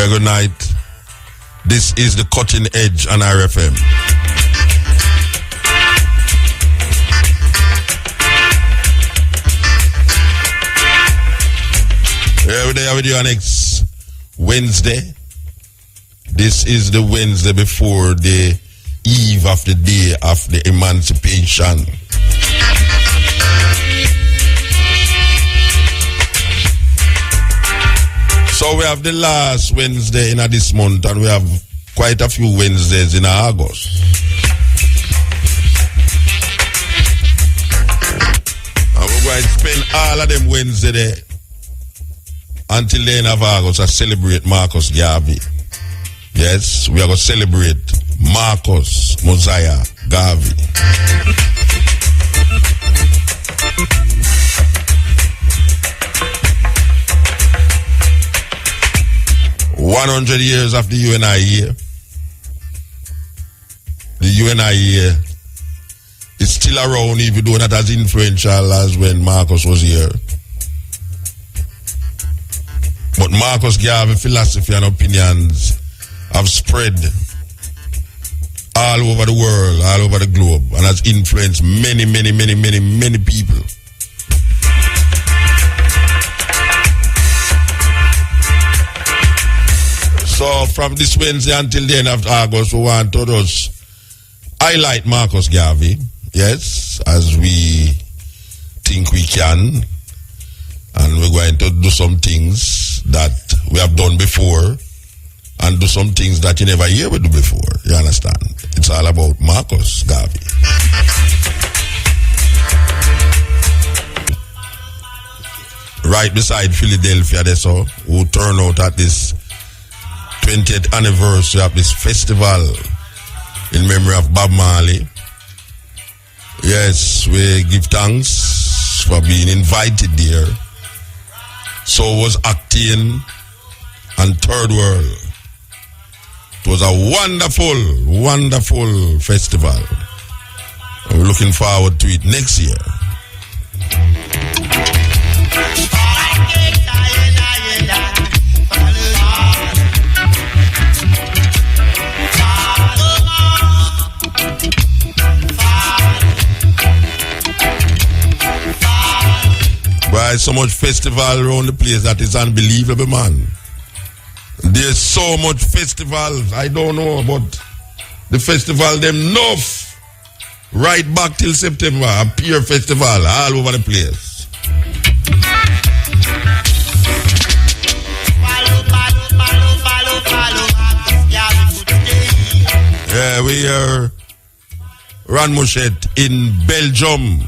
Yeah, good night. This is the Cutting Edge on RFM. Yeah, we're there with you next Wednesday. This is the Wednesday before the eve of the day of the emancipation. So we have the last Wednesday in this month, and we have quite a few Wednesdays in August. And we're going to spend all of them Wednesday there until the end of August to celebrate Marcus Garvey. Yes, we are going to celebrate Marcus Mosiah Garvey. 100 years of the UNIA. The UNIA is still around, even though not as influential as when Marcus was here. But Marcus Garvey philosophy and opinions have spread all over the world, all over the globe, and has influenced many people. So from this Wednesday until the end of August, we want to just highlight Marcus Garvey, yes, as we think we can. And we're going to do some things that we have done before and do some things that you never hear we do before. You understand? It's all about Marcus Garvey. Right beside Philadelphia, there, so who turn out at this 20th anniversary of this festival in memory of Bob Marley. Yes, we give thanks for being invited there. So was Acting and Third World. It was a wonderful festival. And we're looking forward to it next year. Why so much festival around the place that is unbelievable, man. There's so much festivals, I don't know, but the festival them enough. Right back till September, a peer festival all over the place. Yeah, we are Ranmouchet in Belgium.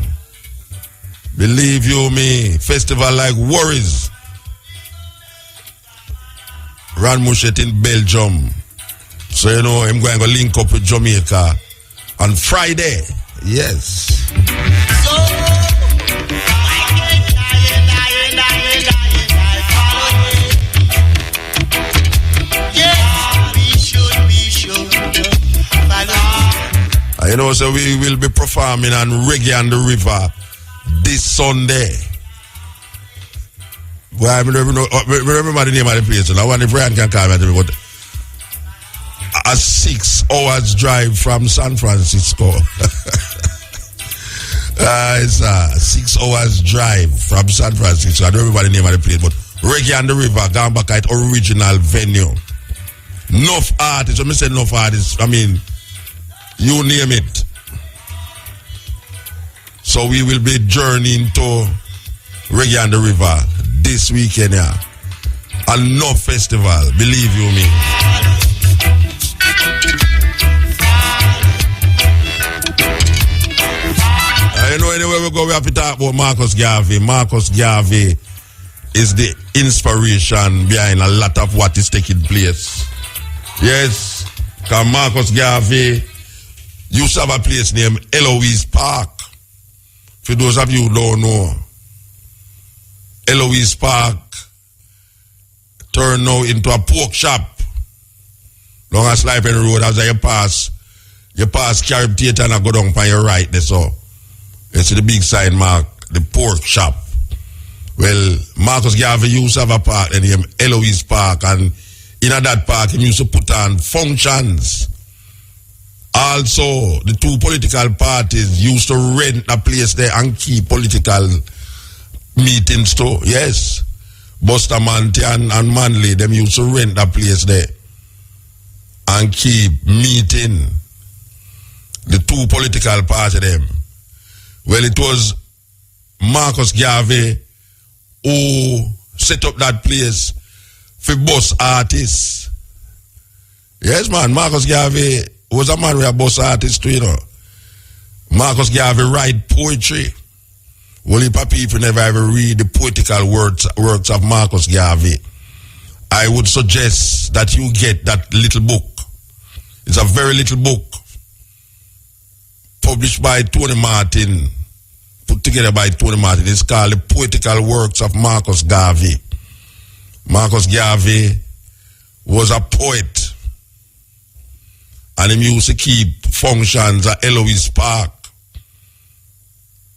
Believe you me, festival like Worries. Ranmouchet in Belgium. So you know, I'm going to link up with Jamaica on Friday. Yes. You know, so we will be performing on Reggae on the River this Sunday. Well, I remember the name of the place. I wonder if Brian can call me, but a 6 hours drive from San Francisco. It's a 6 hours drive from San Francisco. I don't remember the name of the place, but Reggae on the River, gone back at original venue. Enough artists, when I say enough artists, I mean, you name it. So we will be journeying to Reggae on the River this weekend, yeah. And no festival, believe you me. You know, anywhere we go, we have to talk about Marcus Garvey. Marcus Garvey is the inspiration behind a lot of what is taking place. Yes, because Marcus Garvey used to have a place named Eloise Park. For those of you who don't know, Eloise Park turned now into a pork shop. Long as Sliping Road, as you pass Carib Theatre and I go down on your right there, so you see the big sign mark, the pork shop. Well, Marcus Garvey used to have a park named Eloise Park, and in that park, he used to put on functions. Also, the two political parties used to rent a place there and keep political meetings too. Yes. Bustamante and Manley, them used to rent a place there and keep meeting. The two political parties them. Well, it was Marcus Garvey who set up that place for bus artists. Yes, man, Marcus Garvey was a man with a bus artist too, you know. Marcus Garvey write poetry. Well, if people never ever read the poetical works of Marcus Garvey, I would suggest that you get that little book. It's a very little book published by Tony Martin, put together by Tony Martin. It's called The Poetical Works of Marcus Garvey. Marcus Garvey was a poet, and he used to keep functions at Eloise Park.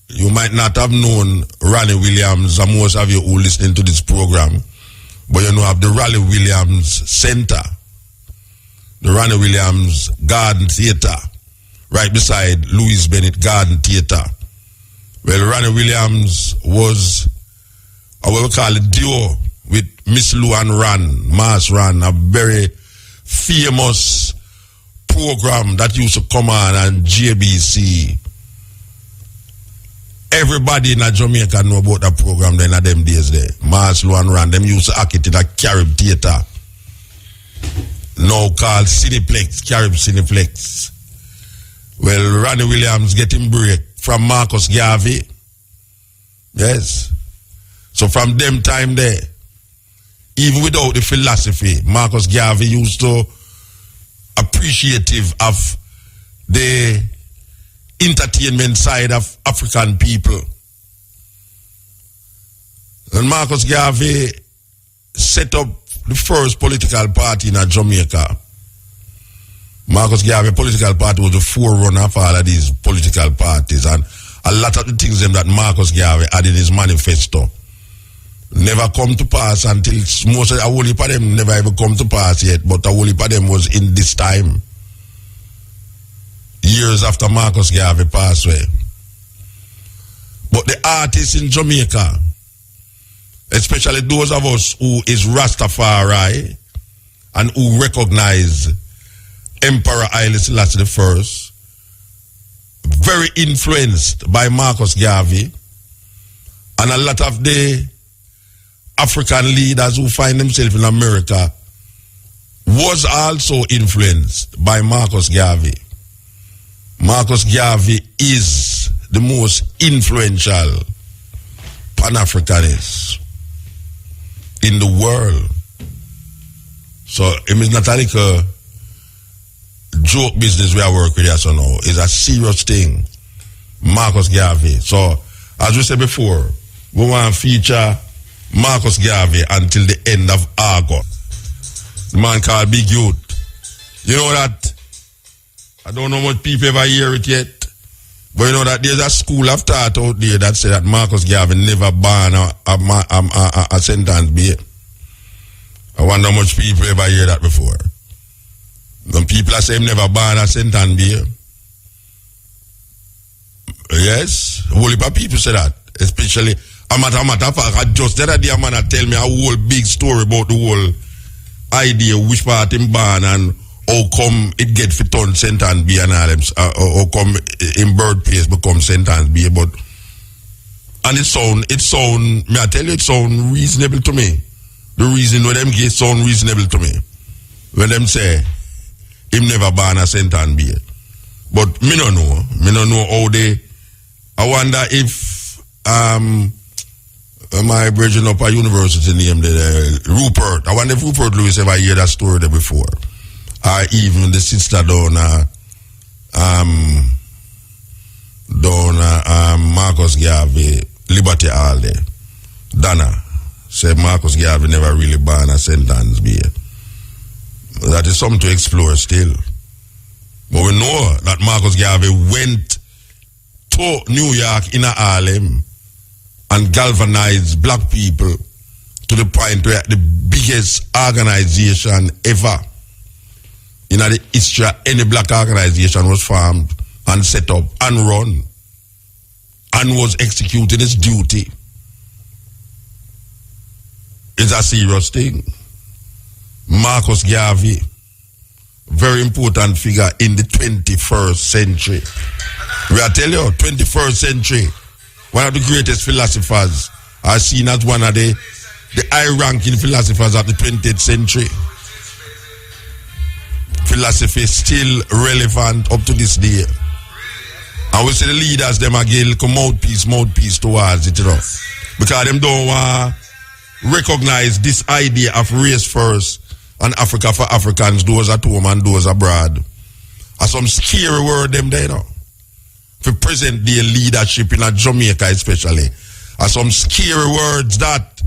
You might not have known Raleigh Williams, and most of you who listening to this program, but you know of the Raleigh Williams Center, the Raleigh Williams Garden Theatre, right beside Louis Bennett Garden Theatre. Well, Raleigh Williams was what we call a duo with Miss Lou and Mars Ran, a very famous program that used to come on JBC. Everybody in Jamaica know about that program then at them days there. Mars Lou and Ran, them used to act it in a Carib Theatre. Now called Cineplex, Carib Cineplex. Well, Ronnie Williams getting break from Marcus Garvey. Yes. So from them time there, even without the philosophy, Marcus Garvey used to appreciative of the entertainment side of African people. And Marcus Garvey set up the first political party in Jamaica. Marcus Garvey political party was the forerunner for all of these political parties, and a lot of the things that Marcus Garvey had in his manifesto never come to pass until most of a whole heap of them never ever come to pass yet, but a whole heap of them was in this time, years after Marcus Garvey passed away. But the artists in Jamaica, especially those of us who is Rastafari and who recognize Emperor Haile Selassie I, very influenced by Marcus Garvey, and a lot of the African leaders who find themselves in America was also influenced by Marcus Garvey. Marcus Garvey is the most influential Pan-Africanist in the world. So it is not like a joke business we are working with so now. It's a serious thing. Marcus Garvey. So as we said before, we want to feature Marcus Garvey until the end of August. The man called Big Youth. You know that, I don't know much people ever hear it yet, but you know that there's a school of thought out there that said that Marcus Garvey never born a sentence be. I wonder how much people ever hear that before. When people are saying never born a sentence be. Yes, a whole heap of people say that, especially a matter of fact, I just the other day a man tell me a whole big story about the whole idea which part him born and how come it get for turn sentence B and all them, how come in birthplace become sentence B, but and it sound me I tell you it sound reasonable to me. The reason why them get sound reasonable to me when them say him never born a sentence B, but me no know how they. I wonder if my brethren up at university named Rupert. I wonder if Rupert Lewis ever hear that story there before. Or even the sister down Marcus Garvey, Liberty Hall there. Dana said Marcus Garvey never really born a sentence be. That is something to explore still. But we know that Marcus Garvey went to New York in Harlem and galvanized black people to the point where the biggest organization ever. In the history of any black organization was formed and set up and run and was executing its duty. It's a serious thing. Marcus Garvey, very important figure in the 21st century. We are telling you, 21st century, one of the greatest philosophers are seen as one of the high-ranking philosophers of the 20th century. Philosophy is still relevant up to this day. And we see the leaders, them again, come mouthpiece towards it, you know. Because them don't want to recognize this idea of race first and Africa for Africans, those at home and those abroad. And some scary word them there, you know. For present day leadership in Jamaica especially. And some scary words that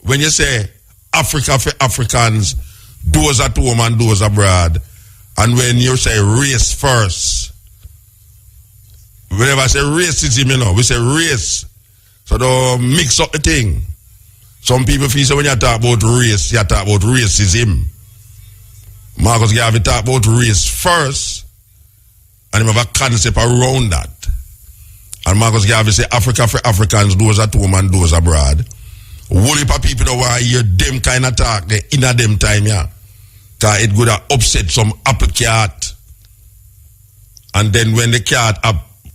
when you say Africa for Africans, those at home and those abroad, and when you say race first, whenever I say racism, you know, we say race. So don't mix up the thing. Some people feel so when you talk about race, you talk about racism. Marcus Garvey talk about race first, and he have a concept around that. And Marcus Garvey say Africa for Africans, those at home and those abroad. Whole heap of people don't want to hear them kind of talk in a them time, yeah. Because it could have upset some apple cat. And then when the cat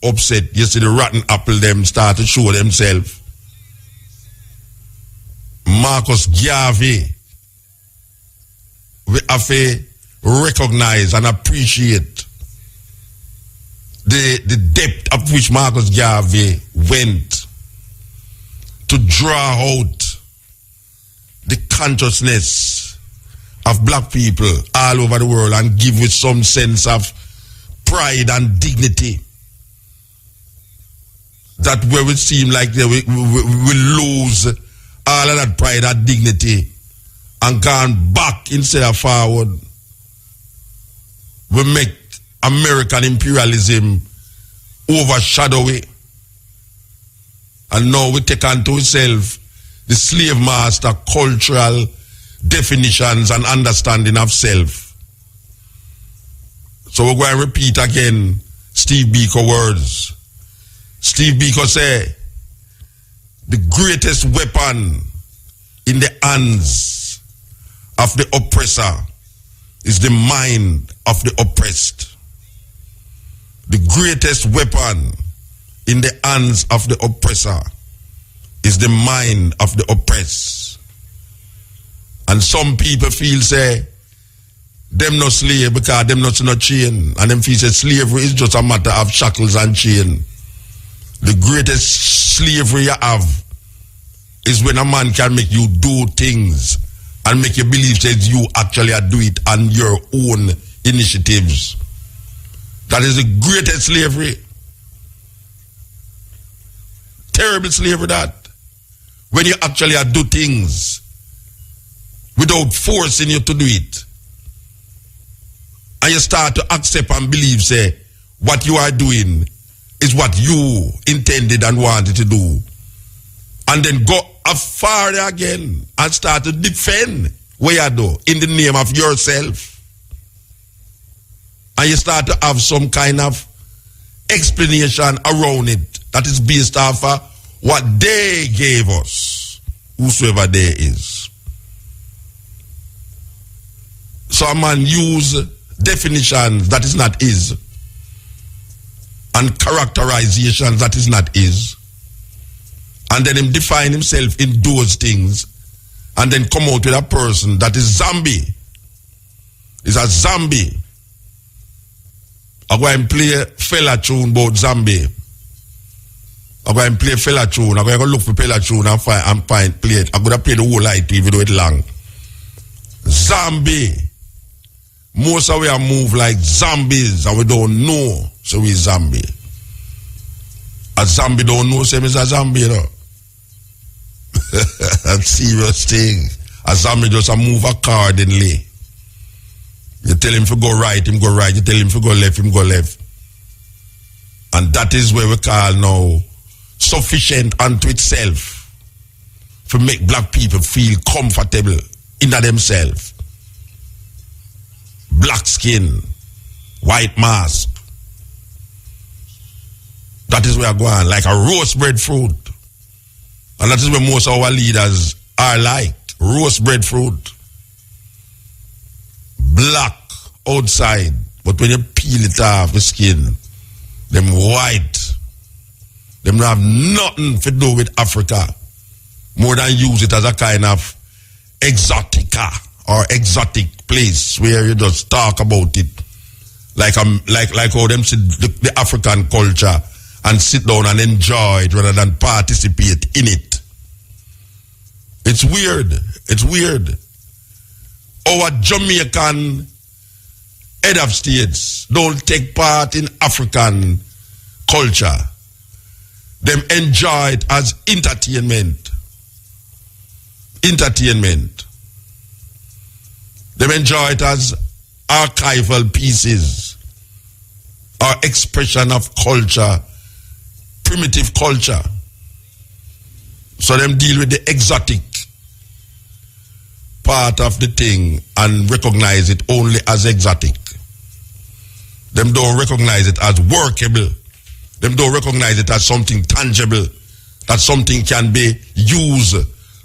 upset, you see the rotten apple them start to show themselves. Marcus Garvey, we have to recognize and appreciate the depth of which Marcus Garvey went to draw out the consciousness of black people all over the world and give it some sense of pride and dignity. That where it seem like we lose all of that pride and dignity and gone back instead of forward. We make American imperialism overshadow it. And now we take unto itself the slave master cultural definitions and understanding of self. So we're going to repeat again Steve Biko words. Steve Biko say, the greatest weapon in the hands of the oppressor is the mind of the oppressed. The greatest weapon in the hands of the oppressor is the mind of the oppressed. And some people feel say them no slave because them not no chain, and them feel say slavery is just a matter of shackles and chain. The greatest slavery you have is when a man can make you do things and make you believe that you actually do it on your own initiatives. That is the greatest slavery. Terrible slavery that. When you actually do things without forcing you to do it. And you start to accept and believe, say, what you are doing is what you intended and wanted to do. And then go far again and start to defend what you do in the name of yourself. And you start to have some kind of explanation around it that is based off of what they gave us, whosoever they is. So a man use definitions that is not his and characterizations that is not his, and then him define himself in those things and then come out with a person that is zombie. Is a zombie. I go and play a fella tune about zombie. I go and play a fella tune. I go look for fella tune and find play it. I go to play the whole light even though it long. Zombie. Most of we are move like zombies and we don't know, so we zombie. A zombie don't know, same as a zombie, you know. That's serious thing. A zombie just a move accordingly. You tell him to go right, him go right. You tell him to go left, him go left. And that is where we call now sufficient unto itself. to make black people feel comfortable in themselves. Black skin, white mask. That is where we're going, like a roast bread fruit. And that is where most of our leaders are like. Roast bread fruit. Black outside, but when you peel it off the skin, them white. Them don't have nothing to do with Africa. More than use it as a kind of exotica or exotic place where you just talk about it. Like how them see the African culture and sit down and enjoy it rather than participate in it. It's weird. It's weird. Our Jamaican head of states don't take part in African culture. Them enjoy it as entertainment. Entertainment. Them enjoy it as archival pieces or expression of culture, primitive culture. So them deal with the exotic part of the thing and recognize it only as exotic. Them don't recognize it as workable. Them don't recognize it as something tangible, that something can be used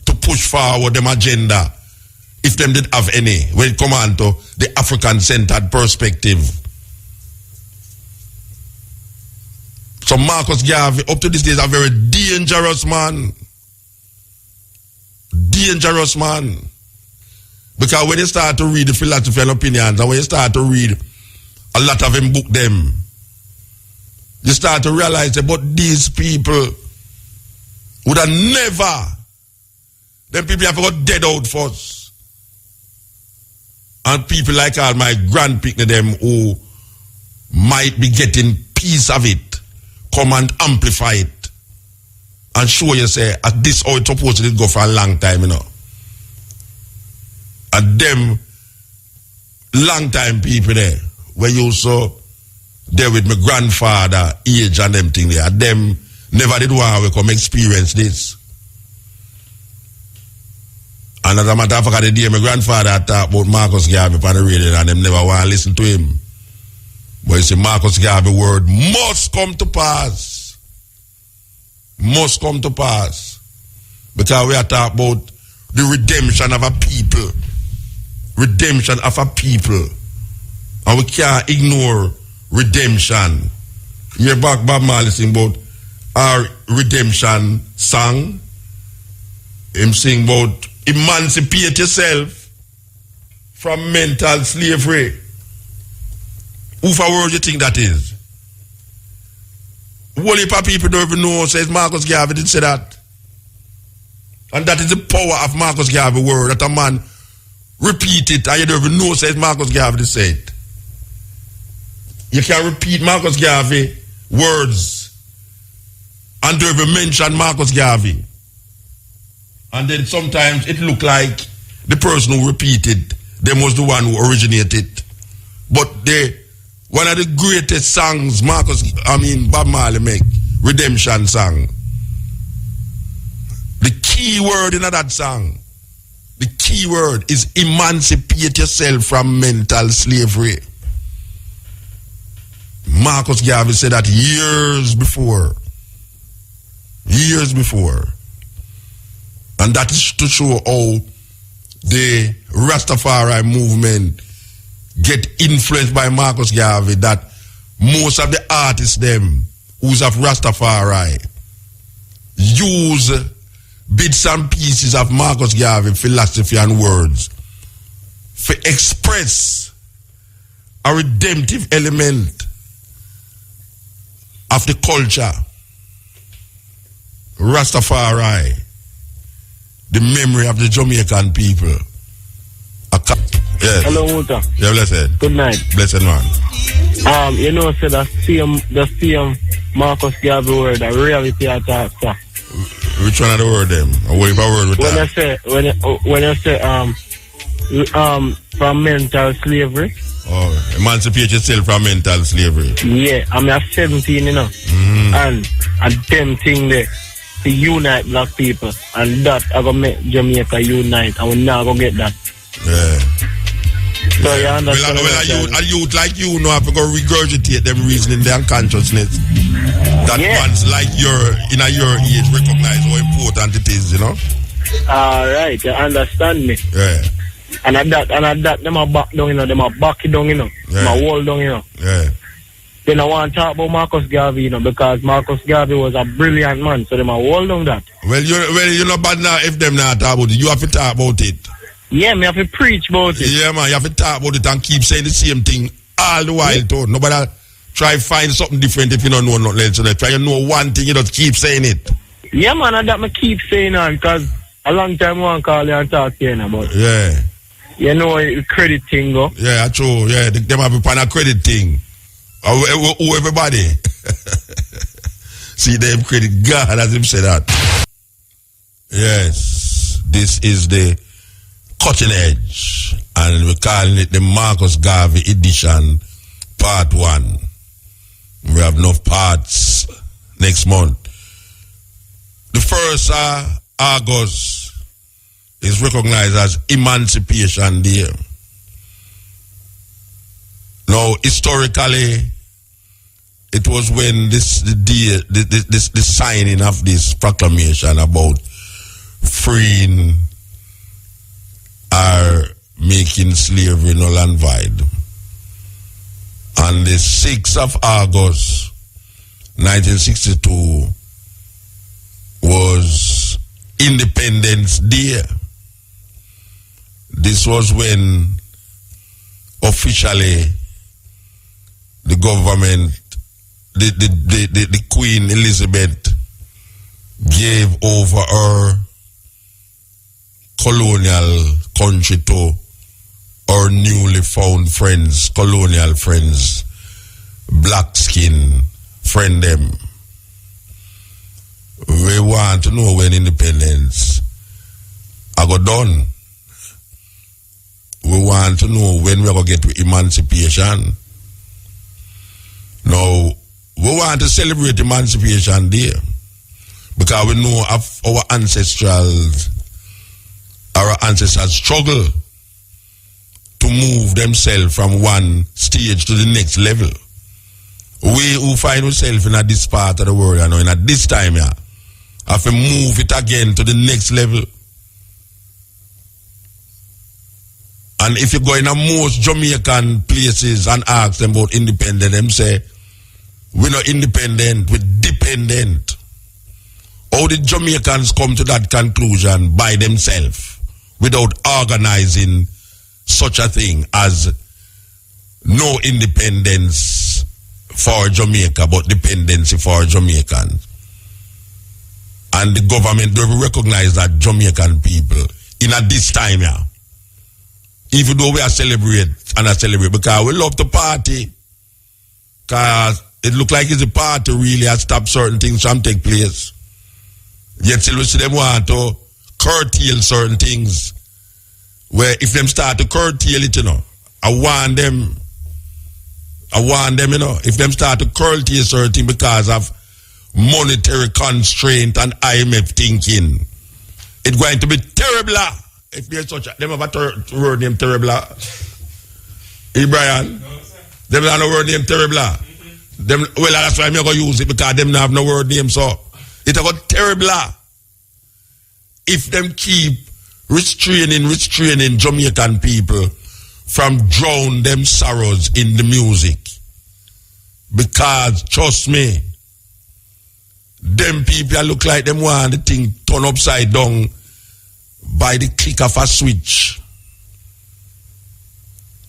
to push forward them agenda, if them did have any, when it come on to the African-centered perspective. So Marcus Garvey, up to this day, is a very dangerous man. Dangerous man. Because when you start to read the philosophy and opinions, and when you start to read a lot of them book them, you start to realize that but these people would have never, them people have got dead out first. And people like all my grandpicking them who might be getting piece of it, come and amplify it and show you say, at this how it's supposed to go for a long time, you know. And them long time people there, where you also there with my grandfather age and them thing there, and them never did want to come experience this. And as a matter of fact, the day my grandfather talked about Marcus Garvey on the radio and them never want to listen to him. But you see, Marcus Garvey word must come to pass. Must come to pass. Because we are talking about the redemption of a people. Redemption of a people. And we can't ignore redemption. You hear back Bob Marley sing about our redemption song. Him sing about emancipate yourself from mental slavery. Who for word you think that is? Whole heap of people don't even know, says Marcus Garvey did say that. And that is the power of Marcus Garvey word, that a man repeat it and you don't even know, says Marcus Garvey did say it. You can repeat Marcus Garvey words and don't even mention Marcus Garvey. And then sometimes it look like the person who repeated, them was the one who originated. But one of the greatest songs Bob Marley make, redemption song. The key word in that song, the key word is emancipate yourself from mental slavery. Marcus Garvey said that years before. Years before. And that is to show how the Rastafari movement get influenced by Marcus Garvey, that most of the artists them who's of Rastafari use bits and pieces of Marcus Garvey philosophy and words to express a redemptive element of the culture. Rastafari, the memory of the Jamaican people. Yes. Hello, Muta. Yeah, blessed. Good night. Blessed man. You know, say the same Marcus Garvey word, a reality attack. Which one of the word them? Or what if I word with that? When you say from mental slavery. Oh, emancipate yourself from mental slavery. Yeah, I'm 17, you know. And them thing there. to unite black people, and that I gonna make Jamaica unite, and we now gonna get that. Yeah. So you understand? A youth like you know have to go regurgitate them reasoning, their consciousness. That ones like your age recognize how important it is, you know. Alright, you understand me? Yeah. And at that, them a back down, you know, them a back it down, you know. Yeah. Them a hold down, you know. Yeah. Then I want to talk about Marcus Garvey, you know, because Marcus Garvey was a brilliant man, so them a hold on that. Well, you're not bad now if them not talk about it. You have to talk about it. Yeah, me have to preach about it. Yeah, man, you have to talk about it and keep saying the same thing all the while, too. Nobody try find something different if you don't know nothing else. So they try to know one thing, you just keep saying it. Yeah, man, and that me keep saying on, because a long time I want to call you and talk to you about. Yeah. You know, the credit thing, go. Yeah, true. Yeah, them have a pan a credit thing. Who everybody? See them credit God as him say that. Yes, this is the cutting edge, and we're calling it the Marcus Garvey edition, part 1. We have enough parts next month. The first August is recognized as Emancipation Day. Now, historically, it was when the signing of this proclamation about freeing or making slavery null and void. On the 6th of August, 1962, was Independence Day. This was when officially the government, the Queen Elizabeth gave over her colonial country to our newly found friends, colonial friends, black skin friend them. We want to know when independence I got done. We want to know when we are going to get to emancipation. Now, we want to celebrate Emancipation Day because we know of our ancestors struggle to move themselves from one stage to the next level. We who find ourselves in this part of the world, you know, in this time, yeah, have to move it again to the next level. And if you go in most Jamaican places and ask them about independence, them say, we're not independent, we're dependent. How did Jamaicans come to that conclusion by themselves without organizing such a thing as no independence for Jamaica, but dependency for Jamaicans? And the government don't recognize that Jamaican people in at this time, yeah. Even though we are celebrate because we love to party, because it look like it's a party really has stopped certain things from take place. Yet still we see them want to curtail certain things. Where if them start to curtail it, you know, I want them, you know, if them start to curtail certain things because of monetary constraint and IMF thinking, it's going to be terrible. If there's such a, them have a word named terrible. Hey, Brian? No, them have no word named terrible. Them, well, that's why I'm going to use it, because them don't have no word name, so it's got terrible. If them keep restraining Jamaican people from drown them sorrows in the music. Because, trust me, them people look like them want the thing turn upside down by the click of a switch,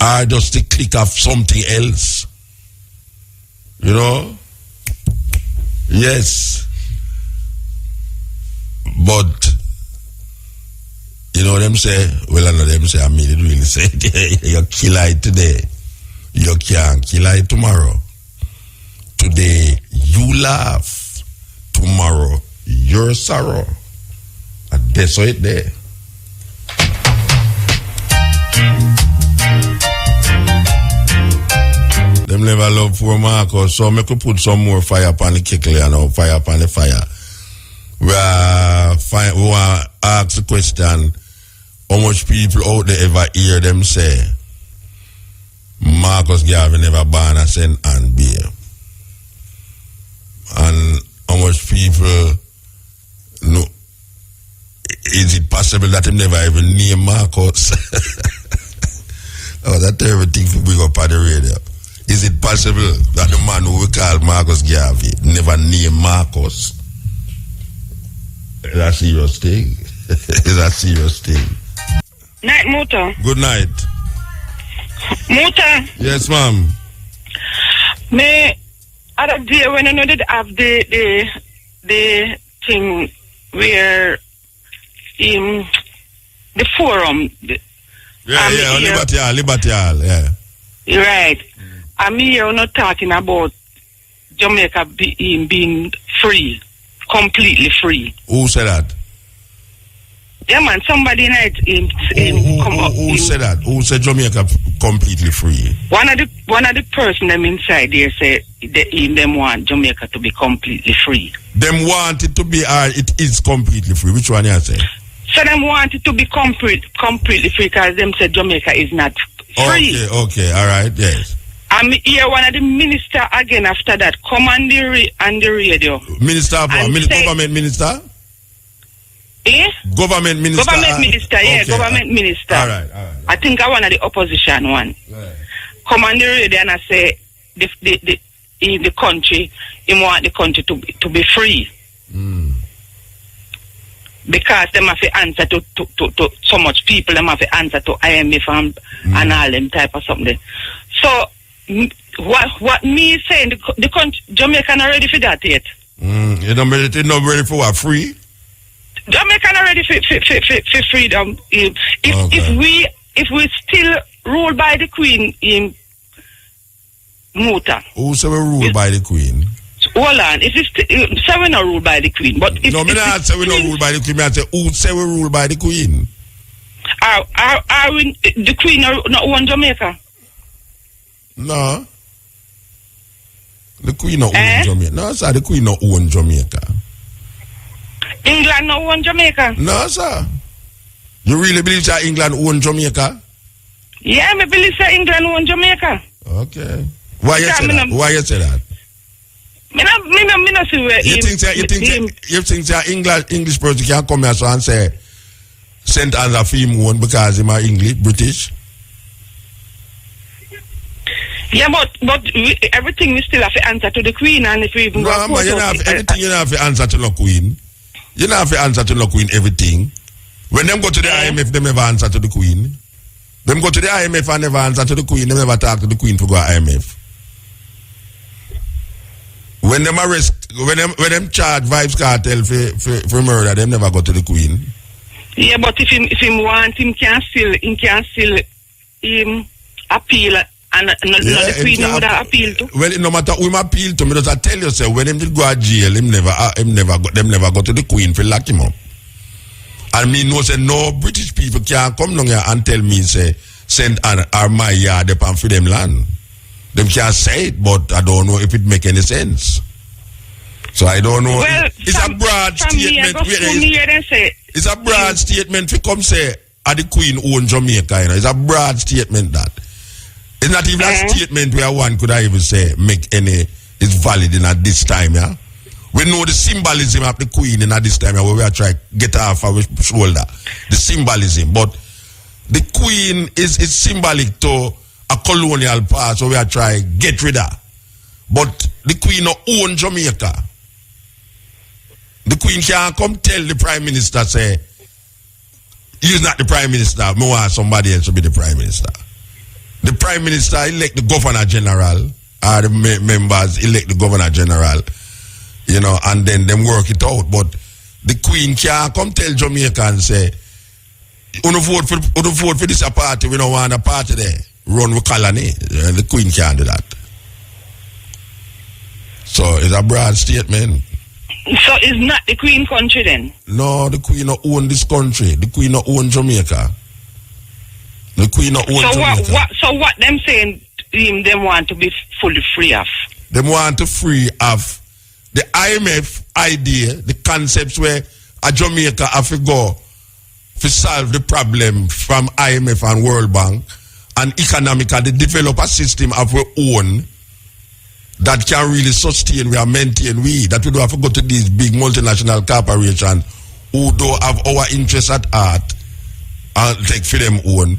or just the click of something else. You know? Yes. But, you know them say, well, I know them say, I mean it really say, you kill it today, you can't kill it tomorrow. Today, you laugh. Tomorrow, your sorrow. And that's how it there. Them never love for Marcus, so make we put some more fire upon the kickle and fire upon the fire. we want to ask the question, how much people out there ever hear them say, Marcus Garvey never born a St. Anne beer? And how much people know, is it possible that he never even named Marcus? Oh, that's everything for bring up on the radio. Is it possible that the man who we call Marcus Garvey never named Marcus? It's a serious thing. It's a serious thing. Night, Muta. Good night. Muta. Yes, ma'am. Me, other day when I know that have the thing where the forum. Liberty Hall, yeah. Right. I'm here not talking about Jamaica being free, completely free. Who said that? Yeah, man. Somebody night who said that? Who said Jamaica completely free? One of the person them inside there say them want Jamaica to be completely free. Them want it to be, it is completely free. Which one you say? So them want it to be completely free because them said Jamaica is not free. Okay, all right, yes. I'm here one of the minister again after that come on the radio. Minister of what? Government minister? Eh? Government minister. Government minister, yeah, okay. government minister. All right. I think I one of the opposition one. Right. Come on the radio and I say the country, he want the country to be free. Mm. Because them have to answer to so much people, them have to answer to IMF and all them type of something. So what me saying the country Jamaica not ready for that yet. You not ready for what? Free? Jamaica not ready for freedom. If we still rule by the Queen in Muta. Who say we rule by the Queen? Hold on. If it's say we not rule by the Queen, but if no, me not say we not rule by the Queen. I say who say we rule by the Queen? Are we the Queen not own Jamaica? No. The Queen not own Jamaica. No, sir, the Queen not own Jamaica. England not own Jamaica? No, sir. You really believe that England own Jamaica? Yeah, I believe that England own Jamaica. Okay. Why you say that? Why you say that? Me not see where you think that English person can come here and say St. Anne's a film one because he's English, British? Yeah, but everything we still have to answer to the Queen, and if we even no, man, you have everything. You have to answer to the Queen. You don't have to answer to the Queen everything. When them go to the IMF, they never answer to the Queen. Them go to the IMF and never answer to the Queen. They never talk to the Queen to go to IMF. When them arrest, when them charge Vibes Cartel for murder, them never go to the Queen. Yeah, but if him want, him can still appeal. And the Queen would have appealed to. Well, no matter who him appeal to, me just I tell you, say when him did go to jail, them never go to the Queen for lock him up. And me know say no British people can come down here and tell me say St. Anne or my yard upon for them land. Them can't say it, but I don't know if it make any sense. So I don't know. Well, it's a broad statement. It's a broad statement. We come say, "Are the Queen own Jamaica?" You know, it's a broad statement that. It's not even a statement where one could even say make any is valid in at this time, yeah. We know the symbolism of the Queen in at this time, where we are trying to get off our shoulder. The symbolism, but the Queen is symbolic to a colonial past, so we are trying to get rid of. But the Queen don't own Jamaica. The Queen can't come tell the Prime Minister say he's not the Prime Minister. I want somebody else to be the Prime Minister. The Prime Minister elect the Governor General, or the members elect the Governor General, you know, and then them work it out. But the Queen can't come tell Jamaica and say, "Uno vote for this party, we don't want a party there. Run with colony." The Queen can't do that. So it's a broad statement. So it's not the Queen country then? No, the Queen don't own this country. The Queen don't own Jamaica. The Queen not own Jamaica. So what them saying them want to be fully free of? Them want to free of. the IMF idea, the concepts where a Jamaica have to go to solve the problem from IMF and World Bank, and economically develop a system of our own that can really sustain and maintain that we don't have to go to these big multinational corporations who don't have our interests at heart and take for them own.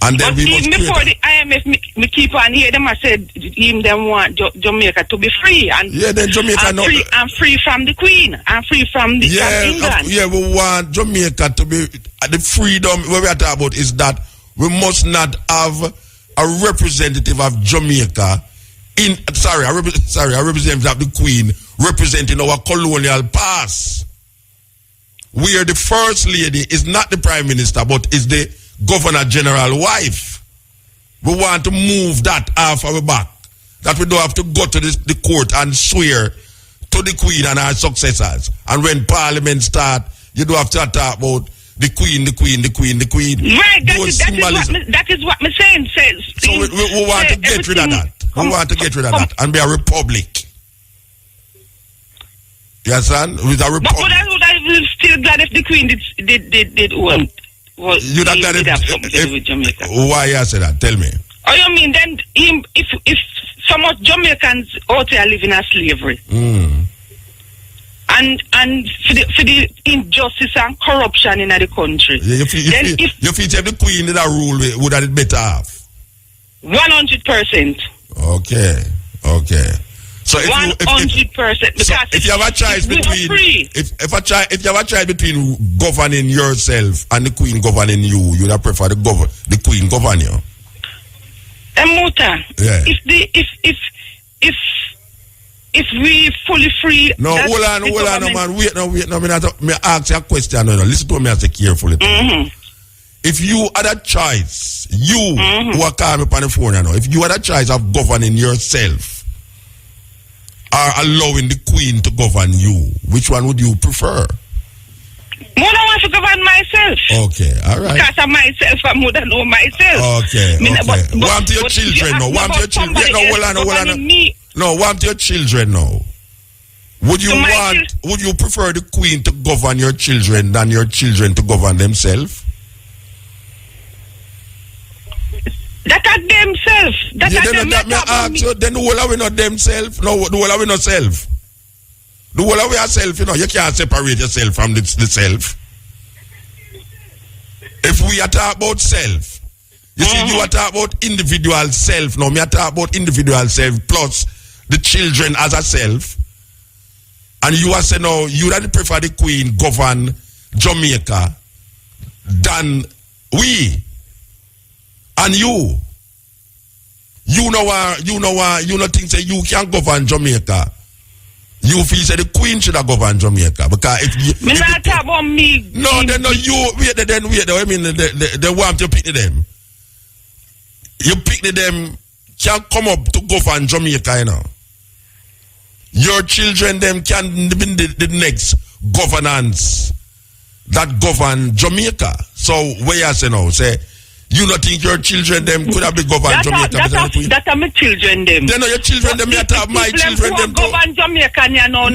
And then but we must before create the IMF, me keep on here. Them I said them want Jamaica to be free and then Jamaica and free from the Queen and free from the from England. We want Jamaica to be the freedom. What we are talking about is that we must not have a representative of Jamaica a representative of the Queen representing our colonial past. Where the First Lady is not the Prime Minister, but is the Governor General wife. We want to move that off our back. That we don't have to go to the court and swear to the Queen and our successors. And when Parliament start, you don't have to talk about the Queen. Right, that is what I'm saying. So we want to get rid of that. We want to get rid of that and be a republic. You understand? With a republic. But I was still glad if the Queen did own. You're not glad with Jamaica. Why you say that? Tell me. Oh, you mean then if so much Jamaicans out there living in slavery. And for the injustice and corruption in the country. You feel if the Queen did a rule, would that it better off? 100%. Okay. So if 100%. Because if you have a choice between if you have a choice between governing yourself and the Queen governing you, you'd have prefer the Queen govern you. Muta, if we fully free. No, hold on, man. Wait, me ask you a question. No. Listen to me and say carefully. If you had a choice, who are calling me on the phone now, if you had a choice of governing yourself or allowing the Queen to govern you, which one would you prefer? I want to govern myself. Okay, all right. Because of myself, I more than know myself. Okay. Want your children now. Want your children. Hold on. No, want your children now. Would you prefer the Queen to govern your children than your children to govern themselves? That are themselves. Then the whole of we not themselves. No, the whole of we not self. The whole of we are self, you can't separate yourself from the self. If we are talking about self, you see, you are talking about individual self. No, me are talking about individual self plus the children as a self. And you are saying, no, you rather prefer the Queen govern Jamaica than we. And you think say you can govern Jamaica. You feel say the Queen should have governed Jamaica because if you not talk about me. No, then no, you wait. I mean, they want to pick them. You pick them can come up to govern Jamaica, you know. Your children them can be the next governance that govern Jamaica. So where you say now, say you not think your children them could have been governed Jamaica? That are my children them. Then your children them not have my children them too. Govern Jamaica, no.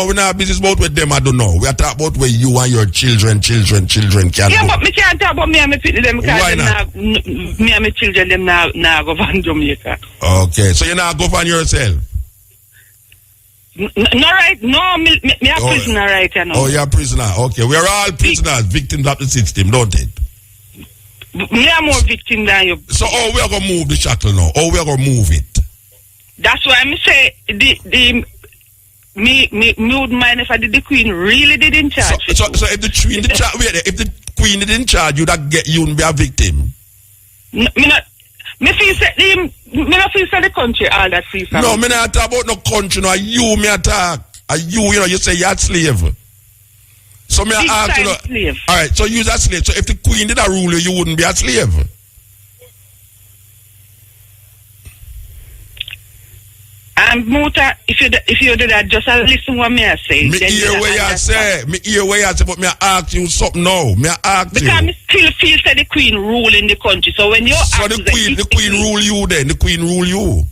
We're not business about with them. I don't know. We are talking about where you and your children can. Yeah, but me can't talk about me and my people them. Why not? Me and my children them now govern Jamaica. Okay, so you not govern yourself. No, right? No, me a prisoner right now. Oh, you're a prisoner. Okay, we are all prisoners, victims of the system, don't it? Me are more victim than you. So, we are going to move the shackle now. We are going to move it. That's why I say me would mind if the Queen really did in charge. So if the Queen did in charge, you wouldn't be a victim. Me feel say the country all that free from. No, me not talk about no country. No, you me attack. You say you're a slave. So me ask you. Slave. All right, so you're a slave. So if the Queen did a rule you wouldn't be a slave. And Muta, if you do that, just listen what me I say. Me hear what you say, but me ask you something now. Because me still feel that the Queen rule in the country. So when you the Queen rule you then, the Queen rule you.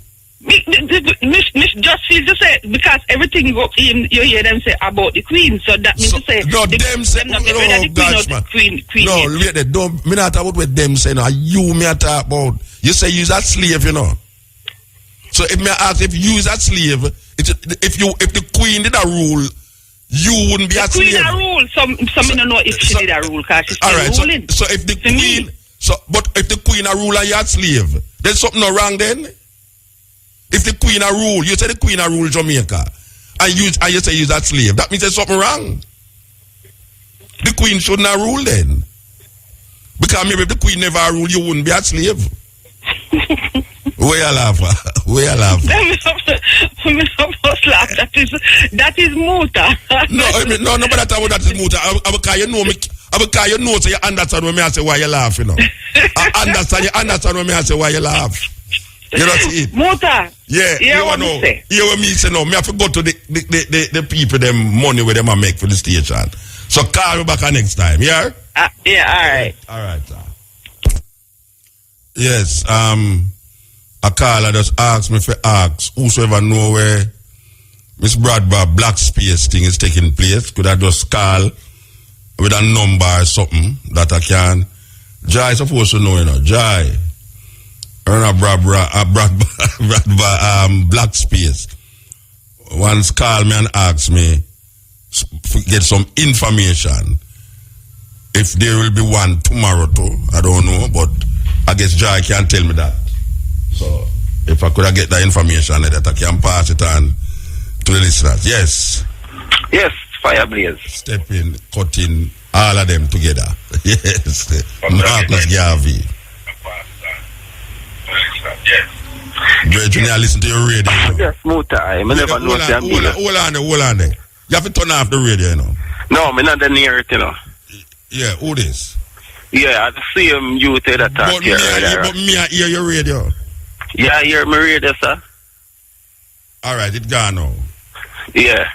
Miss just feel to say because everything go in, you hear them say about the Queen, so that means to say no them say not get rid of the Queen or the Queen. No, wait there, don't me not talk about what them say. No, you me talk about. You say you's a slave, you know. So if me ask if you's a slave, if the Queen did a rule, you wouldn't be a slave. The Queen a rule. Some don't know if she did a rule because she's still ruling. So if the Queen, but if the Queen a rule and you're a slave, there's something no wrong then. If the Queen a rule, you say the Queen a rule Jamaica, and you say you're a slave, that means there's something wrong. The Queen shouldn't have rule then. Because maybe if the Queen never rule, you wouldn't be a slave. Where you laugh? Where you laugh? That is Muta. No, but that is Muta. Because you know me. Because you know, so you understand when I say why you laugh, you know. You understand when I say why you laugh. You know see it? Muta. Yeah, you want to know. You want me say no. Me have to go to the people them money where them a make for the station. So call me back next time, yeah? Yeah, alright. Alright, sir. Yes, a caller just asked me for ask whosoever know where Miss Bradbar Black Space thing is taking place. Could I just call with a number or something that I can? Jai supposed to know, you know. Jai. Bradbar Black Space. Once call me and ask me get some information. If there will be one tomorrow too, I don't know, but I guess Jai can tell me that. So if I could get that information that I can pass it on to the listeners. Yes. Yes, fire blaze. Step in, cut in, all of them together. Yes. Marcus Garvey. Brethren, you listen to your radio. Yes, Muta. I never know. Hold on there. You have to turn off the radio, you know. No, I'm not near it, you know. Yeah, who this? Yeah, I see him you tell that talk here. But me, I hear your radio. Yeah, I hear my radio, sir. Alright, it gone now. Yeah.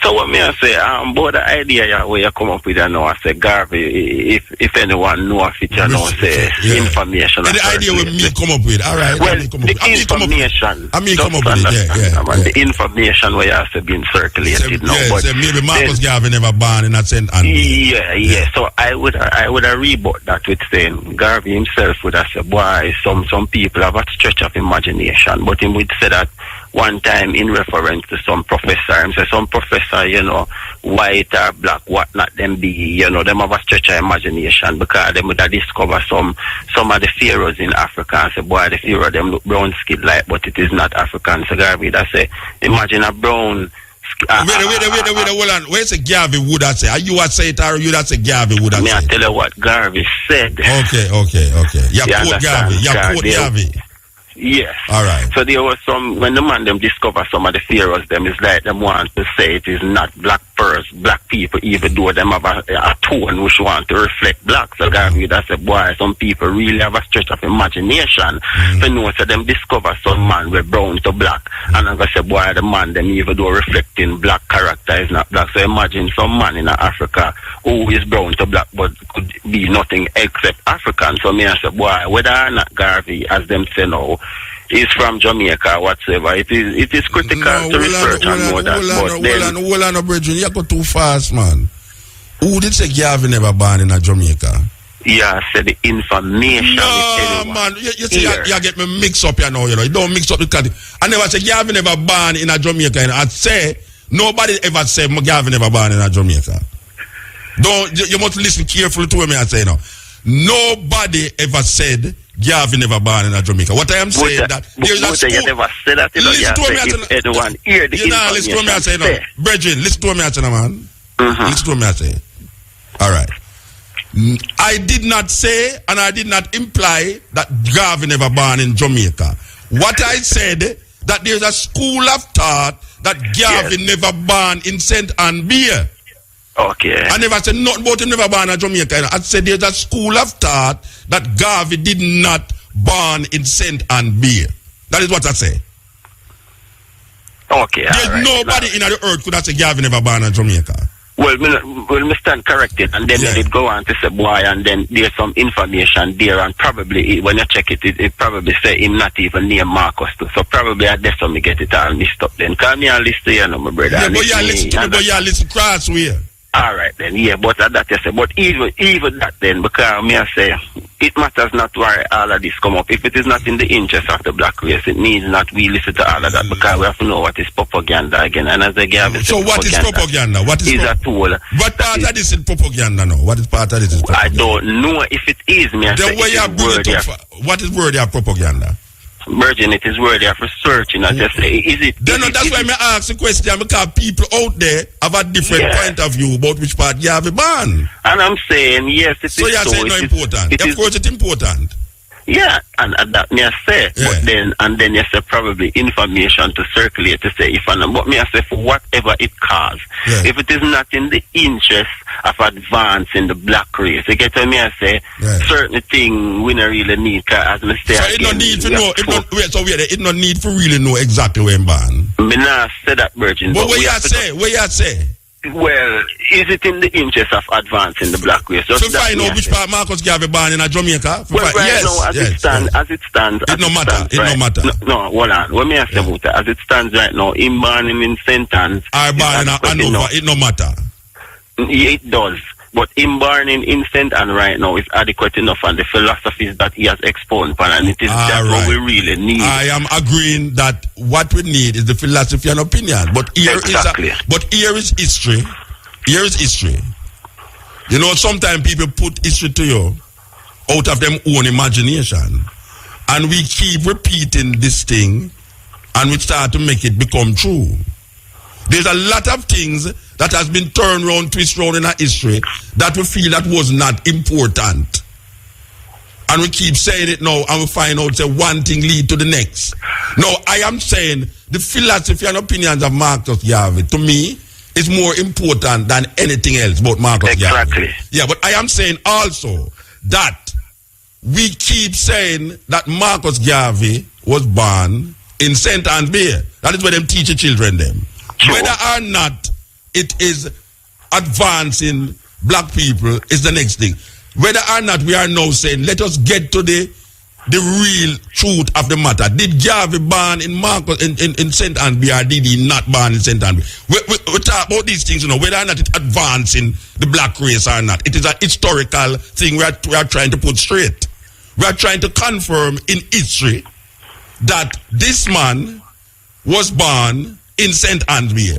So what me I say, about the idea where you come up with, I know, I say, Garvey, if anyone know of it, you know, say, information. And the idea with me come up with, alright. Well, the information. I mean, come up with it, yeah. The information where you have been circulated now. But maybe Marcus Garvey never born in that sense. Yeah. So I would have rebut that with saying, Garvey himself would have said, boy, some people have a stretch of imagination, but he would say that one time in reference to some professor, and say some professor, you know, white or black, what not them be, you know, them have a stretch of imagination because them would have discovered some of the pharaohs in Africa and say, boy, the pharaoh them look brown skin like, but it is not African. So Garvey, that say, imagine a brown wait, hold on. Where's the Garvey would I say? Are you a say it or you that say Garvey would I say? Me I tell you what Garvey said. Okay. You quote Garvey. Yes. All right. So there was when the man them discover some of the pharaohs, them is like them want to say it is not black people, even though them have a tone which want to reflect black. So Garvey, that's a boy, some people really have a stretch of imagination. So know, so them discover some man with brown to black. And I'm going to say, boy, the man them even though reflecting black character is not black. So imagine some man in Africa who is brown to black but could be nothing except African. So me I say, boy, whether or not Garvey, as them say now, is from Jamaica or whatsoever. It is critical to research and know that. Hold on, brethren. You go too fast, man. Who did say Garvey never born in Jamaica? Yeah, I said the information. No, man. You see, you get me mixed up here now, you know. You don't mix up the country. I never say Garvey never born in Jamaica. You know. I'd say nobody ever said Garvey never born in Jamaica. You must listen carefully to what I say now. Nobody ever said Garvey never born in Jamaica. What I am saying that there's a school. You never said that. Listen to me, listen to me, I say no. Brethren, listen to me, I say no, man. Listen to me, I say. All right. I did not say and I did not imply that Garvey never born in Jamaica. What I said that there's a school of thought that Garvey never born in St. Ann Beer. Okay. I never said nothing about him never born in Jamaica. I said there's a school of thought that Garvey did not born in St. Ann Beer. That is what I say. Okay. There's nobody in the earth could have said Garvey never born in Jamaica. Well, me stand corrected, and then they did go on to say, boy, and then there's some information there, and probably when you check it probably say him not even near Marcus too. So probably I guess me get it all mixed up then. Call me and listen to you, my brother. Yeah, but you listen to me, but you listen crossway. All right then, yeah, but that you say, but even that then, because me I say, it matters not why all of this come up. If it is not in the interest of the black race, it means not we listen to all of that, because we have to know what is propaganda again. And as again, so what is propaganda? What is a tool? What part of this is propaganda now? What is part of this is propaganda? I don't know if it is. Me I then say, where you bring it up? What is worthy of propaganda? Virgin, it is worthy of researching. I just say, is it? Then that's why I ask the question, because people out there have a different point of view about which part you have a ban. And I'm saying, yes, it so is. So you're saying no important. Of course it's important. Yeah, and that me I say, but then you say probably information to circulate to say if but me I say for whatever it costs, if it is not in the interest of advancing the black race, you get what me I say, certain thing we don't really need, as me say. So it no need to know. It no need for really know exactly where I'm ban. Me not say that, Virgin. But where you say? Well, is it in the interest of advancing the black race? So find out which part Marcus Garvey born in Jamaica? Well, right now, as it stands, it no matter. It no matter. No, hold on. What me I say about that? As it stands right now, him born in St. Anne's. I born in Hanover. It no matter. It does. But him born in St. Anne right now is adequate enough, and the philosophies that he has expounded upon, and it is that what we really need. I am agreeing that what we need is the philosophy and opinion. But here is history. Here is history. You know, sometimes people put history to you out of their own imagination. And we keep repeating this thing, and we start to make it become true. There's a lot of things that has been turned around, twist around in our history that we feel that was not important. And we keep saying it now, and we find out that one thing lead to the next. Now, I am saying the philosophy and opinions of Marcus Garvey, to me, is more important than anything else about Marcus Garvey. Yeah, but I am saying also that we keep saying that Marcus Garvey was born in St. Anne's Bay. That is where them teach the children them. Sure. Whether or not it is advancing black people is the next thing. Whether or not we are now saying, let us get to the real truth of the matter. Did Garvey born in St. Anne's or did he not born in St. Anne's? We talk about these things, you know, whether or not it's advancing the black race or not. It is a historical thing we are trying to put straight. We are trying to confirm in history that this man was born in St. Andrew,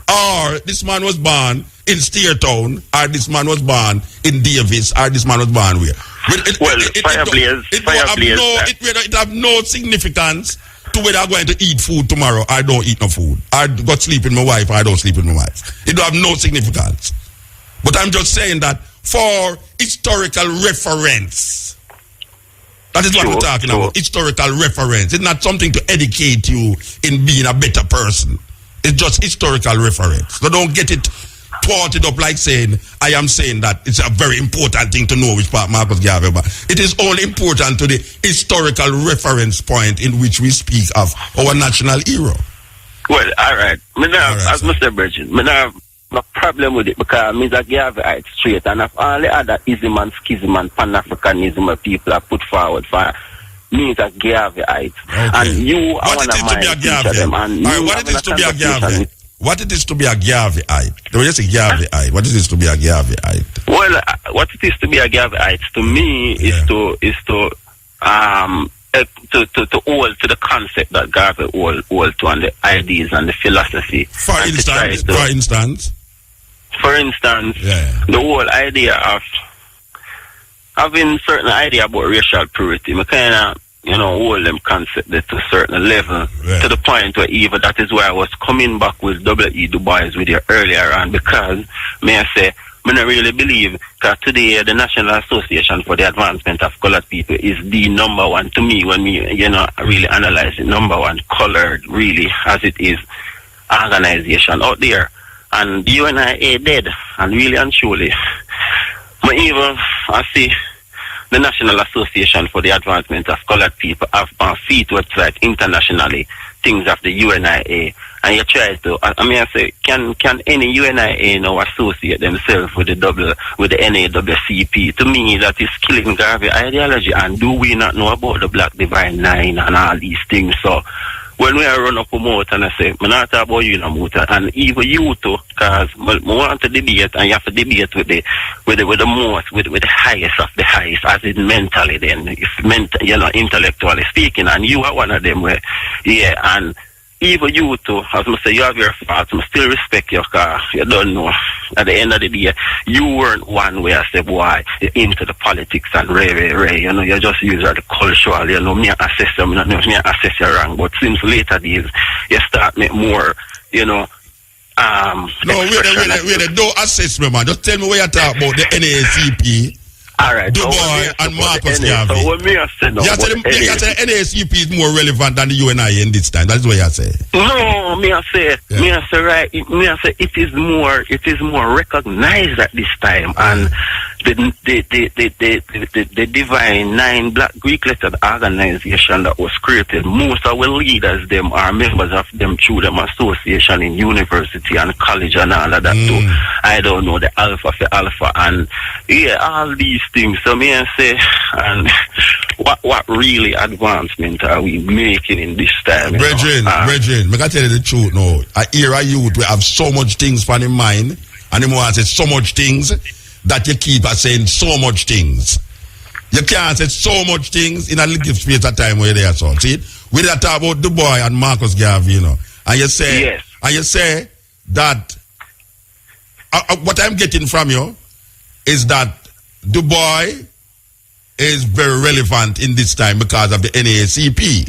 or this man was born in Steertown, or this man was born in Davis, or this man was born where? It have no significance to whether I'm going to eat food tomorrow, I don't eat no food. I go sleep with my wife, I don't sleep with my wife. It don't have no significance. But I'm just saying that for historical reference, that is what we're talking about, historical reference. It's not something to educate you in being a better person. It's just historical reference. So don't get it thwarted up like saying, I am saying that it's a very important thing to know which part Marcus Garvey was. It is only important to the historical reference point in which we speak of our national hero. Well, all right. As Mr. Bridget, I have no problem with it because it means that Garvey is straight, and if all the other ism and schism and Pan-Africanism people are put forward for means that Garveyite. Okay. And you what it is to be a Garveyite? What it is to be a Garveyite? What it is to be a Garveyite? They just say Garveyite. What it is to be a Garveyite? Well, what it is to be a Garveyite to me is to hold to the concept that Garvey hold to, and the ideas and the philosophy. For instance, the whole idea of having certain idea about racial purity, I kind of, hold them concept to a certain level, to the point where even that is why I was coming back with W.E. Du Bois with you earlier on, because, may I say, I don't really believe that today the National Association for the Advancement of Colored People is the number one, to me, when we, really analyze it, number one colored, really, as it is, organization out there. And the UNIA did, and really and truly, but even I see the National Association for the Advancement of Colored People have on feet website internationally things of the UNIA, and you try to, I mean, I say, can any UNIA now associate themselves with the NAWCP? To me, that is killing Garvey ideology. And do we not know about the Black Divine Nine and all these things? So when we are run up a moat and I say, I'm not talking about you no more, and even you too, because I want to debate, and you have to debate with the most, with the highest of the highest, as in mentally then, if intellectually speaking, and you are one of them where, yeah, and even you too, as I say, you have your faults, I still respect your car. You don't know. At the end of the day, you weren't one where I say, boy, you're into the politics and ray, you just use the cultural, me assess you, me assess you wrong. But since later days, you start make more, no, wait, don't assess me, man. Just tell me where you talk about the NAACP. All right. Dubois and Marcus Garvey. So what me I say now? You say the NAACP is more relevant than the UNIA in this time. That's what you say. No, me I say it is more recognized at this time, and the Divine Nine Black Greek lettered organization that was created, most of our leaders them are members of them through them association in university and college and all of that too. I don't know, the Alpha for Alpha and all these things. So me I say, and what really advancement are we making in this time? Brethren, I can tell you the truth now. I hear a youth we have so much things for in mind, and him want to say so much things that you keep saying so much things. You can't say so much things in a little space of time where they are so. See, we did talk about Dubois and Marcus Garvey, and you say, yes. And you say that what I'm getting from you is that Dubois is very relevant in this time because of the NAACP.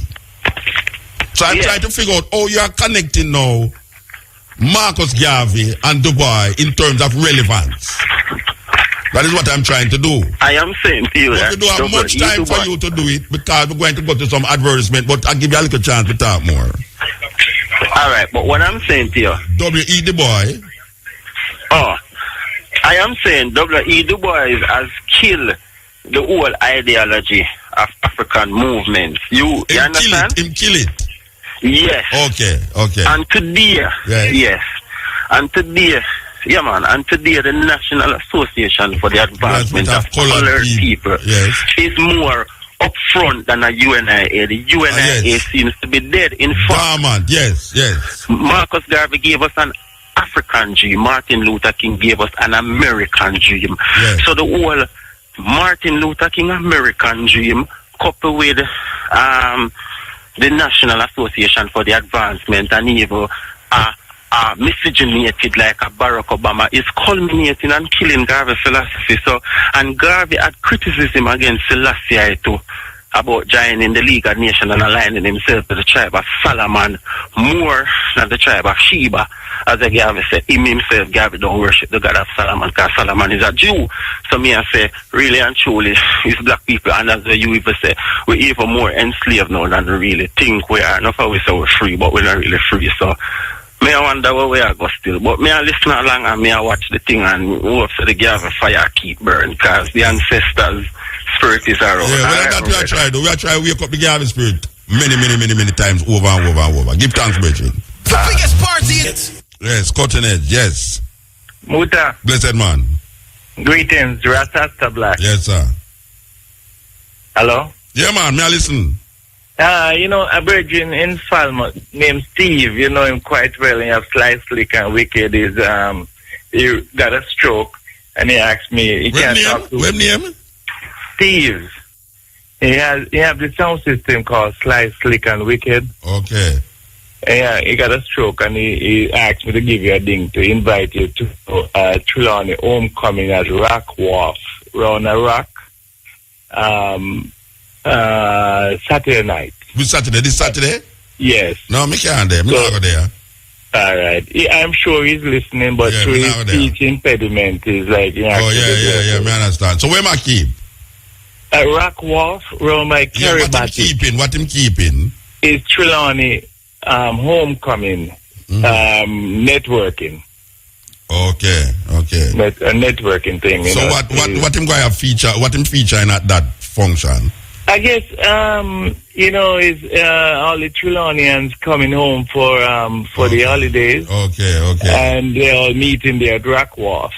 So I'm trying to figure out how you are connecting now Marcus Garvey and Dubois in terms of relevance. That is what I'm trying to do. I am saying to you that we don't have much time for you to do it because we're going to go to some advertisement, but I'll give you a little chance to talk more. All right, but what I'm saying to you, W.E. Du Bois. Oh, I am saying W.E. Du Bois has killed the whole ideology of African movements. You understand? Him kill it. Yes. Okay. And today, yes. And today, and today the National Association for the Advancement of Colored People is more upfront than a UNIA. The UNIA seems to be dead. In fact, yes. Marcus Garvey gave us an African dream. Martin Luther King gave us an American dream. Yes. So the whole Martin Luther King American dream coupled with the National Association for the Advancement and even miscegenated like a Barack Obama is culminating and killing Garvey philosophy. So, and Garvey had criticism against Selassie too about joining the League of Nations and aligning himself with the tribe of Solomon more than the tribe of Sheba. As a Garvey said, himself, Garvey don't worship the God of Solomon because Solomon is a Jew. So me I say, really and truly, it's black people, and as you even say, we're even more enslaved now than we really think we are. Not how we say we're free, but we're not really free. So me I wonder where we are go still. But me I listen along and me I watch the thing and hope so the Garvey fire keep burn because the ancestors' spirit is around. Yeah, well, that's what we are trying to do. We are trying to wake up the Garvey spirit many times over and over. Give thanks, brethren. The biggest party. Yes, Cotton Edge, yes. Muta. Blessed man. Greetings, Rasta Black. Yes, sir. Hello? Yeah, man, may I listen? A virgin in Falmouth named Steve, you know him quite well, and you have Sly Slick and Wicked is, he got a stroke, and he asked me, he can't talk to What name? Steve. He have the sound system called Sly Slick and Wicked. Okay. Yeah, he got a stroke, and he asked me to give you a ding to invite you to Trelawney Homecoming at Rock Wharf, round a rock, Saturday night. This Saturday? Yes. No, me can't there. Me not go there. All right. I'm sure he's listening, but through his speech impediment is like... me understand. So where am I keep? At Rock Wharf, around my Kiribati. What him keeping? Is Trelawney Homecoming networking. Okay. A networking thing. So what him going to feature? What him featuring at that function? I guess is all the Trelawneyans coming home for the holidays. Okay. And they all meeting there at Rock Wharf.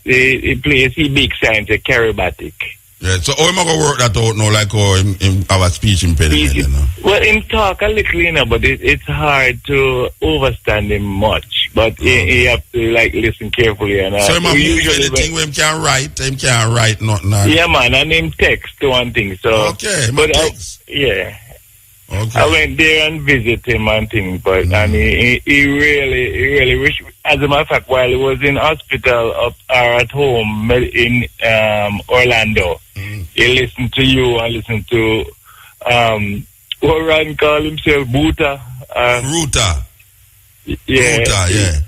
They place the big sign to Karibatic. Yeah, so how am I going to work that out now, like him have a speech impediment, you know? Well, him talk a little, but it's hard to understand him much. But you have to, listen carefully. And, so him usually anything where him can't write nothing. Yeah, man, and him text to one thing. So, okay, but text. Yeah. Okay. I went there and visited him and things, but and he really wish. As a matter of fact, while he was in hospital or at home in Orlando, he listened to you and listened to what Ron called himself, Buta. Ruta. Yeah. Ruta, yeah.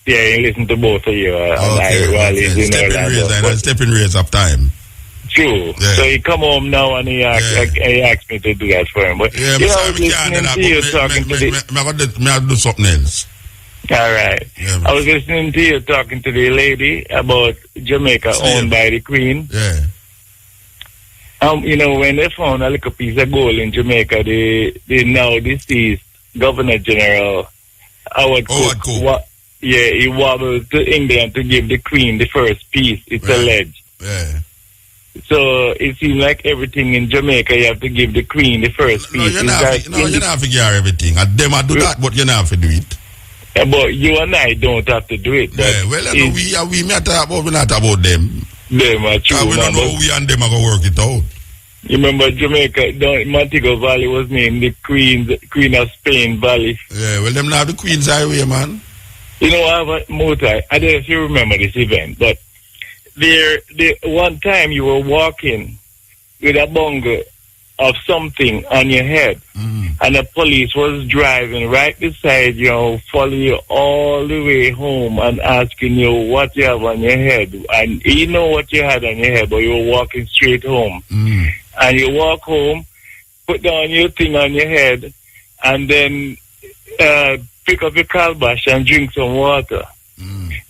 Yeah, he listened to both of you while he's in Orlando. Stepping raise of time. True. Yeah. So he come home now and he asked me to do that for him. But yeah, I was listening to you talking to the... do something else. All right. Yeah, I was listening to you talking to the lady about Jamaica owned by the Queen. Yeah. When they found a little piece of gold in Jamaica, the now deceased Governor General Howard Cook. He wobbled to England to give the Queen the first piece. It's alleged. Yeah. So it seems like everything in Jamaica you have to give the Queen the first piece. You're not have to give everything. And them do that, but you don't have to do it. Yeah, but you and I don't have to do it. We may talk about, we not about them. Them are true. We don't know we and them are going to work it out. You remember Jamaica, Montego Valley was named the Queen of Spain Valley. Yeah, well, them now the Queen's Highway, man. You know, I have a motor. I don't know if you remember this event, but one time you were walking with a bungle of something on your head, and the police was driving right beside you, follow you all the way home and asking you what you have on your head. And you know what you had on your head, but you were walking straight home. And you walk home, put down your thing on your head, and then pick up your calabash and drink some water.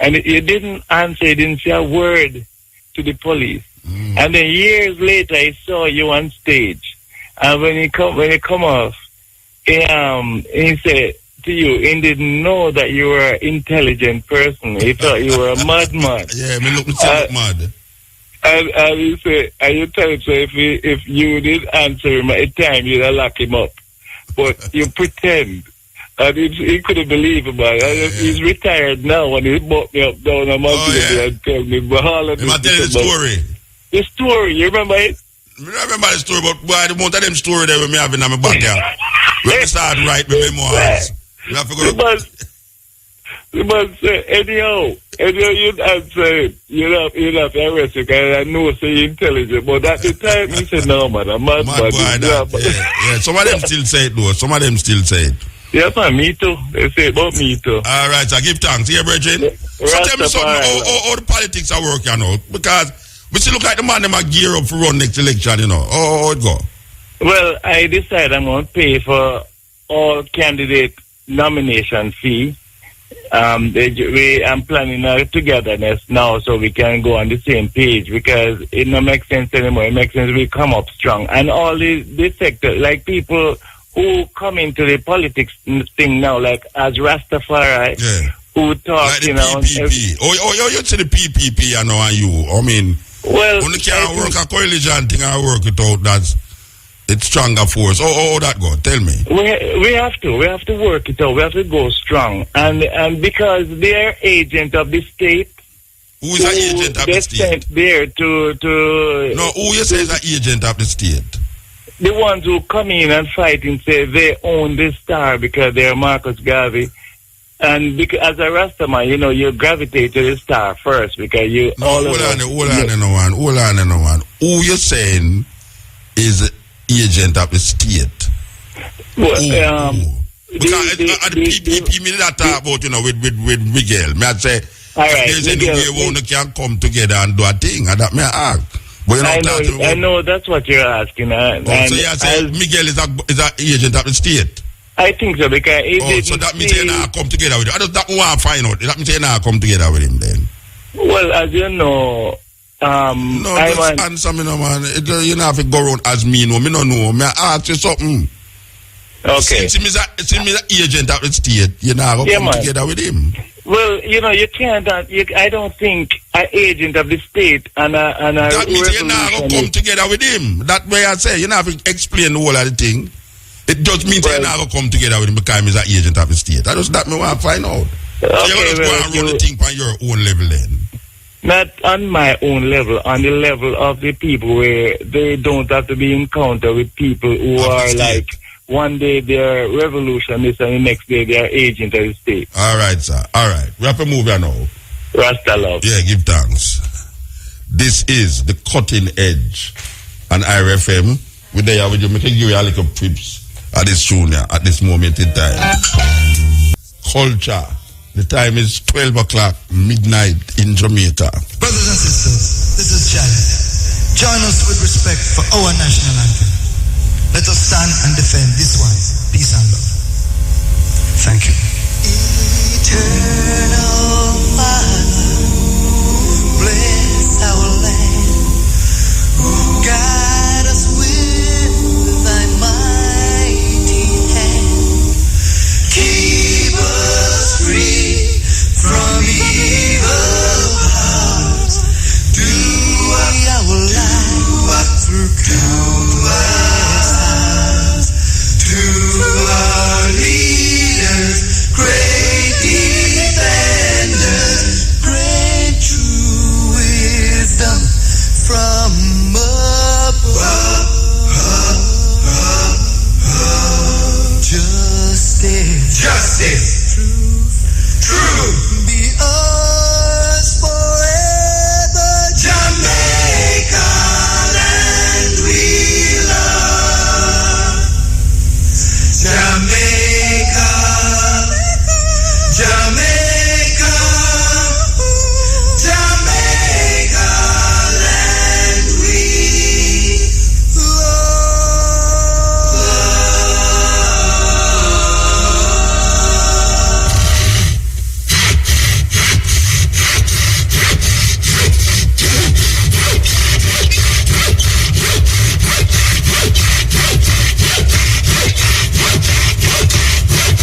And you didn't answer, you didn't say a word to the police. And then years later, I saw you on stage. And when you come off, he said to you, he didn't know that you were an intelligent person. He thought you were a madman. Yeah, me look mad. And he said, and you tell him, so if you did answer him at the time, you'd have locked him up. But you pretend. And he couldn't believe about it. He's retired now, and he brought me up down a month ago and tell me, but all of this. Tell you the story. The story, you remember it? I remember the story, but boy, the amount of them story that we have in my backyard. When we start write my memoirs. We have to go. You must say, anyhow, you'd answer it. You'd have to arrest you, because I know so you're intelligent. But at the time, he said, no, man, I'm mad. Yeah. Some of them still say it, though. Some of them still say it. Yes, man, me too. They say about me too. All right, so give thanks. Here, Bridget. So tell me something, how the politics are working out. Because we still look like the man them are gear up for run next election, you know. How it go? Well, I decided I'm going to pay for all candidate nomination fee. I'm planning a togetherness now so we can go on the same page, because it don't make sense anymore. It makes sense we come up strong. And all the sector, like people who come into the politics thing now, like as Rastafari, who talk, like the PPP. You say the PPP, you know, and you. I mean, well, when you can't work a coalition thing and work it out, it's stronger force. How that go? Tell me. We have to work it out. We have to go strong. And because they're agent of the state. Who is an agent of the state? Sent there to No, who you say is an agent of the state? The ones who come in and fight and say they own this star because they're Marcus Garvey. And because, as a Rastaman, you know, you gravitate to the star first because you... No, hold on. Who you saying is agent of the state? Well, because the PPP me that talk about, you know, with Miguel. May I say, there's any way one can come together and do a thing, and that may I ask. But I know that's what you're asking. So you say Miguel is an agent of the state? I think so, because so that means you not come together with him. I just want to find out. That means you not come together with him then. Well, as you know, No, I'm just answer me, no, man. You don't have to go around as me, no. Me no know. Me ask you something. okay. Since he's an agent of the state, you know, go come together with him. Well, you can't. I don't think an agent of the state and a that means you now go come together with him. That way I say, you know, have to explain the whole of the thing. It just means you now go come together with him because he's an agent of the state. That me want to find out. Okay, so you're going to go and run the thing on your own level then. Not on my own level, on the level of the people where they don't have to be encountered with people who are like, one day they're revolutionists and the next day they're agents of the state. All right, sir. All right. We have to move here now. Rasta love. Yeah, give thanks. This is the cutting edge on IRFM. We're there with you. We can give you a little tips at this tune at this moment in time. Culture. The time is 12 o'clock, midnight in Jamaica. Brothers and sisters, this is Charlie. Join us with respect for our national anthem. Let us stand and defend this one. Peace and love. Thank you. Eternal Father, bless our land. Guide us with thy mighty hand. Keep us free from evil powers. Do our life through countless hours. To our leaders, great defenders, great true wisdom from above. Justice, truth, be ours forever. Jamaica, land we love. Jamaica, Jamaica, Jamaica, land we love.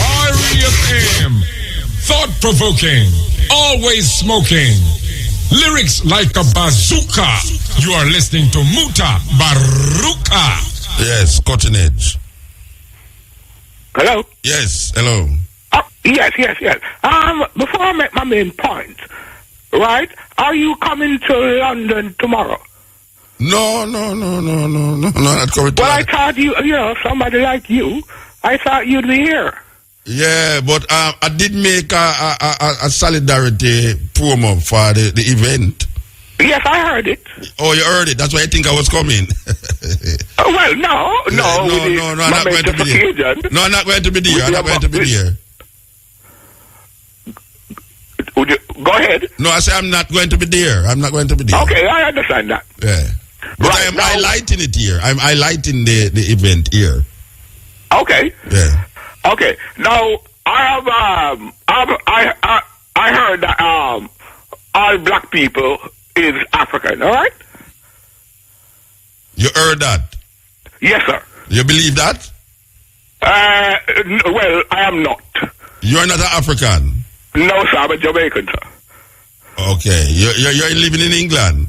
REFM, thought-provoking, always smoking, lyrics like a bazooka. You are listening to Mutabaruka. Yes, cutting edge. Hello? Yes, hello. Yes. Before I make my main point, right? Are you coming to London tomorrow? No, not coming to Well, I thought somebody like you, I thought you'd be here. Yeah, but I did make a solidarity promo for the event. Yes, I heard it. Oh, you heard it? That's why I think I was coming. Well, no, I'm not going to be there. No, I'm not going to be there. I'm not going to be there. Would you go ahead? No, I say I'm not going to be there. I'm not going to be there. Okay, I understand that. Yeah. But Right, I am now- highlighting it here. I'm highlighting the event here. Okay. Yeah. Okay. Now I heard that all black people is African. All right. You heard that? Yes, sir. You believe that? Well, I am not. You're not an African. No, sir. I'm a Jamaican, sir. Okay. You're living in England.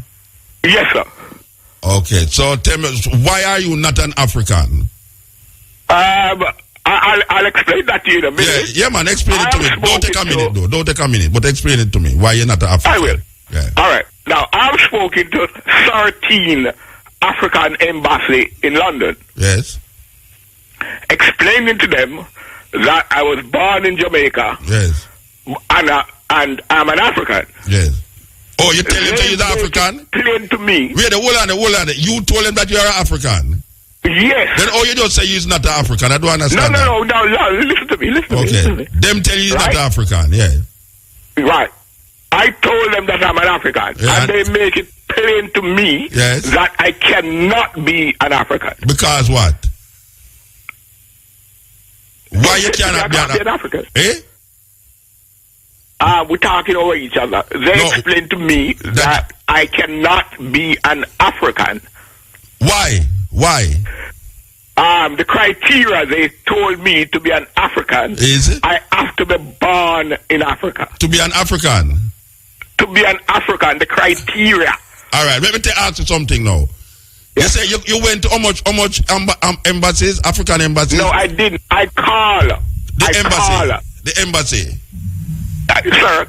Yes, sir. Okay. So tell me, why are you not an African? I'll explain that to you in a minute. Yeah, man. Explain it to me. Don't take a minute, though. Don't take a minute. But explain it to me. Why you're not an African? I will. Yeah. All right. Now, I've spoken to 13 African embassy in London, Yes. explaining to them that I was born in Jamaica Yes. and I'm an African. Yes. Oh, you tell him that he's They African? explained to me. Wait, hold on. You told him that you're an African. Yes. Then you just say he's not an African. I don't understand. No. Listen to me. Listen Okay. to me. Them tell you he's not Right? African. Yeah. Right. I told them that I'm an African, Yeah. and they make it plain to me Yes. that I cannot be an African. Because what? Why you I cannot be can't be an an African. Eh? We're talking over each other. They No. explained to me that I cannot be an African. Why? The criteria they told me to be an African Is it? I have to be born in Africa. To be an African? To be an African, the criteria. All right, let me ask you something now. You say you went to how much embassies, African embassies? No, I didn't. I call. The embassy. Sir,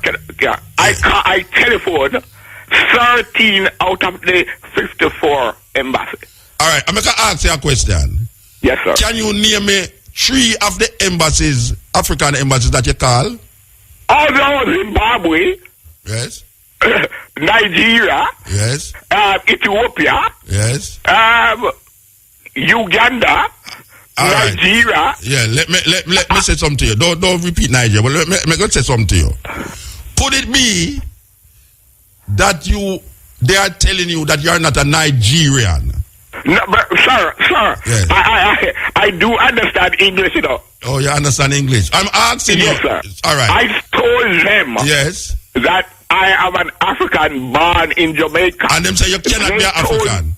I telephoned 13 out of the 54 embassies. All right, I'm going to ask you a question. Yes, sir. Can you name me 3 of the embassies, African embassies that you call? Although Zimbabwe, Yes. Nigeria, Yes. Ethiopia, Yes. Uganda, All right. Nigeria. Yeah, let me say something to you. Don't repeat Nigeria, but let me say something to you. Could it be that they are telling you that you are not a Nigerian? No, but sir, Yes. I do understand English, you know. Oh, you understand English? I'm asking Yes, you. sir. All right. I told them Yes. that I am an African born in Jamaica. And them say you cannot be an African.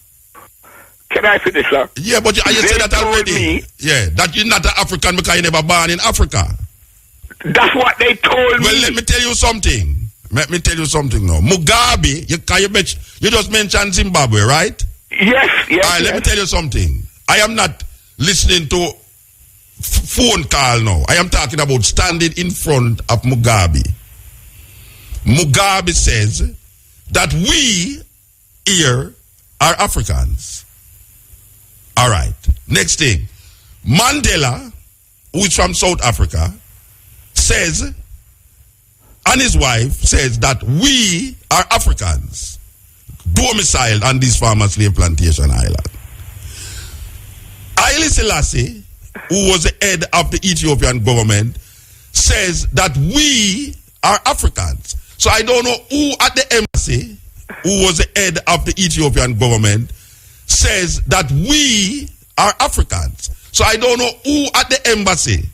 Can I finish, sir? Yeah, but you said that told already. me- Yeah, that you're not an African because you never born in Africa. That's what they told Well, me. let me tell you something. Let me tell you something now. Mugabe, you just mentioned Zimbabwe, right? Yes. All right, let me tell you something. I am not listening to phone call now. I am talking about standing in front of Mugabe. Mugabe says that we here are Africans. All right. Next thing. Mandela, who is from South Africa, says, and his wife says that we are Africans domiciled on this farmer slave plantation island. Haile Selassie, who was the head of the Ethiopian government, says that we are Africans. So I don't know who at the embassy, who was the head of the Ethiopian government, says that we are Africans. So I don't know who at the embassy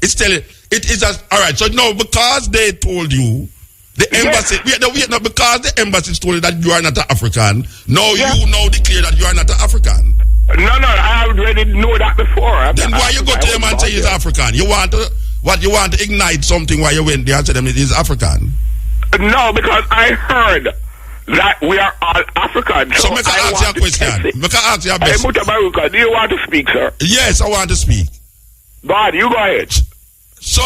is telling. It is all right. So no, because they told you, the embassy. Wait, no, because the embassy told you that you are not an African. No, you now declare that you are not an African. No, I already know that before. Then why you go to them and say he's African? You want to ignite something while you went there and say them he's African? No, because I heard that we are all Africans. So make I ask you a question. Make I ask you a Hey, best. Mutabaruka, do you want to speak, sir? Yes, I want to speak. God, you go ahead. So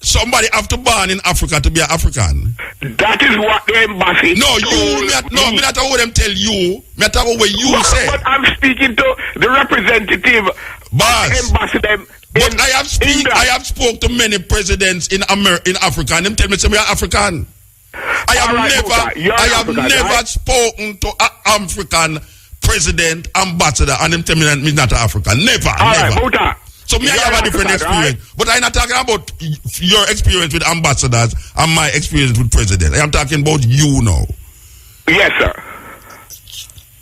somebody have to born in Africa to be an African. That is what the embassy No, told me not what them tell you. Me not what you say. But I'm speaking to the representative Boss. embassy them. But I have spoke to many presidents in Africa, and them tell me say we are African. I have never spoken to an African president, ambassador, and them tell me that me not African. Never. Muta. So me, I have a different experience. Right? But I'm not talking about your experience with ambassadors and my experience with president. I am talking about you now. Yes, sir.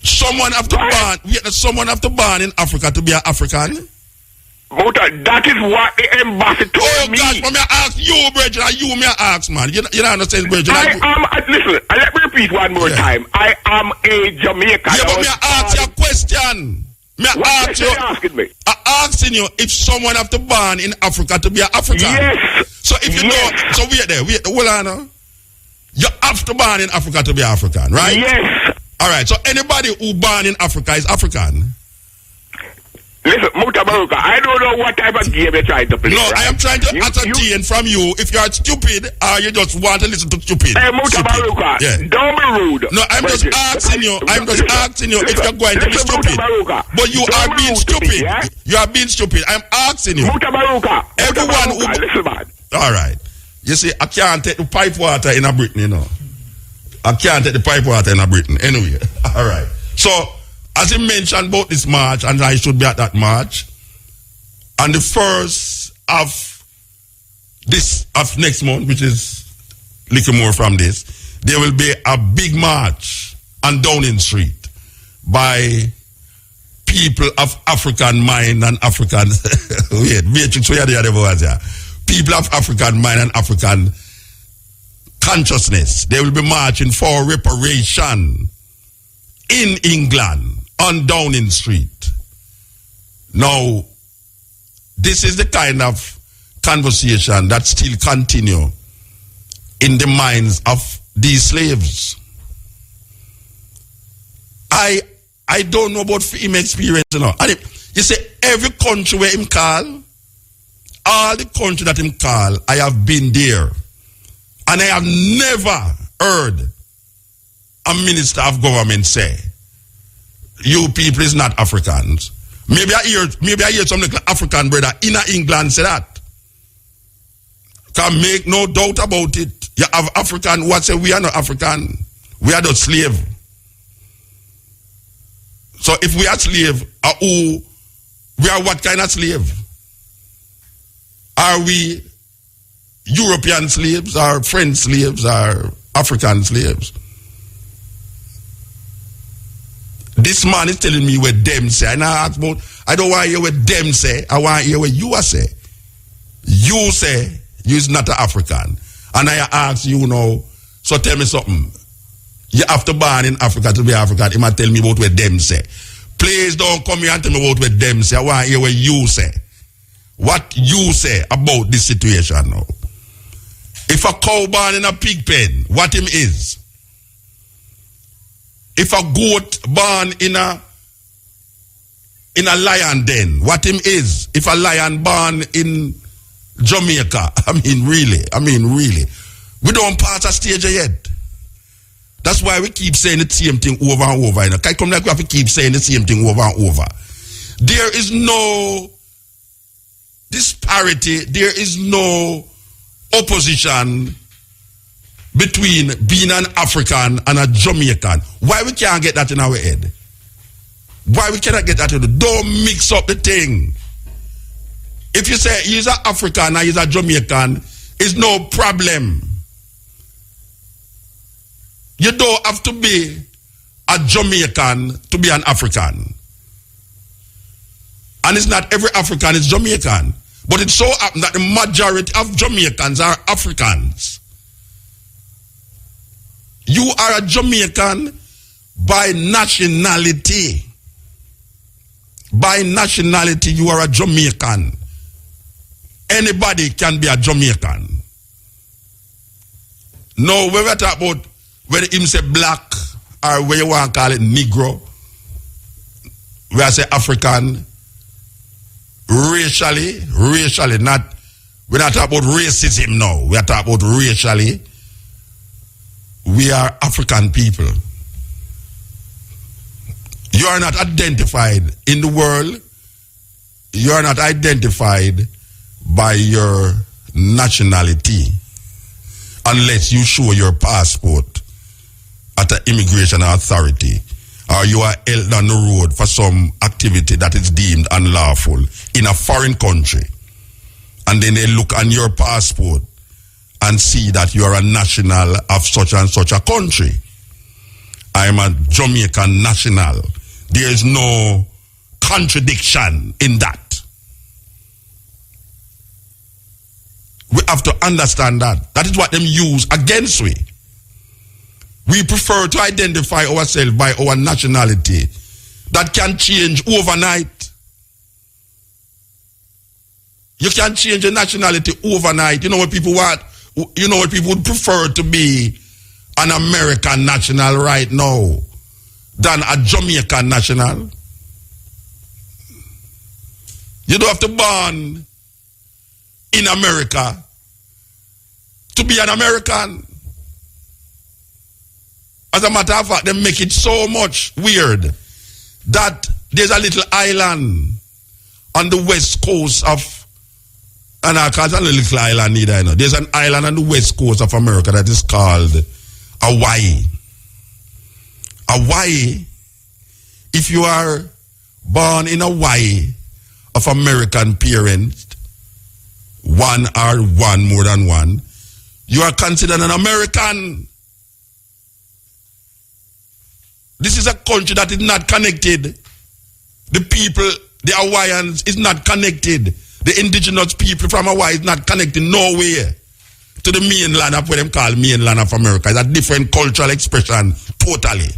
Someone have to born in Africa to be an African. Muta, that is what the embassy told me. Oh God, me ask you, Bridget, and you me ask, man. You don't understand, Bridget. Listen, let me repeat one more time. I am a Jamaican. Yeah, but me ask you a question. Asking me? I'm asking you if someone have to born in Africa to be an African. Yes. So if you know, so wait, hold on. You have to born in Africa to be African, right? Yes. All right. So anybody who born in Africa is African. Listen, Mutabaruka, I don't know what type of game you're trying to play. No, right? I am trying to ascertain from you if you are stupid or you just want to listen to stupid. Hey, Mutabaruka, don't be rude. No, I'm just asking you. If you're going to be stupid. But you are being stupid. Yeah? You are being stupid. I'm asking you. Mutabaruka. Everyone who... Listen, man. All right. You see, I can't take the pipe water in a Britain, you know. I can't take the pipe water in a Britain. Anyway. All right. So... as he mentioned about this march, and I should be at that march, on the 1st of next month, which is a little more from this, there will be a big march on Downing Street by people of African mind and African people of African mind and African consciousness. They will be marching for reparation in England on Downing Street. Now, this is the kind of conversation that still continue in the minds of these slaves. I don't know about him experience, you know. And you say every country where him call, all the country that him call, I have been there. And I have never heard a minister of government say, you people is not Africans. Maybe I hear some little African brother in England say that. Can make no doubt about it. You have African, what say we are not African. We are not slave. So if we are slave, we are what kind of slave? Are we European slaves, or French slaves, or African slaves? This man is telling me what them say. And I ask about, I don't want to hear what them say. I want to hear what you say. You say you is not an African. And I ask you now, so tell me something. You have to born in Africa to be African. You might tell me about what them say. Please don't come here and tell me about what them say. I want to hear what you say. What you say about this situation now. If a cow born in a pig pen, what him is? If a goat born in a lion den, what him is? If a lion born in Jamaica, I mean really. We don't pass a stage yet. That's why we keep saying the same thing over and over. You know? Come like we have to keep saying the same thing over and over. There is no disparity, there is no opposition between being an African and a Jamaican. Why we can't get that in our head? Why we cannot get that in the head? Don't mix up the thing. If you say he's an African and he's a Jamaican, it's no problem. You don't have to be a Jamaican to be an African. And it's not every African is Jamaican. But it so happens that the majority of Jamaicans are Africans. You are a Jamaican by nationality. By nationality, you are a Jamaican. Anybody can be a Jamaican. No, when we talk about whether him say black or where you want to call it Negro, where I say African, racially, not, we're not talking about racism now. We are talking about racially. We are African people. You are not identified in the world. You are not identified by your nationality unless you show your passport at an immigration authority, or you are held on the road for some activity that is deemed unlawful in a foreign country, and then they look on your passport and see that you are a national of such and such a country. I am a Jamaican national. There is no contradiction in that. We have to understand that. That is what them use against we. We prefer to identify ourselves by our nationality. That can change overnight. You can change your nationality overnight. You know what people want? You know what people would prefer to be an American national right now than a Jamaican national? You don't have to born in America to be an American. As a matter of fact, they make it so much weird that there's a little island on the west coast of, and I can't tell a little island either, you know. There's an island on the west coast of America that is called Hawaii. Hawaii, if you are born in Hawaii of American parents, one or one more than one, you are considered an American. This is a country that is not connected. The people, the Hawaiians, is not connected. The indigenous people from Hawaii is not connected nowhere to the mainland of what them call mainland of America. It's a different cultural expression, totally.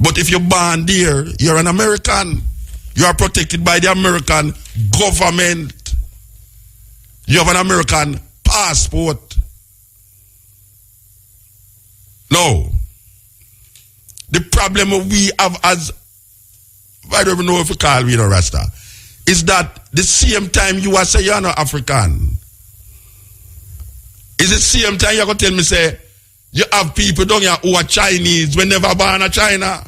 But if you're born there, you're an American. You are protected by the American government. You have an American passport. No. The problem we have as, I don't even know if we call it a Rasta, is that the same time you are saying you're not African. Is the same time you're going to tell me, say, you have people down here who are Chinese when never born in China?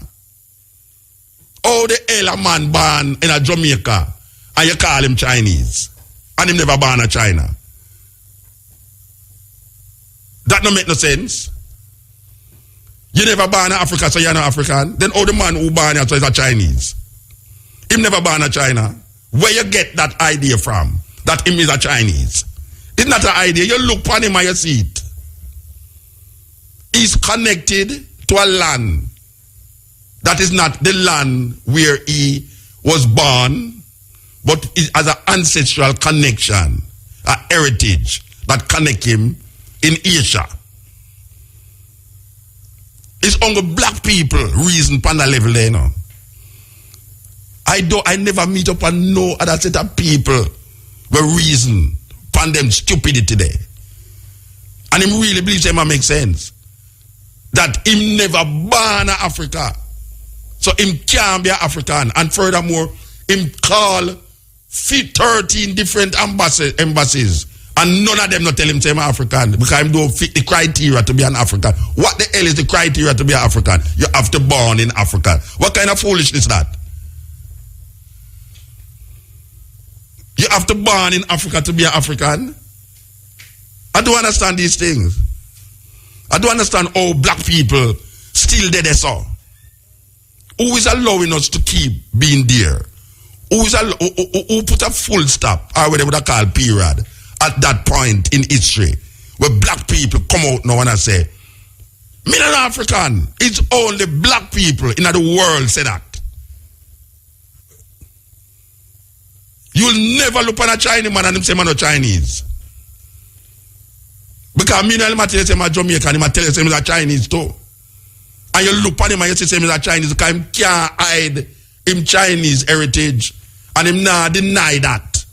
How the hell a man born in a Jamaica and you call him Chinese and him never born in China? That don't make no sense. You never born in Africa, so you're not African. Then how the man who born here so is a Chinese? Him never born in China. Where you get that idea from? That him is a Chinese. It's not an idea. You look upon him and you see it. He's connected to a land that is not the land where he was born, but it has an ancestral connection, a heritage that connect him in Asia. It's only black people reason on that level there, you know. I never meet up on no other set of people where reason upon them stupidity there. And him really believes him make sense. That him never born in Africa. So him can't be African. And furthermore, him call 13 different embassies. And none of them not tell him say I'm African. Because him don't fit the criteria to be an African. What the hell is the criteria to be an African? You have to born in Africa. What kind of foolishness is that? You have to born in Africa to be an African? I don't understand these things. I don't understand how black people still there so. Who is allowing us to keep being there? Who put a full stop, or whatever they call period, at that point in history, where black people come out now and I say, me not African. It's only black people in the world say that. You'll never look on a Chinese man and him say man no Chinese. Because me no tell you say I'm Jamaican, him tell you say I'm a Chinese too. And you look on him and you say I'm a Chinese because him can't hide him Chinese heritage. And him not deny that.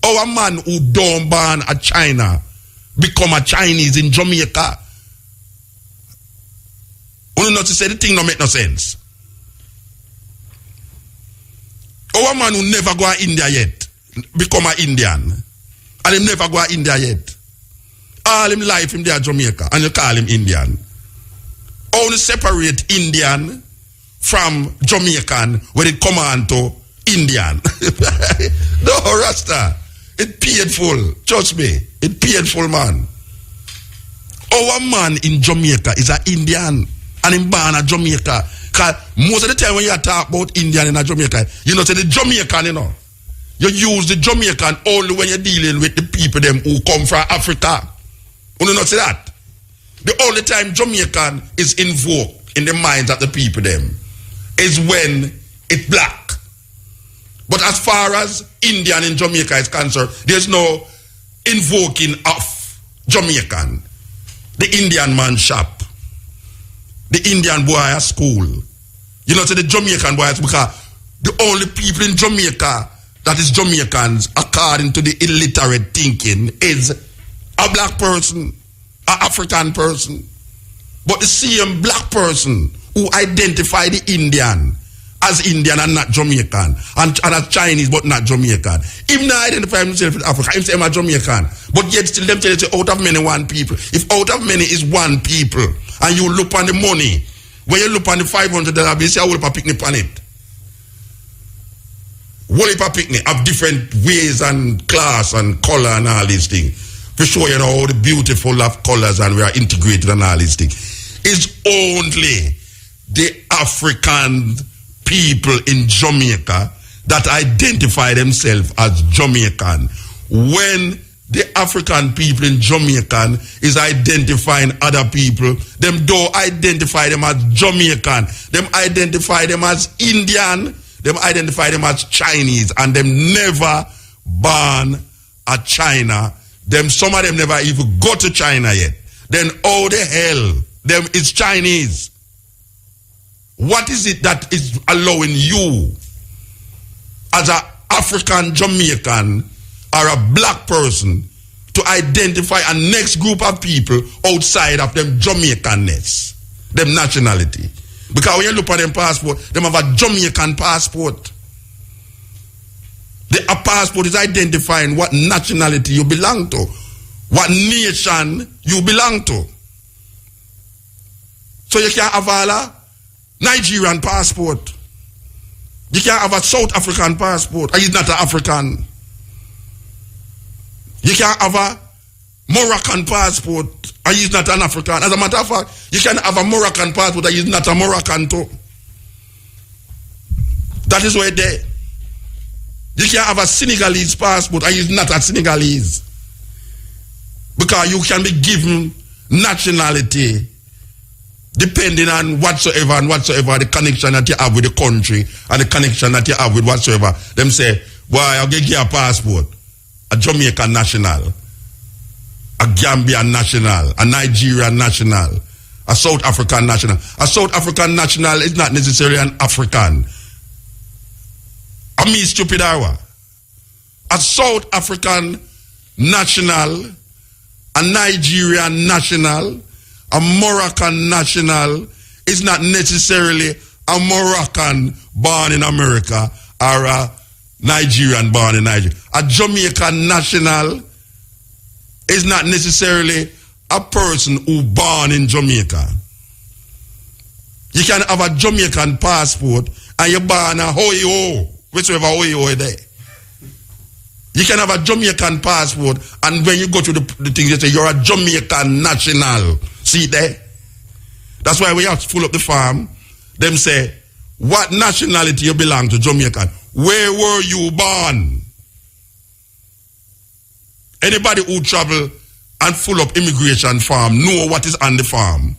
Our man who don't born a China become a Chinese in Jamaica. You know to say the thing don't make no sense. Our man who never go to India yet become an Indian. And him never go to India yet. All him life him there Jamaica and you call him Indian. Only separate Indian from Jamaican when it come on to Indian. No, Rasta. It's painful. Trust me. It's painful, man. Our man in Jamaica is an Indian. And him born in Jamaica. Because most of the time when you talk about Indian in Jamaica, you know, say the Jamaican, you know. You use the Jamaican only when you're dealing with the people them who come from Africa. You know, say that. The only time Jamaican is invoked in the minds of the people them is when it's black. But as far as Indian in Jamaica is concerned, there's no invoking of Jamaican. The Indian man shop. The Indian boy at school. You know, so the Jamaican boys, because the only people in Jamaica that is Jamaicans, according to the illiterate thinking, is a black person, an African person. But the same black person who identify the Indian as Indian and not Jamaican, and as Chinese but not Jamaican. Even not identify himself as African, he say I'm a Jamaican. But yet still them tell you out of many one people. If out of many is one people, and you look on the money, when you look on the $500 bill, you say, I will put picnic on it. Wolipa picnic have different ways and class and color and all these things. For sure, you know, all the beautiful of colors and we are integrated and all these things. It's only the African people in Jamaica that identify themselves as Jamaican. When the African people in Jamaican is identifying other people, them don't identify them as Jamaican. Them identify them as Indian. Them identify them as Chinese. And them never born at China, some of them never even go to China yet. Then how the hell them is Chinese? What is it that is allowing you as an African Jamaican or a black person to identify a next group of people outside of them Jamaicanness, them nationality? Because when you look at them passport, them have a Jamaican passport. A passport is identifying what nationality you belong to, what nation you belong to. So you can't have a Nigerian passport. You can't have a South African passport, and he's not an African. You can't have a Moroccan passport, and he's not an African. As a matter of fact, you can have a Moroccan passport, and he's not a Moroccan too. That is where they. You can't have a Senegalese passport, and he's not a Senegalese. Because you can be given nationality depending on whatsoever the connection that you have with the country and the connection that you have with whatsoever. Them say, boy, I'll give you a passport. A Jamaican national, a Gambian national, a Nigerian national, a South African national. A South African national is not necessarily an African. Me stupid hour. A South African national, a Nigerian national, a Moroccan national is not necessarily a Moroccan born in America or a Nigerian born in Nigeria. A Jamaican national is not necessarily a person who born in Jamaica. You can have a Jamaican passport and you're born a Hoyo, whichever Hoyo is there. You can have a Jamaican passport and when you go to the thing, you say you're a Jamaican national. See there? That's why we have to pull up the farm. Them say, what nationality you belong to, Jamaican? Where were you born? Anybody who travel and full up immigration farm know what is on the farm.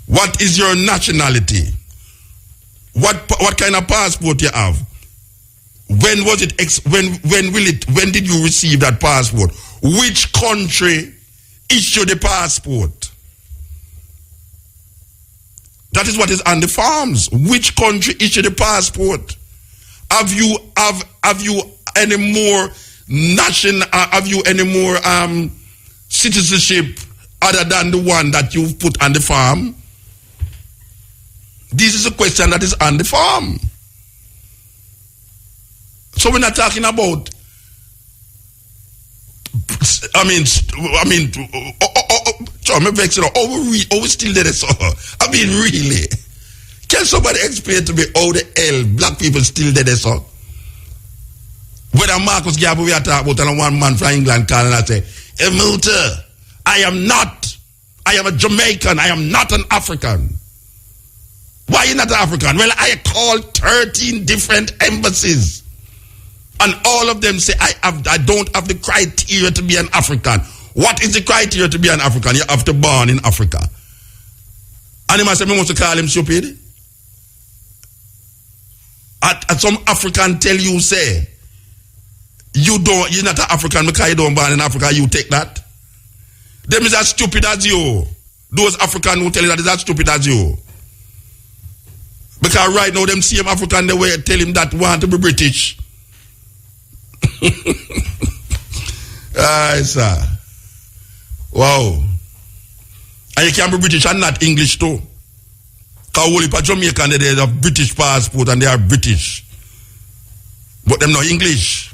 What is your nationality? What kind of passport you have? When was it? When did you receive that passport? Which country issued the passport? That is what is on the forms. Which country issued the passport? Have you any more citizenship other than the one that you've put on the form? This is a question that is on the form. So we're not talking about. We still did it. So I mean, really, can somebody explain to me how the hell black people still did it? So whether Marcus Garvey we are talking about, and one man from England called and I say, "Hey, Muta, I am a Jamaican. I am not an African." Why are you not an African? Well, I called 13 different embassies. And all of them say, I don't have the criteria to be an African. What is the criteria to be an African? You have to born in Africa. And he must say, me want to call him stupid. At some African tell you, say, you're not an African because you don't born in Africa, you take that. Them is as stupid as you. Those African who tell you that is as stupid as you. Because right now, them same African, they will tell him that want to be British. Sir. Wow. And you can be British and not English too. Because only for Jamaican they have British passport and they are British. But them not English.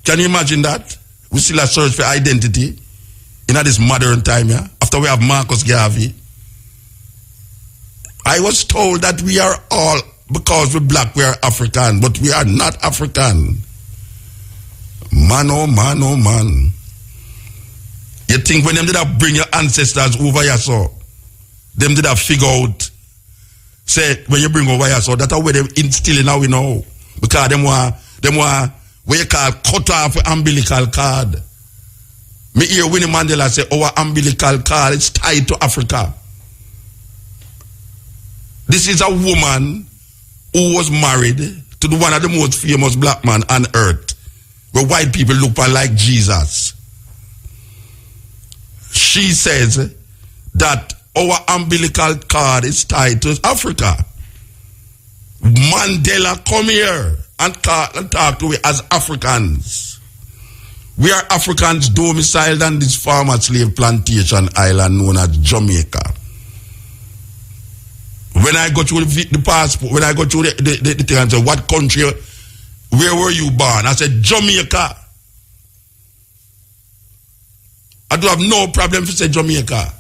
Can you imagine that? We still have search for identity in this modern time, yeah? After we have Marcus Garvey. I was told that we are all, because we're black, we are African, but we are not African. Man, oh man, oh man. You think when them did have bring your ancestors over here, so them did have figure out, say, when you bring over here, so that's how they instilling now we know. Because them want what you call cut off umbilical cord. Me hear Winnie Mandela say, our umbilical cord is tied to Africa. This is a woman who was married to one of the most famous black men on earth. where white people look upon like Jesus. She says that our umbilical cord is tied to Africa. Mandela come here and talk to we as Africans. We are Africans domiciled on this former slave plantation island known as Jamaica. When I go through the passport, when I go through the thing and say, what country, where were you born? I said, Jamaica. I do have no problem if you say Jamaica.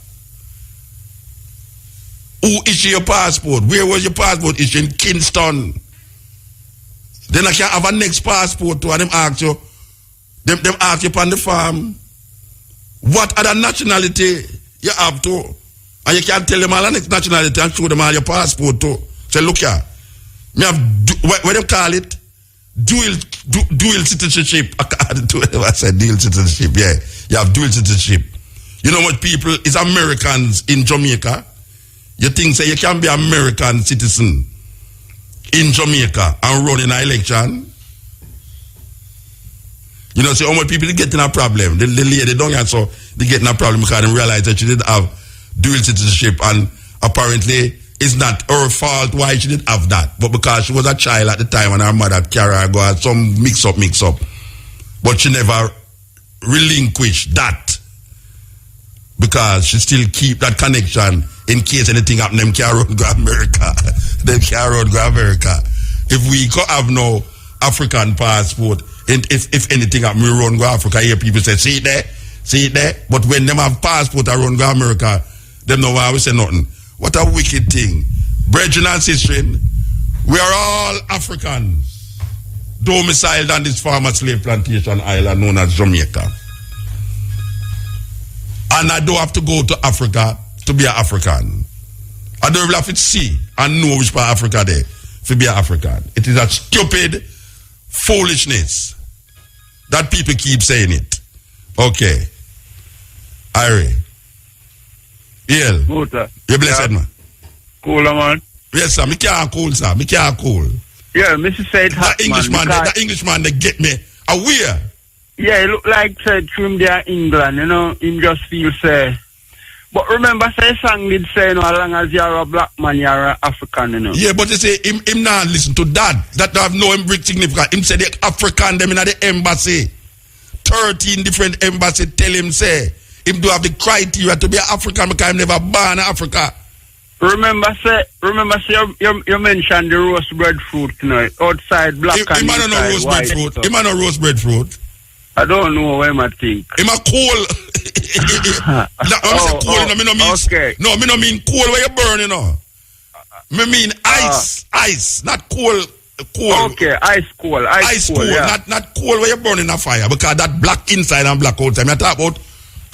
Who issued your passport? Where was your passport issued? In Kingston. Then I can have a next passport to and them ask you, them ask you upon the farm, what other nationality you have to? And you can tell them all the next nationality and show them all your passport too. Say, look here, me have, what do you call it? Dual citizenship. I said dual citizenship, yeah. You have dual citizenship. You know what people is Americans in Jamaica? You think say you can be American citizen in Jamaica and run in an election? You know, say how much people get in a problem. The lady don't answer, they get in a problem because they realize that she didn't have dual citizenship and apparently it's not her fault why she didn't have that. But because she was a child at the time and her mother carried her go had some mix up. But she never relinquished that because she still keep that connection in case anything happen, them can't run go America. Them can't run go America. If we have no African passport, and if anything happen, we run go Africa. Here people say, see it there. But when them have passport and run go America, them know why we say nothing. What a wicked thing. Brethren and sisters, we are all Africans, domiciled on this former slave plantation island known as Jamaica. And I don't have to go to Africa to be an African. I don't even have to see and know which part of Africa there to be an African. It is a stupid foolishness that people keep saying it. Okay. Irie. Iel. Muta. You blessed, man. Cool, man. Yes, sir. Me can't cool, sir. Me can't cool. Yeah, Mr. Said That Englishman, they get me aware. Yeah, it look like said from there England, you know, him just feel say. But remember, say song did say, you know, as long as you're a black man, you're an African, you know. Yeah, but they say him not listen to that. That have no significance. Him say the African them in the embassy. 13 different embassy tell him say him do have the criteria to be an African because him never born in Africa. Remember, say you mentioned the roast breadfruit, you know, outside black and inside no roast white. Breadfruit. Him no roast breadfruit. I don't know what I think. Him a coal. Okay. No, me no mean coal where you burn, you know. Me mean ice, not coal. Okay, ice coal. Yeah. Not coal where you burn in a fire because that black inside and black outside. I talk about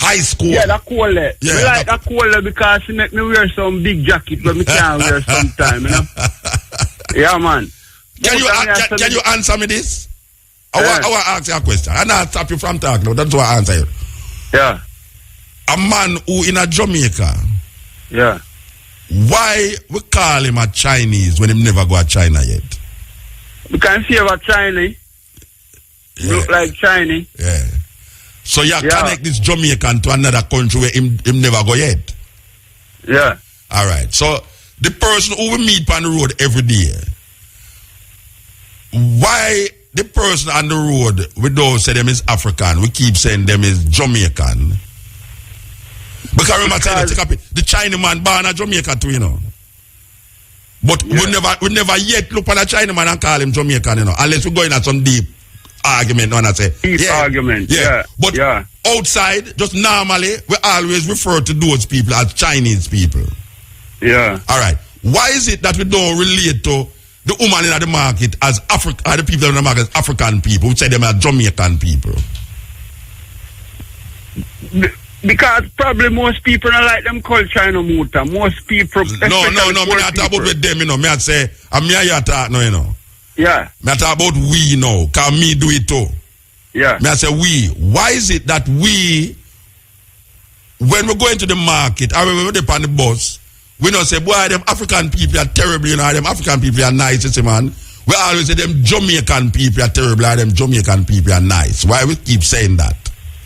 ice coal. Yeah, that coal there. Yeah, I like that coal there because it make me wear some big jacket but me can't wear sometime, you know. Yeah, man. Can you answer me this? I want to ask you a question. And I'll stop you from talking. No, that's what I answer you. Yeah. A man who in a Jamaica. Yeah. Why we call him a Chinese when he never go to China yet? You can see about Chinese. Yeah. Look like Chinese. Yeah. So you connect this Jamaican to another country where him never go yet. Yeah. All right. So the person who we meet on the road every day, why the person on the road, we don't say them is African, we keep saying them is Jamaican? Because remember, the Chinaman born in Jamaica too, you know. But we never yet look at a Chinaman and call him Jamaican, you know, unless we go in at some deep argument when I say argument. But outside, just normally, we always refer to those people as Chinese people. Yeah. All right. Why is it that we don't relate to the woman in the market as the people in the market as African people? We say them are Jamaican people. Because probably most people don't like them culture, you know, Muta. Most people. No, me not talk about with them, you know. Me I say, I'm me I talk no, you know. Yeah. Me I talk about we, now. Because me do it too. Yeah. Me I say we. Why is it that we, when we go into the market, or when we're on the bus, we don't say, boy, them African people are terrible, you know, them African people are nice, you see, man. We always say them Jamaican people are terrible and them Jamaican people are nice. Why we keep saying that?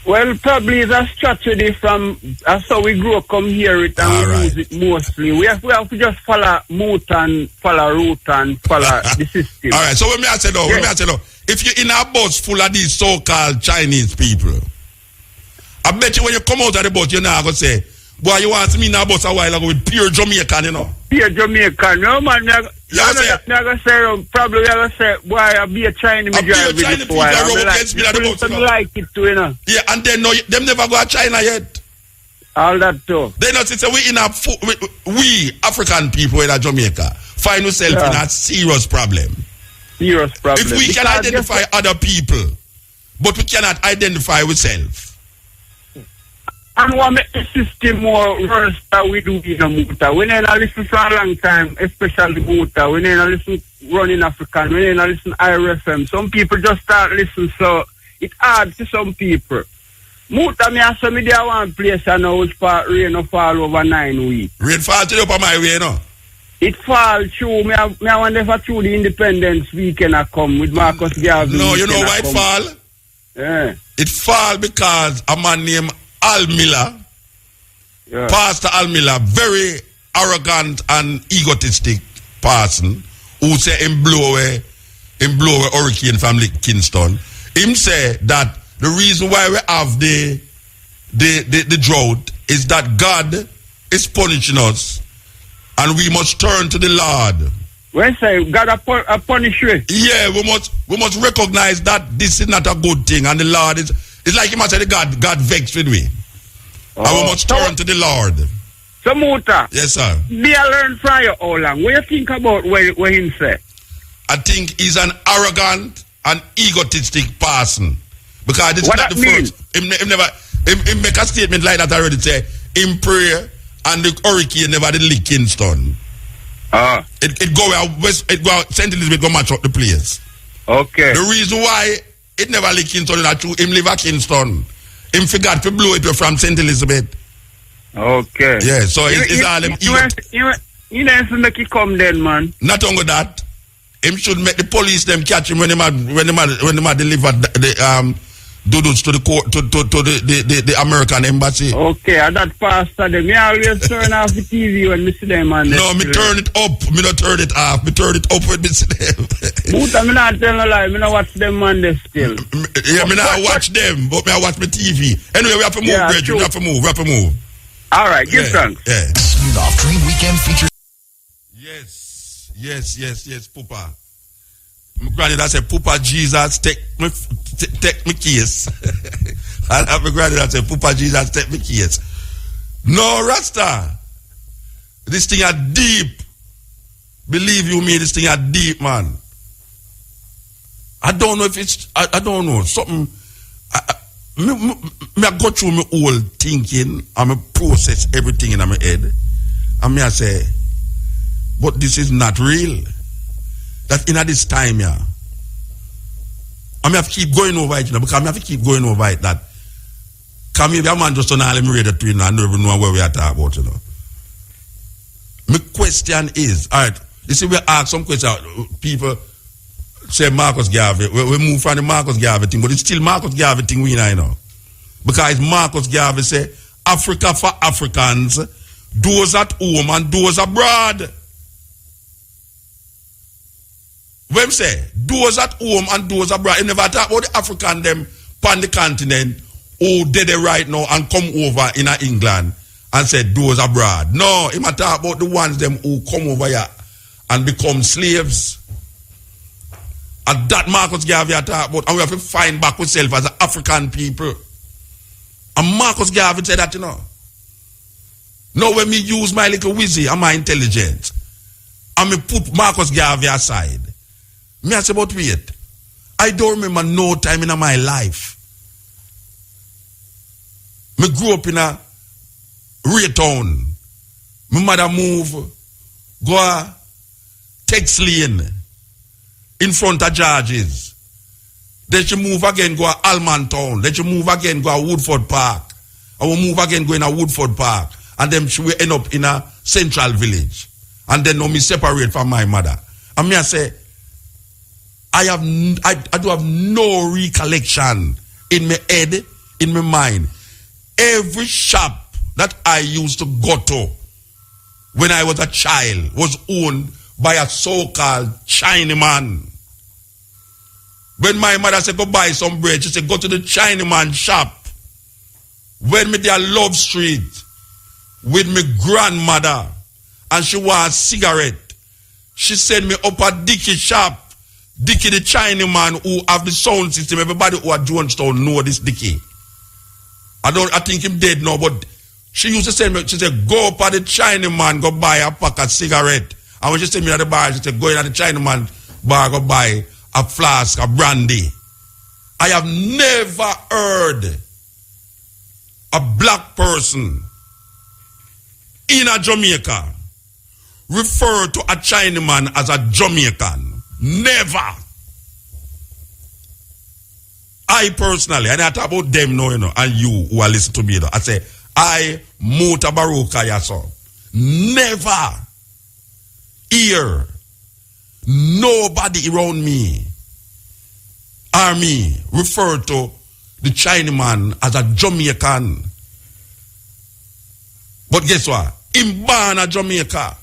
Well, probably it's a strategy from that's how we grew up, come hear it, and we use it mostly. We have to just follow moot and follow root and follow the system. All right, so when me I say no, if you're in a bus full of these so-called Chinese people, I bet you when you come out of the bus, you're not going to say, boy, you want me in a bus a while ago with pure Jamaican, you know? Pure Jamaican. No, man, probably we're going to say, boy, I'll be a Chinese driver with it for a while. I like it too, you know? Yeah, and then them never go to China yet. All that too. They know, say we African people in Jamaica find ourselves in a serious problem. Serious problem. If we can identify other people, but we cannot identify ourselves. And what makes the system more worse that we do in a Muta. We never listen for a long time, especially Muta. We never listen running African. We never listen IRFM. Some people just start listening, so it's hard to some people. Muta, me ask me there one place I know which part rain fall over 9 weeks. Rain fall to the upper my way, no? It fall through. Me I wonder if through the Independence weekend I come with Marcus Garvey. No, you know why it fall? Yeah. It fall because a man named Al Miller, Pastor Al Miller, very arrogant and egotistic person, who say him blow away hurricane from Kingston. Him say that the reason why we have the drought is that God is punishing us, and we must turn to the Lord. When say God a punish you? Yeah, we must recognize that this is not a good thing, and the Lord is. It's like him say God vexed with me. And we must turn to the Lord. So Muta. Yes, sir. Be I learn from you how long? What you think about what him say? I think he's an arrogant and egotistic person. Because this what is not the mean? first. Him make a statement like that already say, in prayer and the hurricane never did leak Kingston. It go out west, it go out St. Elizabeth go match up the place. Okay. The reason why it never leak Kingston is that true. Him live at Kingston. Him forgot to blow it from St. Elizabeth. Okay. Yeah, so it's all him. You never make it come then, man. Not only that, him should make the police them catch him when they deliver the doodles to the court to the American embassy. Okay, and that pastor them. Me always turn off the TV when me see them, man. No, me turn it up. Me not turn it off. Me turn it up when me see them. But me not tell no lie. Me not watch them, man. They still. Yeah, me not watch them, but me I watch my TV. Anyway, we have to move, Reggie. We have to move. All right, give thanks. Yeah. Smooth Off Dream Weekend features. Yes, Papa. My granddad said, Papa Jesus, take me case. And my granddad said, Papa Jesus, take me case. No, Rasta. This thing are deep. Believe you me, this thing are deep, man. I don't know if it's, I don't know, something, I go through my whole thinking, and I process everything in my head, and me I say, but this is not real. That in this time, yeah, I have to keep going over it, you know, because I have to keep going over it. That come here, a man just on all them radio to, you know, I don't even know where we are talking about, you know. My question is, all right, you see, we ask some questions. People say Marcus Garvey. We move from the Marcus Garvey thing, but it's still Marcus Garvey thing we know. Because Marcus Garvey say, Africa for Africans, those at home and those abroad. When say, those at home and those abroad, you never talk about the African them on the continent who did it right now and come over in England and said those abroad. No, he might talk about the ones them who come over here and become slaves. And that Marcus Garvey talk about, and we have to find back ourselves as African people. And Marcus Garvey said that, you know. Now when me use my little wizzy and my intelligence, and me put Marcus Garvey aside, me I say, but wait, I don't remember no time in my life. Me grew up in a Ray town. My mother move, go Tex Lane in front of George's. Then she move again, go Alman Town. Then she move again, go Woodford Park. I will move again, go in a Woodford Park. And then she will end up in a Central Village. And then now me separate from my mother. And me I say, I do have no recollection in my head, in my mind. Every shop that I used to go to when I was a child was owned by a so-called Chinaman. When my mother said go buy some bread, she said go to the Chinaman shop. When me there Love Street with my grandmother and she want a cigarette, she sent me up a Dickie shop. Dickie the Chinaman who have the sound system. Everybody who at Jonestown know this Dickie. I think him dead now, but she used to send me, she said, go up at the Chinaman, go buy a pack of cigarette. And when she sent me at the bar, she said, go in at the Chinaman bar, go buy a flask of brandy. I have never heard a black person in a Jamaica refer to a Chinaman as a Jamaican. Never. I personally, and I talk about them now, and you who are listening to me, I say, I, Mutabaruka, yaso, never hear nobody around me or me refer to the Chinaman as a Jamaican. But guess what? Him born a Jamaica.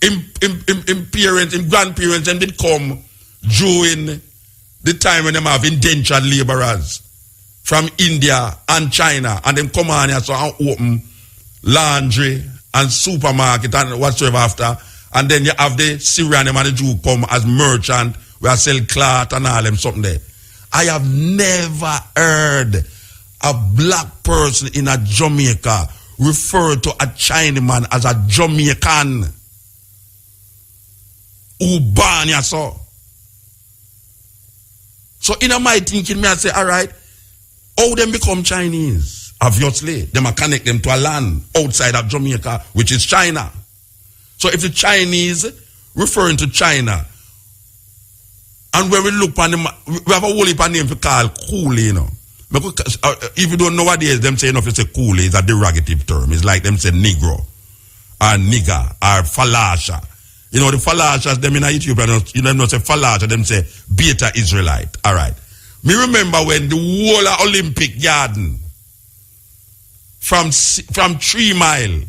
Him parents, him grandparents, and did come during the time when them have indentured laborers from India and China, and them come on here so and open laundry and supermarket and whatsoever after, and then you have the Syrian and the Jew come as merchant, where sell cloth and all them something there. I have never heard a black person in a Jamaica refer to a Chinaman as a Jamaican. Who born ya so. So in my thinking, me I say, all right, how them become Chinese? Obviously, them are connect them to a land outside of Jamaica, which is China. So if the Chinese referring to China, and when we look on them, we have a whole heap of name to call Coolie, you know. Because, if you don't know what it is, them say enough to say Coolie is a derogative term. It's like them say Negro, or nigger, or Falasha. You know, the Falashas, them in Ethiopia, you know, say Falasha, them say Beta Israelite. All right. Me remember when the whole Olympic garden from 3 Mile,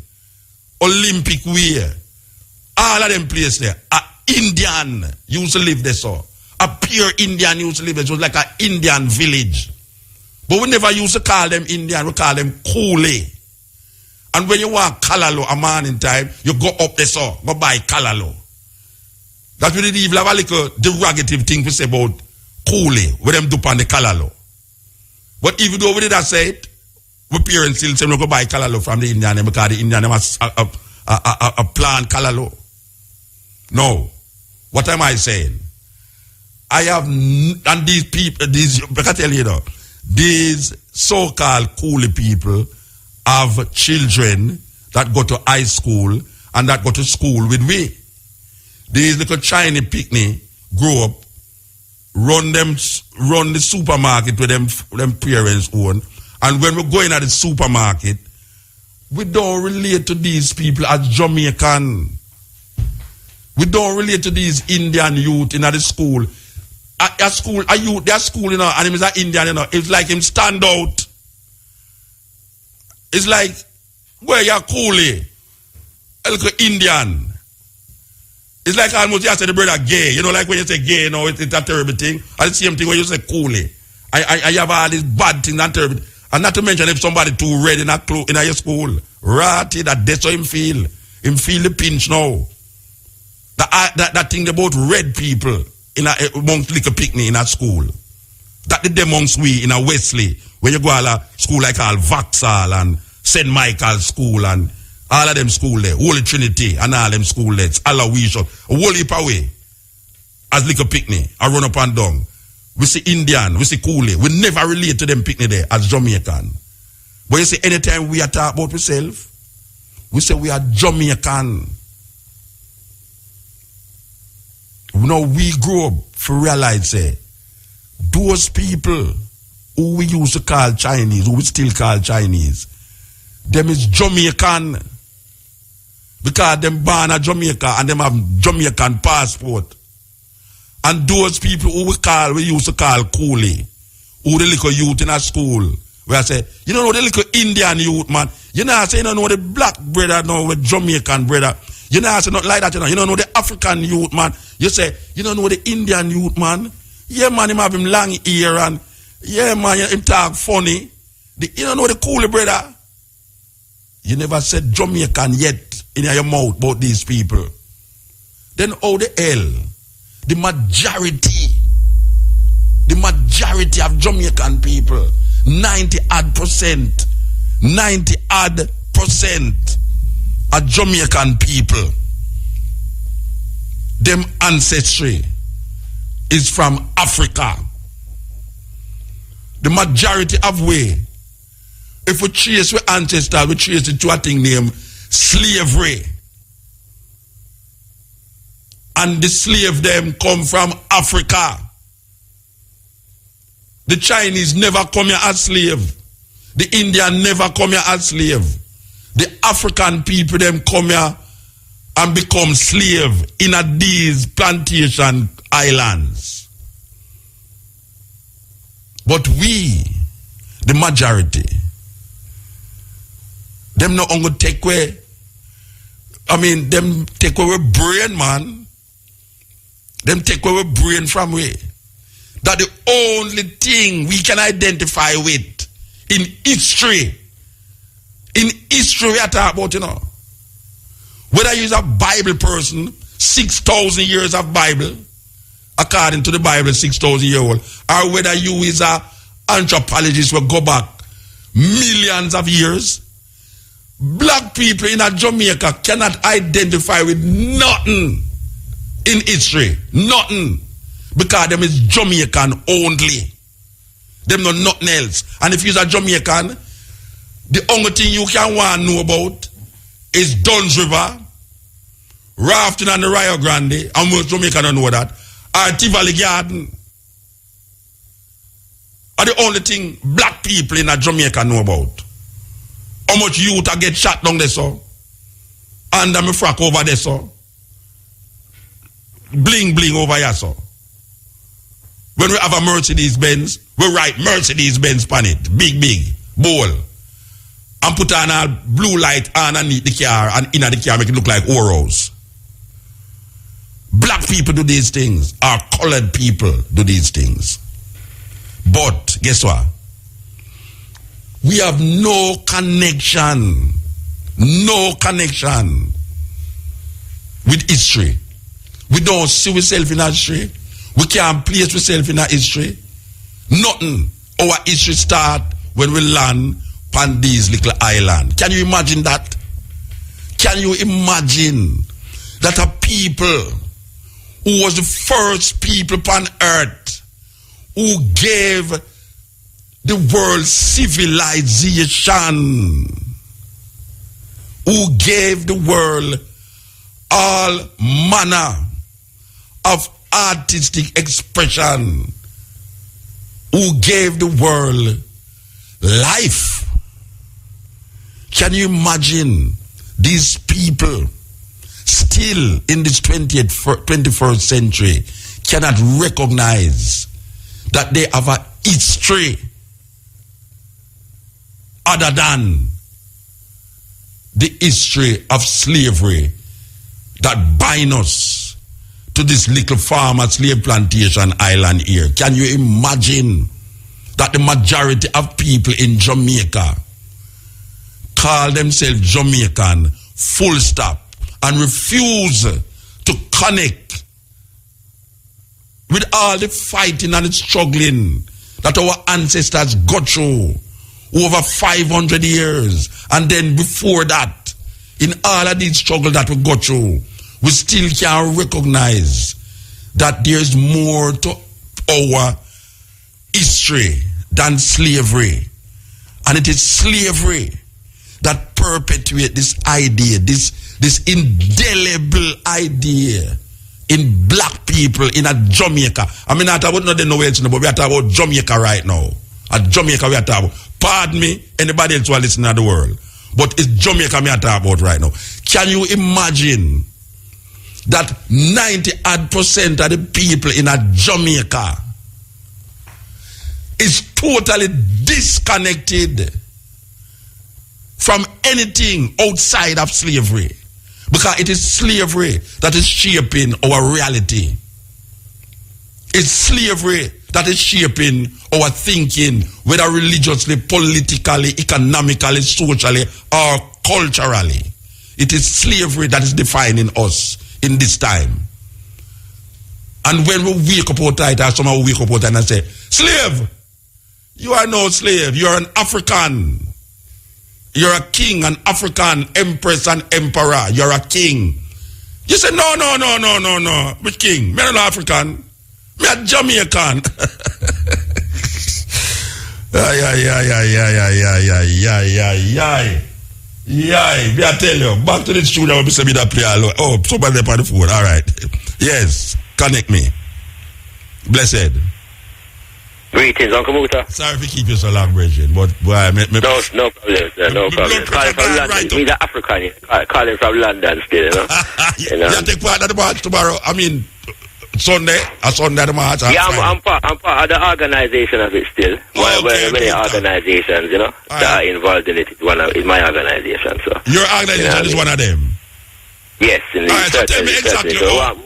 Olympic Way, all of them places there, a Indian used to live there, so. A pure Indian used to live there. It was like an Indian village. But we never used to call them Indian, we call them Coolie. And when you want Kalalo a morning time, you go up there, so go buy Kalalo. That's what it is. Have a little derogative thing to say about Coolie, where them do on the Kalalo. But even though we did that say it, we parents still say we go buy Kalalo from the Indian because the Indian has a plant Kalalo. No. What am I saying? I have, and these people, I can tell you though, these so-called Coolie people have children that go to high school and that go to school with me. These little Chinese picnic grow up, run the supermarket with them parents own. And when we go in at the supermarket, we don't relate to these people as Jamaican. We don't relate to these Indian youth in the school. At school, a youth, their school, you know, and him is an Indian, you know, it's like him stand out. It's like, where you're Coolie, a little Indian. It's like almost you say the brother gay. You know, like when you say gay, you know, it's a terrible thing. And the same thing when you say Coolie. I have all these bad things and terrible. And not to mention if somebody too red in your school, ratty, that's how him feel. Him feel the pinch now. That thing about red people amongst little picnic in a school. That the amongst we in a Wesley, when you go to a school like all Vauxhall and St. Michael's School and all of them school there, Holy Trinity and all them school there, Aloysius, a whole heap away as little picnic, I run up and down. We see Indian, we see Coolie. We never relate to them picnic there as Jamaican. But you see, anytime we are talking about ourselves, we say we are Jamaican. Now we grow up to realize, say, those people who we used to call Chinese, who we still call Chinese, them is Jamaican. Because them born in Jamaica and them have Jamaican passport. And those people who we used to call coolie, who the little youth in a school, where I say, you don't know the little Indian youth, man. You know, I say, you don't know the black brother, no, with Jamaican brother. You know, I say, not like that, you don't know the African youth, man. You say, you don't know the Indian youth, man. Yeah, man, him have him long ear and, yeah, man, him talk funny. You don't know the coolie brother. You never said Jamaican yet in your mouth about these people. Then how the hell? The majority of Jamaican people, 90% of Jamaican people, them ancestry is from Africa. The majority of way, if we trace our ancestors, we trace it to a thing named slavery. And the slave them come from Africa. The Chinese never come here as slave. The Indian never come here as slave. The African people them come here and become slave in these plantation islands. But we, the majority, them not only take away, them take away brain, man. Them take away brain from we. That the only thing we can identify with in history we are talking about, you know. Whether you're a Bible person, 6,000 years of Bible, according to the Bible, 6,000 years old, or whether you is a anthropologist will go back millions of years, black people in Jamaica cannot identify with nothing in history. Nothing. Because them is Jamaican only. Them know nothing else. And if you're a Jamaican, the only thing you can want to know about is Duns River, rafting on the Rio Grande, and most Jamaican don't know that, or Tivoli Garden. Are the only thing black people in Jamaica know about. How much youth I get shot down there, so. And I'm a frack over there, so. Bling bling over here, so. When we have a Mercedes Benz, we write Mercedes Benz on it. Big, bowl. And put on a blue light underneath the car and in the car make it look like Oros. Black people do these things. Our colored people do these things. But guess what? We have no connection. No connection with history. We don't see ourselves in history. We can't place ourselves in our history. Nothing. Our history start when we land on these little islands. Can you imagine that? Can you imagine that a people who was the first people upon earth who gave the world civilization, who gave the world all manner of artistic expression, who gave the world life. Can you imagine these people still in this 21st century cannot recognize that they have a history other than the history of slavery that bind us to this little farmer slave plantation island here? Can you imagine that the majority of people in Jamaica call themselves Jamaican, full stop, and refuse to connect with all the fighting and the struggling that our ancestors got through over 500 years, and then before that, in all of these struggles that we got through, we still can't recognize that there's more to our history than slavery. And it is slavery that perpetuates this idea, this indelible idea in black people in a Jamaica. I mean, I don't know where it's but we are talking about Jamaica right now. At Jamaica we are talking about. Pardon me, anybody else who are listening to the world. But it's Jamaica we are talking about right now. Can you imagine that 90% of the people in a Jamaica is totally disconnected from anything outside of slavery, because it is slavery that is shaping our reality. It's slavery that is shaping our thinking, whether religiously, politically, economically, socially, or culturally. It is slavery that is defining us in this time. And when we wake up out tight, or someone wake up out tight and say, slave, you are no slave, you are an African. You're a king, an African empress and emperor. You're a king. You say, no. Which king? Me not African. Me a Jamaican. Yeah. Me I tell you, back to the studio, we say me that play alone. Oh, somebody on the phone. All right. Yes, connect me. Blessed. Greetings, Uncle Muta. Sorry if we keep you so long, Bridget, but boy, no problem, sir, no problem. Calling from London, right, he's an African, calling from London still, you know. You take part of the march tomorrow, I mean, Sunday the march. Yeah, I'm part of the organization of it still. Many organizations, you know, that are involved in it. It's my organization, so. Your organization is one of them? Yes, indeed. Alright, so tell me exactly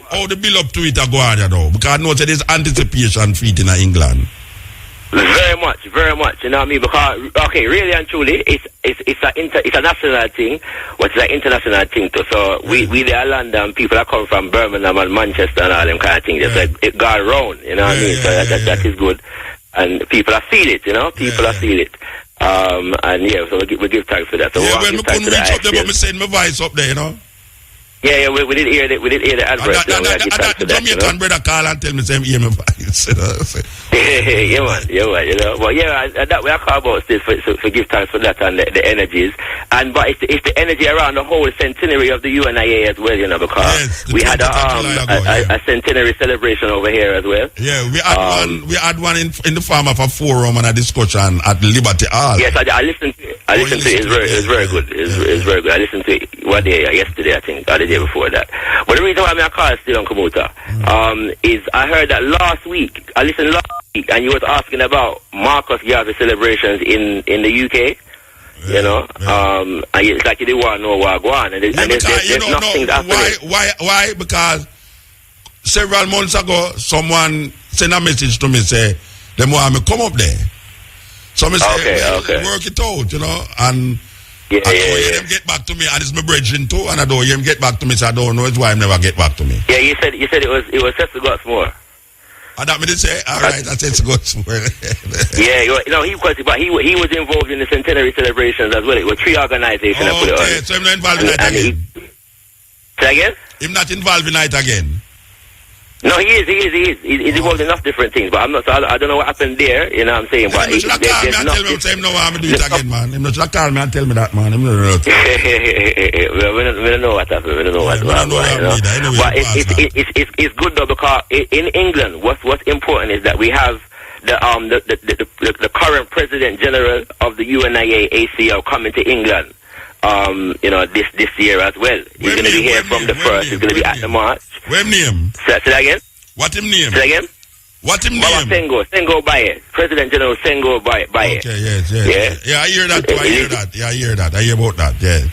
how the build up to it are going, you know, because I know that there's anticipation for it in England. Very much. You know what I mean? Because really and truly, it's a national thing, but it's an international thing too. So we the London people that come from Birmingham and Manchester and all them kind of things, just like it got around. You know what I mean? So that is good, and people are feel it. You know, people are feel it. And yeah, so we give thanks for that. So when we couldn't reach up there, but we send my voice up there, you know. Yeah, we did hear the advert. That Jamaican brother call and tell me say hear my voice. Yeah, man, you know. But yeah, that we are call about still for give thanks for that and the energies. But it's the energy around the whole centenary of the UNIA as well, you know, because we had a centenary celebration over here as well. Yeah, we had one in the farm of a forum and a discussion at Liberty Hall. Yes, I listened to it. It's very good. It's very good. I listened to it one day yesterday, I think, or the day before that. But the reason why I call still on Kamuta is I heard that last week, I listened last week, and you was asking about Marcus Garvey celebrations in the UK. You know, and it's like you didn't want to know what going on. And there's nothing Why? Because several months ago, someone sent a message to me, say, they want me come up there. So I say, work it out, you know, and I don't hear them get back to me, and it's my brethren too, and I don't hear him get back to me, so I don't know it's why him never get back to me. Yeah, you said it was just to go more. And that me did say, all right, I said to go somewhere. Yeah, he was involved in the centenary celebrations as well. It was 3 organizations that put it on. Okay, so I'm not involved in it again. Say again? Him not involved in it again. No, he is. He's involved in enough different things, but I'm not. So I don't know what happened there. You know what I'm saying? But he should call me and tell me him no I'm do it again, man. Him should call me and tell me that, man. Him no know. We don't know what happened. We don't know what happened. But it's good though, because in England, what's important is that we have the current President General of the UNIA ACL coming to England. You know, this year as well. He's going to be here from the first. He's going to be at the march. What name? Say that again? What him name? Say again? What him Baba name? Sengo Baye. President General Sengo Baye. Okay, yes. Yeah, I hear that too. I hear that. I hear about that, yeah.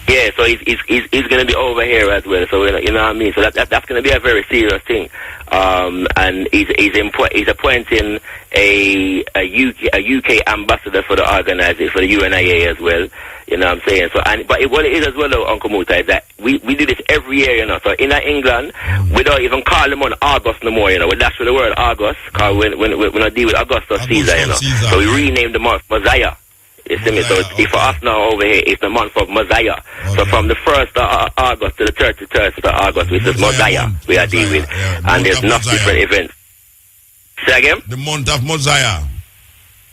Yeah, so he's going to be over here as well. So, you know what I mean? So that's going to be a very serious thing. And he's appointing a UK ambassador for the organization, for the UNIA as well. You know what I'm saying? So, but what it is as well, though, Uncle Muta, is that we do this every year, you know. So in England, we don't even call them on August no more, you know. We dash with the word August, because we don't deal with Augustus Caesar, you know. So we rename the month Messiah. You see me? So for us now over here, it's the month of Messiah. Okay. So from the 1st of August to the 31st of August, which is Messiah, we are dealing with. And there's enough different events. Say again? The month of Messiah.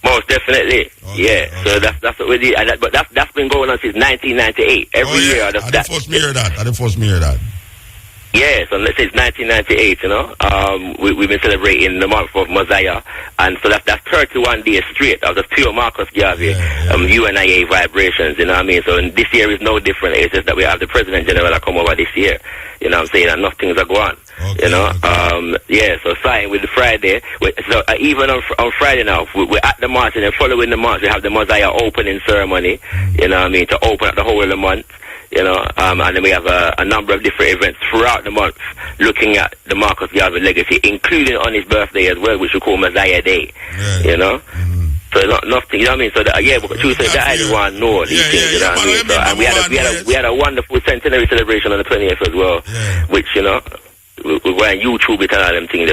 Most definitely. Okay. So that's what we did. And but that's been going on since 1998. Every year. I the first me hear that. Yeah, so let's say it's 1998, you know. We've been celebrating the month of Messiah, and so that's 31 days straight of the pure Marcus Garvey, UNIA vibrations, you know what I mean? So this year is no different. It's just that we have the President General that come over this year, you know what I'm saying, and nothing's are going. Okay, you know, so starting with the Friday, so even on Friday now, we're at the march, and then following the march, we have the Messiah opening ceremony, you know what I mean, to open up the whole of the month. You know, and then we have a number of different events throughout the month looking at the Marcus Garvey legacy, including on his birthday as well, which we call Messiah Day. You know? So nothing, you know what I mean? So but Tuesday, that is one know these things, you know what I mean? So, and we had a wonderful centenary celebration on the 20th as well, which, you know, we were on YouTube it and all them things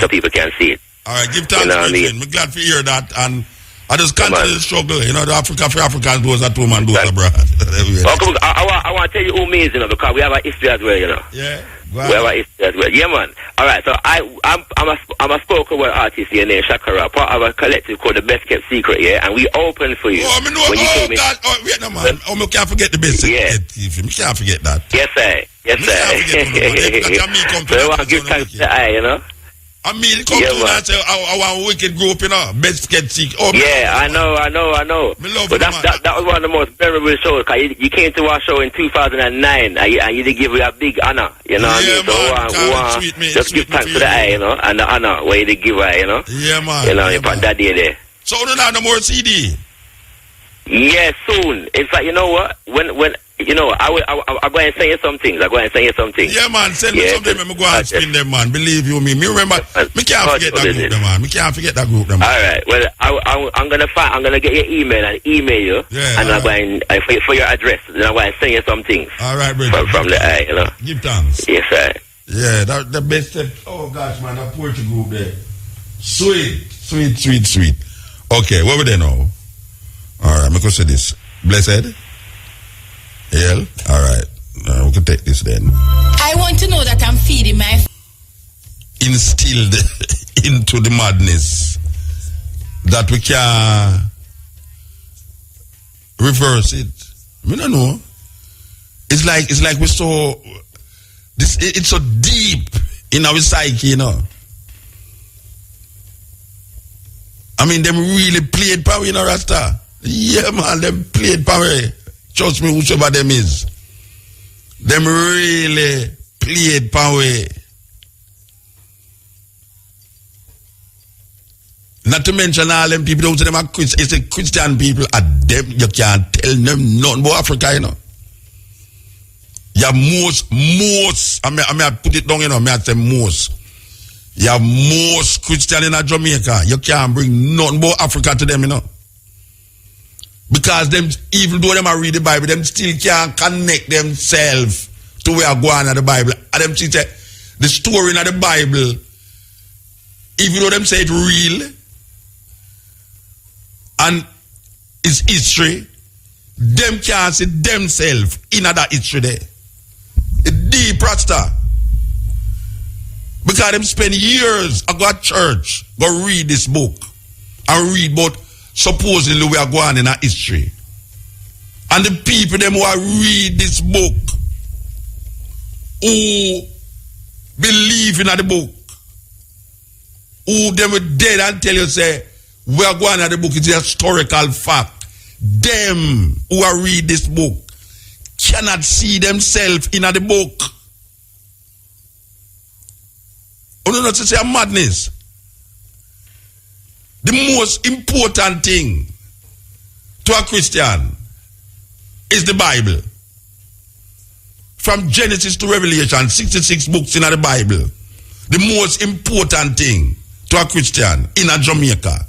so people can see it. All right, give thanks, you know I'm glad to hear that, and I just continue to struggle, you know, the Africa for Africans, those at home and those abroad. I want to tell you who means, you know, because we have a history as well, you know. Yeah. We have a history as well. Yeah, man. All right, so I'm a spoken word artist here named Shakara, part of a collective called The Best Kept Secret, yeah, and we opened for you. Oh, I know, wait no, man. I can't forget the Best Kept Secret. I can't forget that. Yes, sir. Yes, sir. So I want to give thanks to the eye, you know. I mean, come to and say, our wicked group, you know, Best Kept Secret. Oh, yeah, I know. But that was one of the most memorable shows, because you came to our show in 2009, and you did give me a big honor, you know what I mean? So just give thanks to the eye, you know, and the honor where you did give her, you know? Yeah, man. You know, on that day there. So, we don't have no more CD? Yeah, soon. In fact, you know what? When you know, I'm going to say you some things. Yeah, man, send me something. I'm going to spin them, man. Believe you me. Me remember, me can't forget that group, man. Me can't forget that group, man. All right. Well, I'm gonna get your email and email you, and I'm going for your address. Then I'm going to send you some things. All right, brother. From the eye, you know. Give thanks. Yes, sir. Yeah, that the best. Oh gosh, man, that poetry group there. Sweet. Okay, what we there now? All right, I'm going to say this. Blessed. Yeah, all right. We can take this then. I want to know that I'm feeding my... Instilled into the madness that we can reverse it. We don't know. It's like we're so... It's so deep in our psyche, you know. I mean, them really played power, you know, Rasta. Yeah, man, them played power. Trust me, whosoever them is. Them really played power. Not to mention all them people, those of them are it's a Christian people, and them, you can't tell them nothing about Africa, you know. You have most, I may put it down, you know, I may say most. You have most Christian in Jamaica. You can't bring nothing about Africa to them, you know. Because them, even though them are read the Bible, them still can't connect themselves to where going in the Bible. And them see the story in the Bible, even though them say it's real and it's history, them can't see themselves in that history there. It's deep, Rasta. Because them spend years I go to church, go read this book and read about supposedly we are going in our history. And the people them who are read this book, who believe in the book, who them were dead and tell you say, we are going in the book, it's a historical fact. Them who are read this book cannot see themselves in the book. Oh, not to say a madness. The most important thing to a Christian is the Bible. From Genesis to Revelation, 66 books in the Bible. The most important thing to a Christian in a Jamaica.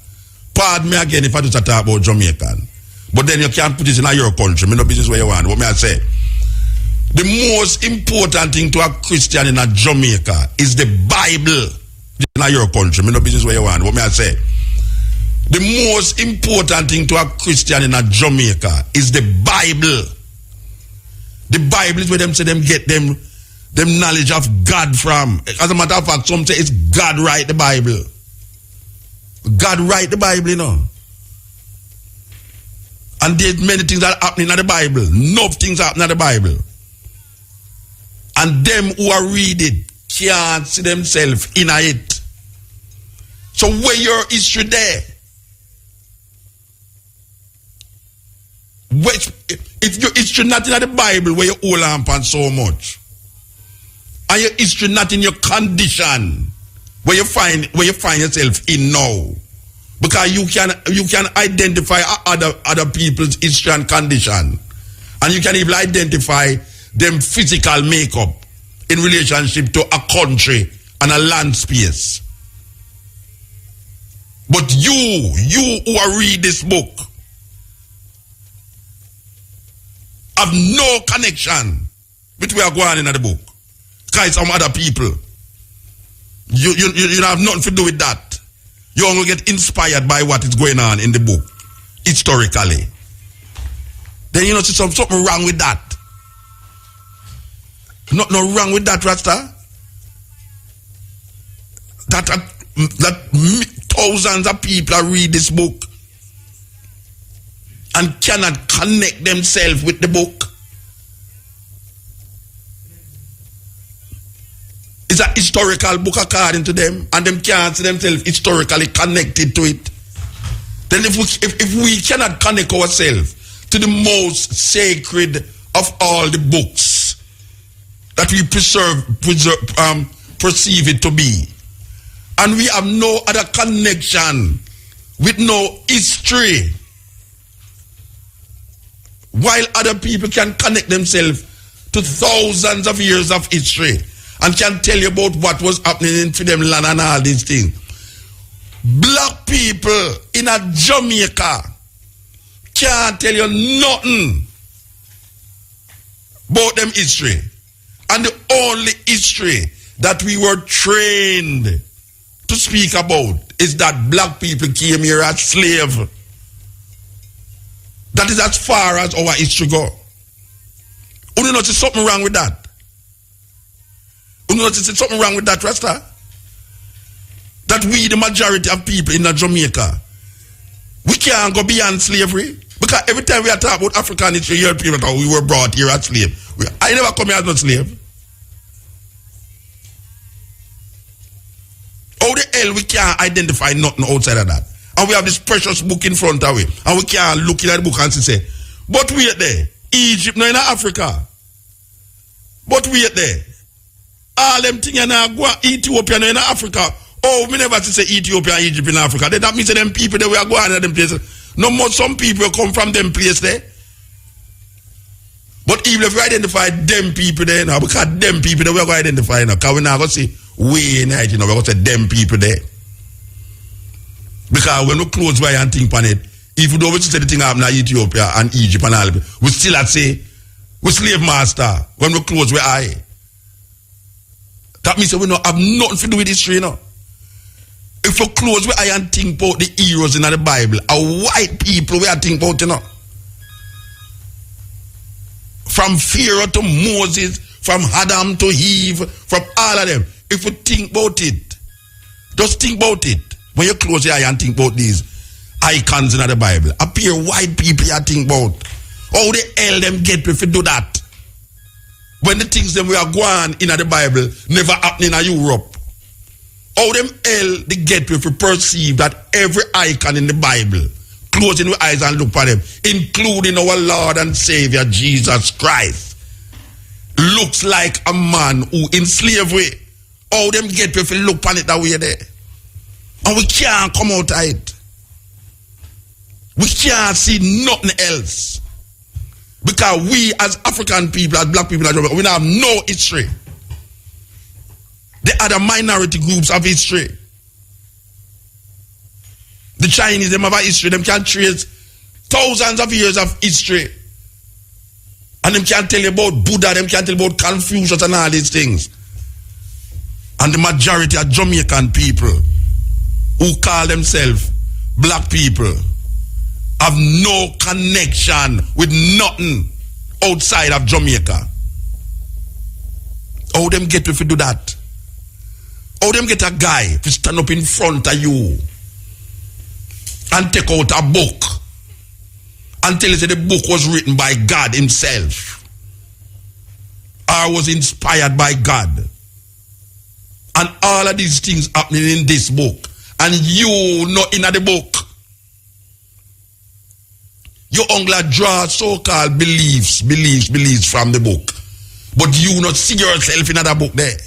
Pardon me again if I do talk about Jamaican. But then you can't put this in your country. Me no business where you want. What may I say? The most important thing to a Christian in a Jamaica is the Bible. In your country. Me no business where you want. What may I say? The most important thing to a Christian in a Jamaica is the Bible. The Bible is where them say them get them knowledge of God from. As a matter of fact, some say it's God write the Bible. God write the Bible, you know. And there's many things that are happening in the Bible. Enough things happen in the Bible. And them who are read it can't see themselves in it. So where your history there? Which, if your history not in the Bible where you hold on so much, and your history not in your condition where you find yourself in now, because you can identify other people's history and condition, and you can even identify them physical makeup in relationship to a country and a land space. But you who are read this book have no connection with where going on in the book. Because some other people, you have nothing to do with that. You only get inspired by what is going on in the book, historically. Then you know, see something wrong with that. No wrong with that, Rasta. That thousands of people read this book and cannot connect themselves with the book. It's a historical book according to them, and them can't see themselves historically connected to it. Then if we cannot connect ourselves to the most sacred of all the books that we perceive it to be, and we have no other connection with no history, while other people can connect themselves to thousands of years of history and can tell you about what was happening in them land and all these things. Black people in a Jamaica can't tell you nothing about them history. And the only history that we were trained to speak about is that black people came here as slaves. That is as far as our history go. You notice something wrong with that? You notice something wrong with that, Rasta? That we, the majority of people in Jamaica, we can't go beyond slavery. Because every time we are talking about African history, you hear people talk, we were brought here as slaves. I never come here as a slave. How the hell we can't identify nothing outside of that? And we have this precious book in front of we, and we can't look at the book and say, but wait there, Egypt no in Africa. But wait there, all them things in Ethiopia no in Africa. Oh, we never say Ethiopia and Egypt in Africa. That means them people that we are going to them places. No more some people come from them place there. But even if we identify them people there now, because them people that we are going to identify now, because we're not going to say we in it, we're going to say them people there. Because when we close by and think on it, if we don't say the thing happen in Ethiopia and Egypt and all, we still have to say we slave master when we close with eye. That means we don't have nothing to do with history, you know. If we close with eye and think about the heroes in the Bible, a white people we are think about, you know. From Pharaoh to Moses, from Adam to Eve, from all of them. If we think about it, just think about it. When you close your eye and think about these icons in the Bible, appear white people you think about. How the hell them get if you do that? When the things them we are going in the Bible never happen in Europe. How them hell they get if you perceive that every icon in the Bible, closing your eyes and look at them, including our Lord and Savior Jesus Christ, looks like a man who in slavery. How them get if you look at it that way there? And we can't come out of it. We can't see nothing else. Because we as African people, as black people, we have no history. The other minority groups have history. The Chinese, them have a history. Them can trace thousands of years of history. And them can tell you about Buddha, them can tell you about Confucius and all these things. And the majority of Jamaican people who call themselves black people have no connection with nothing outside of Jamaica. How them get if you do that? How them get a guy to stand up in front of you and take out a book and tell you that the book was written by God himself or was inspired by God. And all of these things happening in this book. And you not in the book. You only draw so-called beliefs from the book. But you not see yourself in another book there.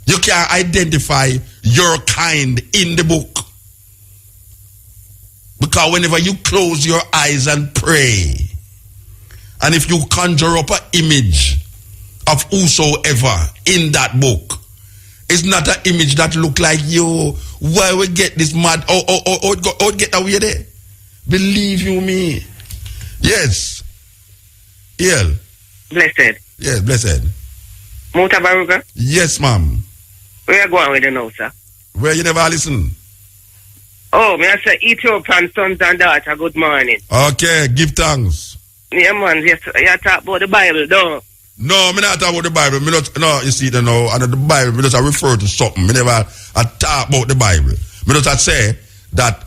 You can't identify your kind in the book. Because whenever you close your eyes and pray, and if you conjure up an image of whosoever in that book, it's not an image that look like you. Why we get this mad? Oh, get away there. Believe you me. Yes. Yeah. Blessed. Yes, blessed. Mutabaruka? Yes, ma'am. Where you going with the now, sir? Where you never listen? Oh, may I say Ethiopian sons and daughters, good morning. Okay, give thanks. Yeah, man, you talk about the Bible, don't No, me not talk about the Bible. Me not, no, you see, no, and the Bible, me just refer to something. Me never talk about the Bible. Me just say that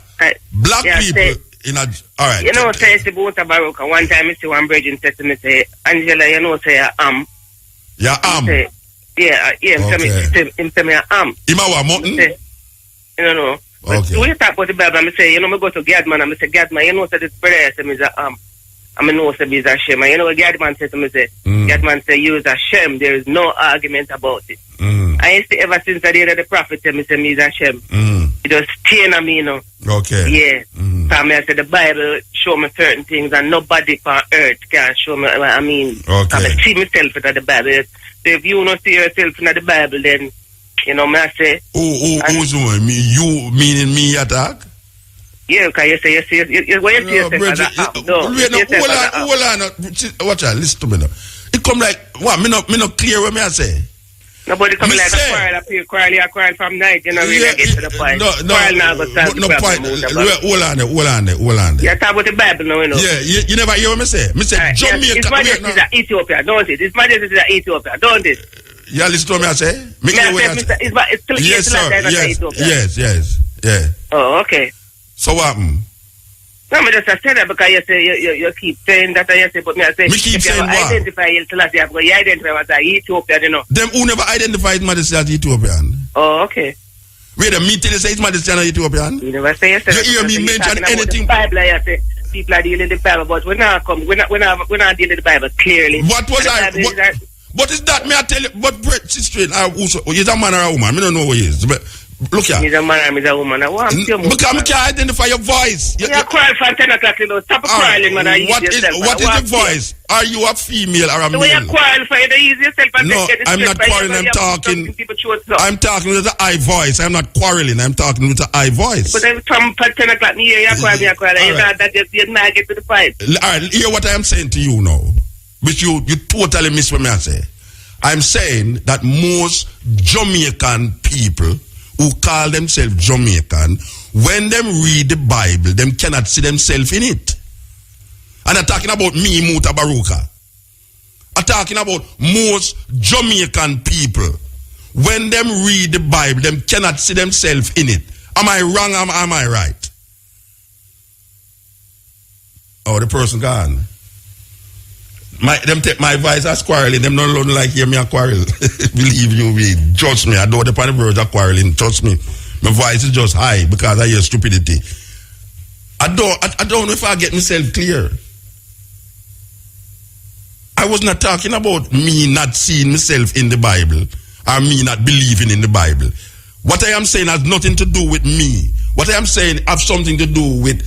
black people in a, all right. You know, say it's about Mutabaruka. One time I see one virgin said to me, say, Angela, you know, say I am. Yeah, am. Yeah, okay. Him tell me I am. Him a what, mountain? You know. Okay. When you talk about the Bible, I say, you know, I go to Gadman, and I say, Gadman, you know, say this prayer, say, I am. I know, say, he's a shame. And you know what Gadman said to me, say, Gadman say, you is a shame. There is no argument about it. I used to, ever since the day that the prophet tell me, say, he's a shame. It just stain on me, you know. Okay. Yeah. So I said, the Bible show me certain things, and nobody on earth can show me, I mean, okay. I see myself in the Bible. So if you don't see yourself in the Bible, then, you know, I say... Who's doing? You meaning me attack? Yeah, because you say yourself as a app. Hold on. Watch out, listen to me now. It come like, what, me not clear what me I say? Nobody come like a quarrel up here, quarrel from night, you know, really get to the point. Quarrel now go solve the problem. Hold on. You talk about the Bible now, you know. Yeah, you never hear what me say? Me say, Jamaica. His Majesty is Ethiopia, don't it? His Majesty is Ethiopia, don't it? Yeah, listen to what me I say? Yes, sir. Yes. Yeah. Oh, okay. So what happened? No, I just say that because you say you keep saying that, I say, but me I say, me keep saying what? Identify yourself, because you identify as Ethiopia, you know. Them who never identify His Majesty as Ethiopian. Oh, okay. Wait, the meeting say His Majesty as Ethiopian? You never say yourself. You hear me mention anything? The Bible, I say, people are dealing with the Bible, but we're not dealing with the Bible clearly. What was I? What is that? Me I tell you, but sister, he's a man or a woman? I don't know who he is. But look here. He's a man or he's a woman. Because I can't identify your voice. You're crying for 10 o'clock, you know. Stop crying, man. What is the voice? Are you a female or a male? You're crying for you, ease yourself. No, I'm not quarreling. I'm talking with an high voice. I'm not quarreling. I'm talking with an high voice. But then from 10 o'clock, you're crying. You're not get to the fight. All right, hear what I am saying to you now. Which you totally miss what me I say. I'm saying that most Jamaican people who call themselves Jamaican, when them read the Bible, them cannot see themselves in it. And I'm talking about me, Mutabaruka. I'm talking about most Jamaican people. When them read the Bible, them cannot see themselves in it. Am I wrong? Am I right? Oh, the person gone. Them take my advice as quarreling. Them not like hear me a quarrel. Believe you me. Trust me. I don't depend on the verge of quarreling. Trust me. My voice is just high because I hear stupidity. I don't know if I get myself clear. I was not talking about me not seeing myself in the Bible or me not believing in the Bible. What I am saying has nothing to do with me. What I am saying has something to do with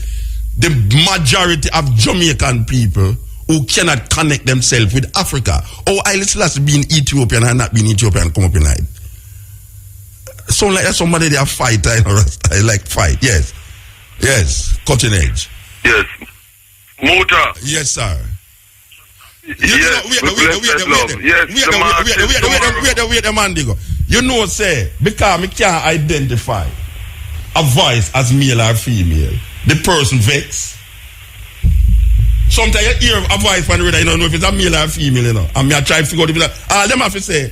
the majority of Jamaican people who cannot connect themselves with Africa. Oh, I listen being Ethiopian and not being Ethiopian come up in night. Sound like somebody they are fight. I like fight. Yes. Cutting edge. Yes. Muta. Yes, sir. Wait the man, Digo. You know, say, because I can't identify a voice as male or female, the person vex. Sometimes you hear a voice from the radio, you don't know if it's a male or female, you know. And I try to figure out if it's them have to say,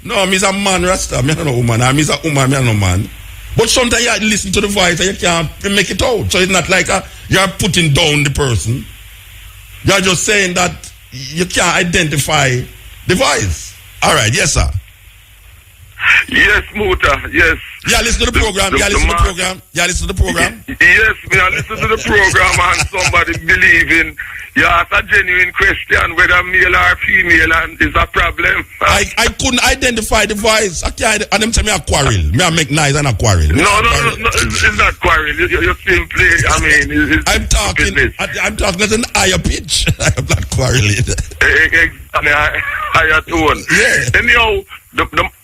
no, I'm a man, Rasta, I'm not a woman, I'm a woman, I'm not a man. But sometimes you listen to the voice and you can't make it out. So it's not like you're putting down the person. You're just saying that you can't identify The Voice. All right, yes, sir. Yes, Muta, yes. Yeah, listen to the program. Yeah, listen to the program. Yeah, listen to the program. Yes, me, I listen to the program and somebody believing you ask a genuine question whether male or female and is a problem. I couldn't identify the voice. I can't, and them tell me a quarrel. Me I make noise and a quarrel. No, it's not quarrel. You simply, I mean, it's I'm talking at an higher pitch. I'm not quarreling. Exactly, higher tone. Yeah. Anyhow,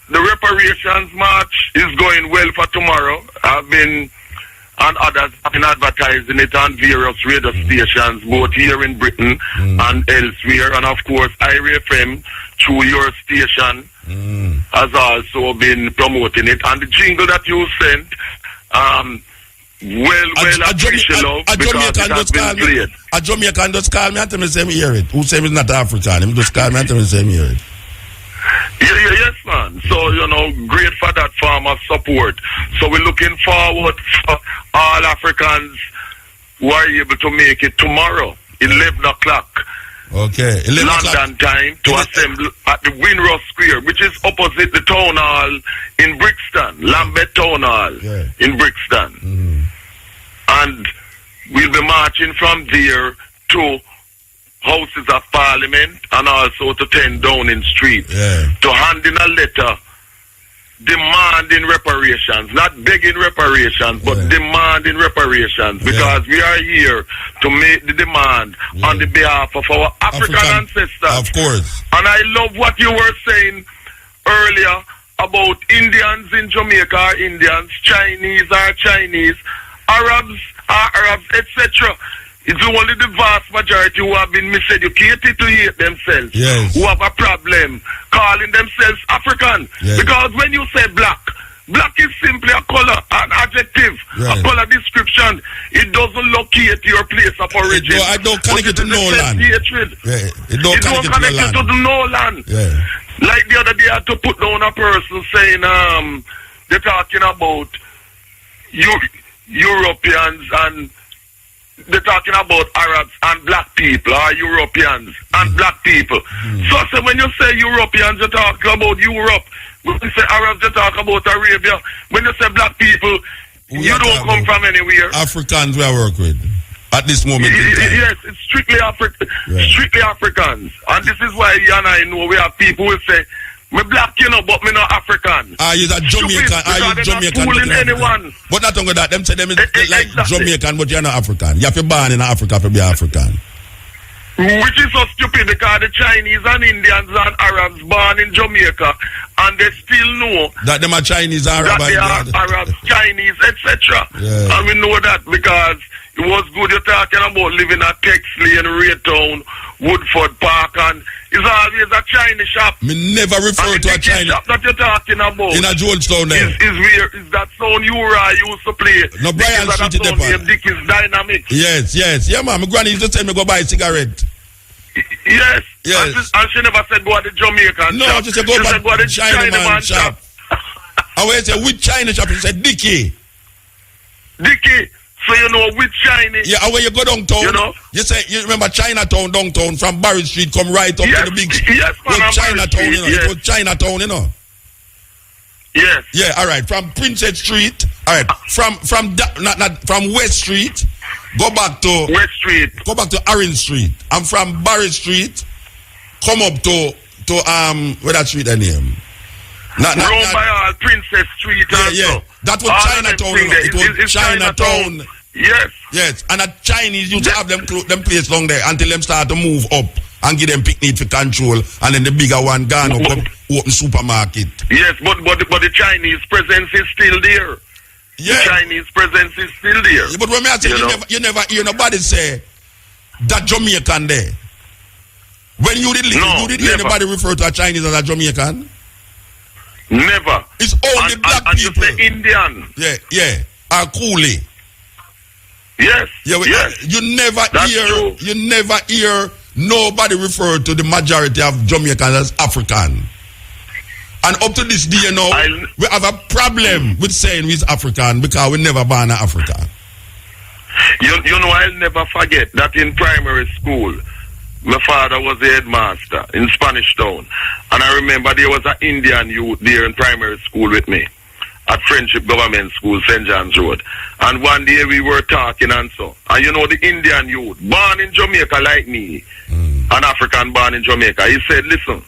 the reparations march is going well for tomorrow. I've been, and others have been advertising it on various radio stations, both here in Britain and elsewhere. And of course, IRA FM, through your station, has also been promoting it. And the jingle that you sent, appreciate because it has been played. A Jamaican just call me and tell me say me hear it. Who say me not African? Him just call me and tell me say me hear it. Yes, man. So, great for that form of support. So we're looking forward for all Africans who are able to make it tomorrow, 11 o'clock. Okay. 11 London time to assemble at the Windrush Square, which is opposite the town hall in Brixton, Lambeth Town Hall in Brixton. And we'll be marching from there to Houses of Parliament and also to 10 Downing Street to hand in a letter demanding reparations, not begging reparations, but demanding reparations, because we are here to make the demand on the behalf of our African ancestors. Of course. And I love what you were saying earlier about Indians in Jamaica are Indians, Chinese are Chinese, Arabs are Arabs, etc. It's only the vast majority who have been miseducated to hate themselves, who have a problem calling themselves African. Because when you say black is simply a color, an adjective, a color description. It doesn't locate your place of origin. I don't connect it to no land. It don't connect it to no land. Like the other day, I had to put down a person saying, they're talking about Europeans and they're talking about Arabs and black people, or Europeans and black people. So when you say Europeans, you're talking about Europe. When you say Arabs, you're talking about Arabia. When you say black people, you don't come from anywhere. Africans we work with at this moment. Yes, it's strictly strictly Africans. And this is why you and I know we have people who say, me black, but me not African. You're a Jamaican. Are you Jamaican? Fooling anyone. But not only that, them say them is like Jamaican, but you're not African. You have to be born in Africa to be African. Which is so stupid because the Chinese and Indians and Arabs born in Jamaica and they still know that them are Chinese, Arab, that they are Arabs, Chinese, etc. And we know that because it was good you're talking about living at Texley and Raytown, Woodford Park, and it's always a Chinese shop. Me never refer to a Chinese shop that you're talking about. In a Georgetown there. Is that sound Ura used to play? No, Brian Street in the Dickies Dynamics. Yes. Yeah, man. My granny used to tell me go buy a cigarette. Yes. And she never said go to the Jamaican shop. No, she said go to the Chinaman shop. I went to say, which China shop? She said, Dickie. So you know which Chinese? Yeah, and when you go downtown, you remember Chinatown downtown from Barry Street, come right up to the big Chinatown, It was Chinatown, Yes. Yeah, all right. From Princess Street, all right. From West Street, go back to West Street. Go back to Orange Street. And from Barry Street, come up to where that street name? By all Princess Street. Yeah. That was Chinatown. It was Chinatown. Yes. And the Chinese used to have them place long there until them start to move up and give them picnic for control, and then the bigger one gone up open supermarket. Yes, but the Chinese presence is still there. Yeah. The Chinese presence is still there. Yeah, but when I say you never hear nobody say that Jamaican there. When you did hear anybody refer to a Chinese as a Jamaican? Never. It's only black people. You say Indian. Yeah. Or Coolie. Yes. You never hear nobody refer to the majority of Jamaicans as African. And up to this day now, we have a problem with saying we're African because we never born in Africa. You know, I'll never forget that in primary school, my father was a headmaster in Spanish Town. And I remember there was an Indian youth there in primary school with me at Friendship Government School, St. John's Road. And one day we were talking and so. And you know, the Indian youth, born in Jamaica like me, an African born in Jamaica, he said, listen,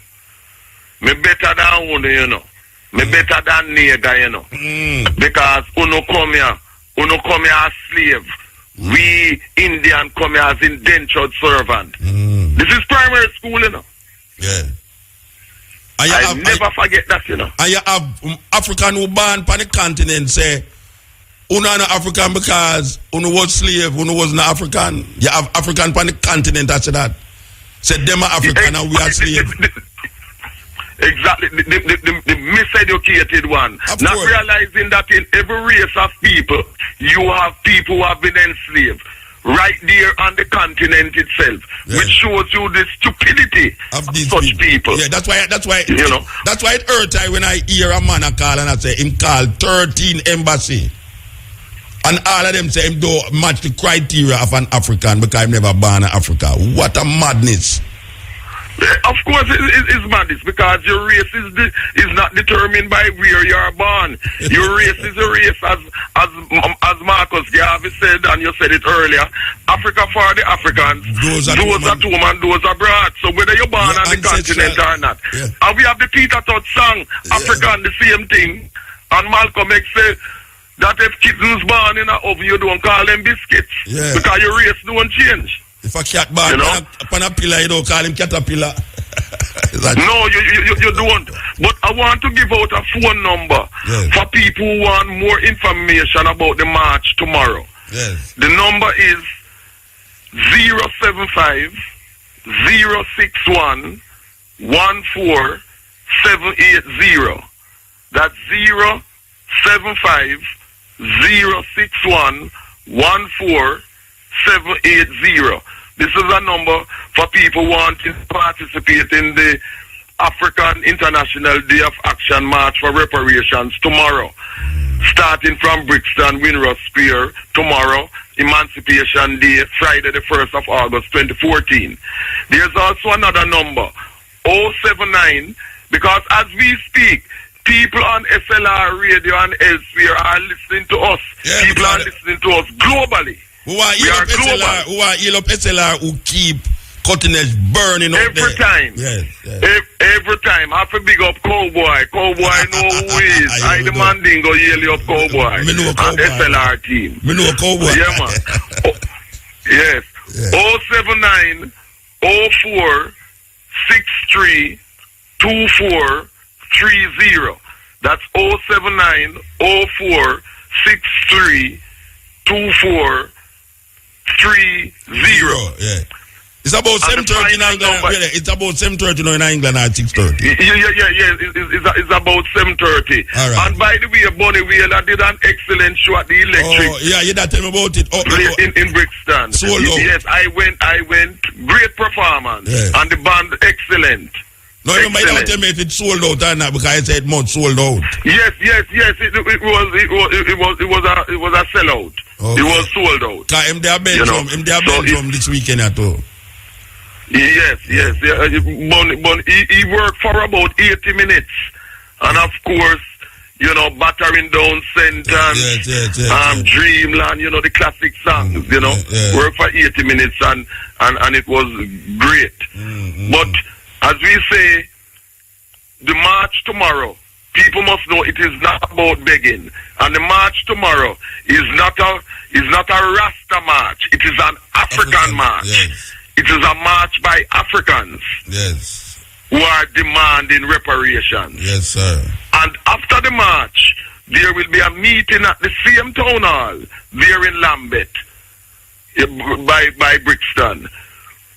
me better than Uno, you know. Me better than nigger, you know. Because Uno come here as slave. We Indian come here as indentured servant. This is primary school, you know. Yeah. I never forget that, you know. And you have African who born on the continent say, Uno not African because Uno was slave, Uno wasn't African. You have African on the continent after that. Say them are African and we are slave. Exactly, the miseducated one. Of Not course. realizing that in every race of people, you have people who have been enslaved. Right there on the continent itself, which shows you the stupidity of such people. Yeah, that's why you know. That's why it hurts when I hear a man call and I say him call 13 embassy. And all of them say him don't match the criteria of an African because I'm never born in Africa. What a madness. Of course, it's madness because your race is not determined by where you are born. Your race is a race, as Marcus Garvey said, and you said it earlier. Africa for the Africans, those at home and those abroad. So whether you're born on the continent or not, and we have the Peter Todd song, African, the same thing. And Malcolm X said that if kittens born in an oven, you don't call them biscuits because your race don't change. If a cat born upon a pillar, you don't call him caterpillar. No, you don't. But I want to give out a phone number for people who want more information about the march tomorrow. Yes. The number is 075 061 14780. That's 075 061 14780. This is a number for people wanting to participate in the African International Day of Action March for Reparations tomorrow. Starting from Brixton, Windrush Spear, tomorrow, Emancipation Day, Friday the 1st of August 2014. There's also another number, 079, because as we speak, people on SLR radio and elsewhere are listening to us. People are listening to us globally. Who are heal up SLR who keep cutting edge burning up every time. Every time. I have to big up Cowboy. Cowboy know who he is. I the Mandingo yell up Cowboy. Me know Cowboy. And SLR team. Me know Cowboy. Yeah, man. Yes. 079 04 63 2430. That's 079 04 63 2430. Yeah. It's about 7:30 in England. It's about 7:30 in England at 6:30. Yeah. It's about 7:30. All right. And by the way, Bonnie Wheeler did an excellent show at the Electric. Oh, yeah, you didn't tell me about it. In Brixton. So low. Yes, I went. Great performance. Yeah. And the band excellent. No, you might not tell me if it's sold out or not because I said much sold out. Yes. It was a sellout. Okay. It was sold out. Cause him there Belgium this weekend at all. Yes. But he worked for about 80 minutes, and of course, battering down Sentence, Dreamland, the classic songs, worked for 80 minutes, and it was great. But as we say, the march tomorrow, people must know it is not about begging. And the march tomorrow is not a Rasta march. It is an African march. Yes. It is a march by Africans who are demanding reparations. Yes, sir. And after the march, there will be a meeting at the same town hall there in Lambeth by Brixton,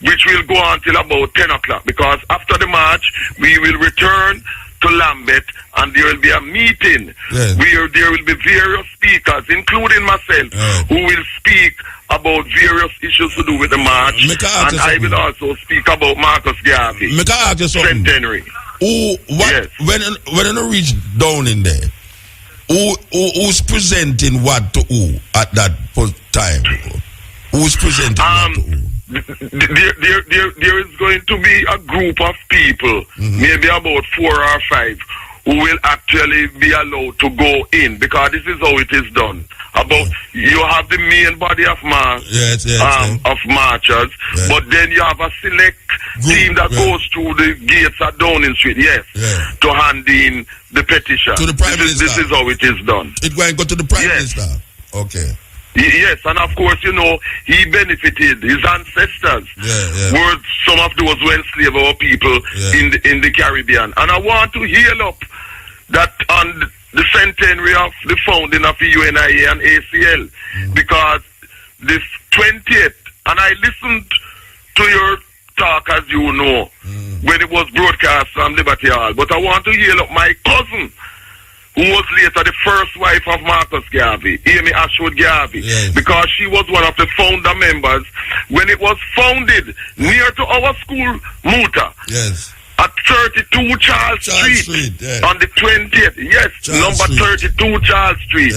which will go on till about 10 o'clock, because after the march, we will return to Lambeth and there will be a meeting where there will be various speakers, including myself, who will speak about various issues to do with the march. And I will also speak about Marcus Garvey centenary. When you reach down in there, who's presenting what to who at that time? Who's presenting what to who? there is going to be a group of people, maybe about 4 or 5, who will actually be allowed to go in, because this is how it is done. You have the main body of of marchers, but then you have a select team that goes through the gates at Downing Street, to hand in the petition. To the Prime Minister. This is how it is done. It going to go to the Prime Minister. Okay. Yes, and of course, you know, he benefited. His ancestors were some of those who enslaved our people in the Caribbean. And I want to heal up that on the centenary of the founding of the UNIA and ACL, because this 20th, and I listened to your talk, as you know, when it was broadcast from Liberty Hall, but I want to heal up my cousin, who was later the first wife of Marcus Garvey, Amy Ashwood Garvey, because she was one of the founder members when it was founded near to our school, Muta. At 32 Charles Street. On the 20th. Number 32 Charles Street.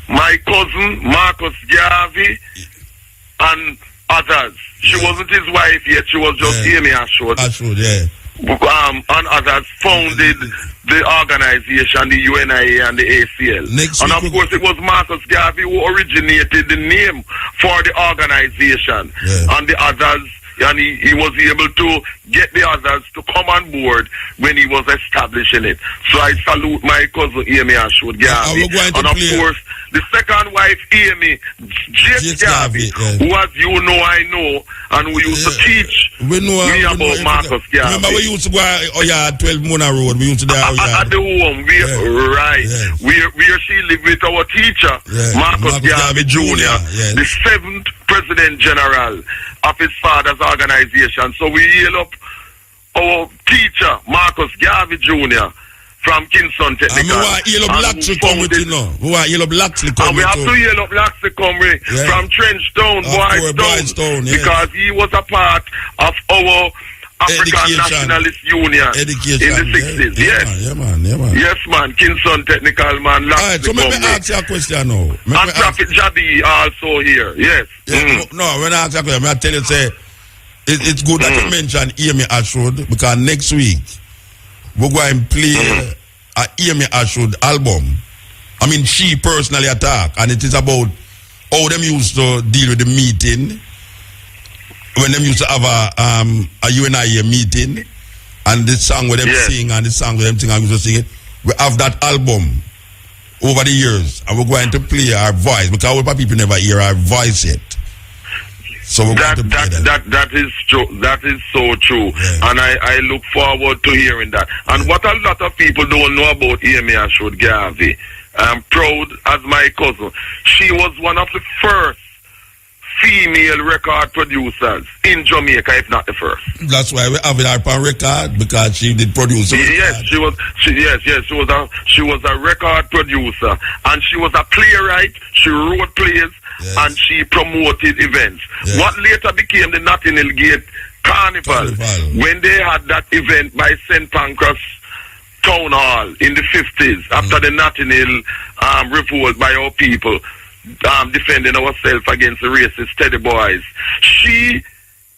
My cousin, Marcus Garvey, and others. She wasn't his wife yet, she was just Amy Ashwood. And others founded the organization, the UNIA and the ACL. And of course, it was Marcus Garvey who originated the name for the organization. And the others, and he was able to get the others to come on board when he was establishing it. So I salute my cousin Amy Ashwood Garvey. And of course, the second wife, Amy J. Garvey, who, as you know, I know, and who used to teach me about Marcus Garvey. Remember, we used to go at 12 Mona Road. We used to at the home, where she lived with our teacher, Marcus Garvey Jr., the 7th President General of his father's organization. So we hail up our teacher, Marcus Garvey Jr., from Kingston Technical. And we want to hail up Laxley come with, you know. We want to hail up Laxley come with. And we have to hail up Laxley come with from Trenchtown, Boys Town, because he was a part of our African Nationalist Union in the 60s. Yes, man. Kingston Technical, man. Alright, so let me ask you a question now. And Prophet Jabi also here. Yes. No, when I ask you a question, I tell you, say, it's good that you mention Amy Ashwood, because next week, we're going to play a Amy Ashwood album. I mean, she personally attack, and it is about how them used to deal with the meeting, when them used to have a UNIA meeting, and the song where them sing, and the song where them sing, and we used to sing it. We have that album over the years, and we're going to play our voice, because a lot of people never hear our voice yet. So that is true. That is so true, and I look forward to hearing that. And what a lot of people don't know about Amy Ashwood Garvey, I'm proud as my cousin. She was one of the first female record producers in Jamaica, if not the first. That's why we have it on record, because she did produce. Yes, she was. She was a record producer, and she was a playwright. She wrote plays. And she promoted events. What later became the Notting Hill Gate Carnival, when they had that event by St. Pancras Town Hall in the 50s, after the Notting Hill revolt by our people, defending ourselves against the racist Teddy Boys.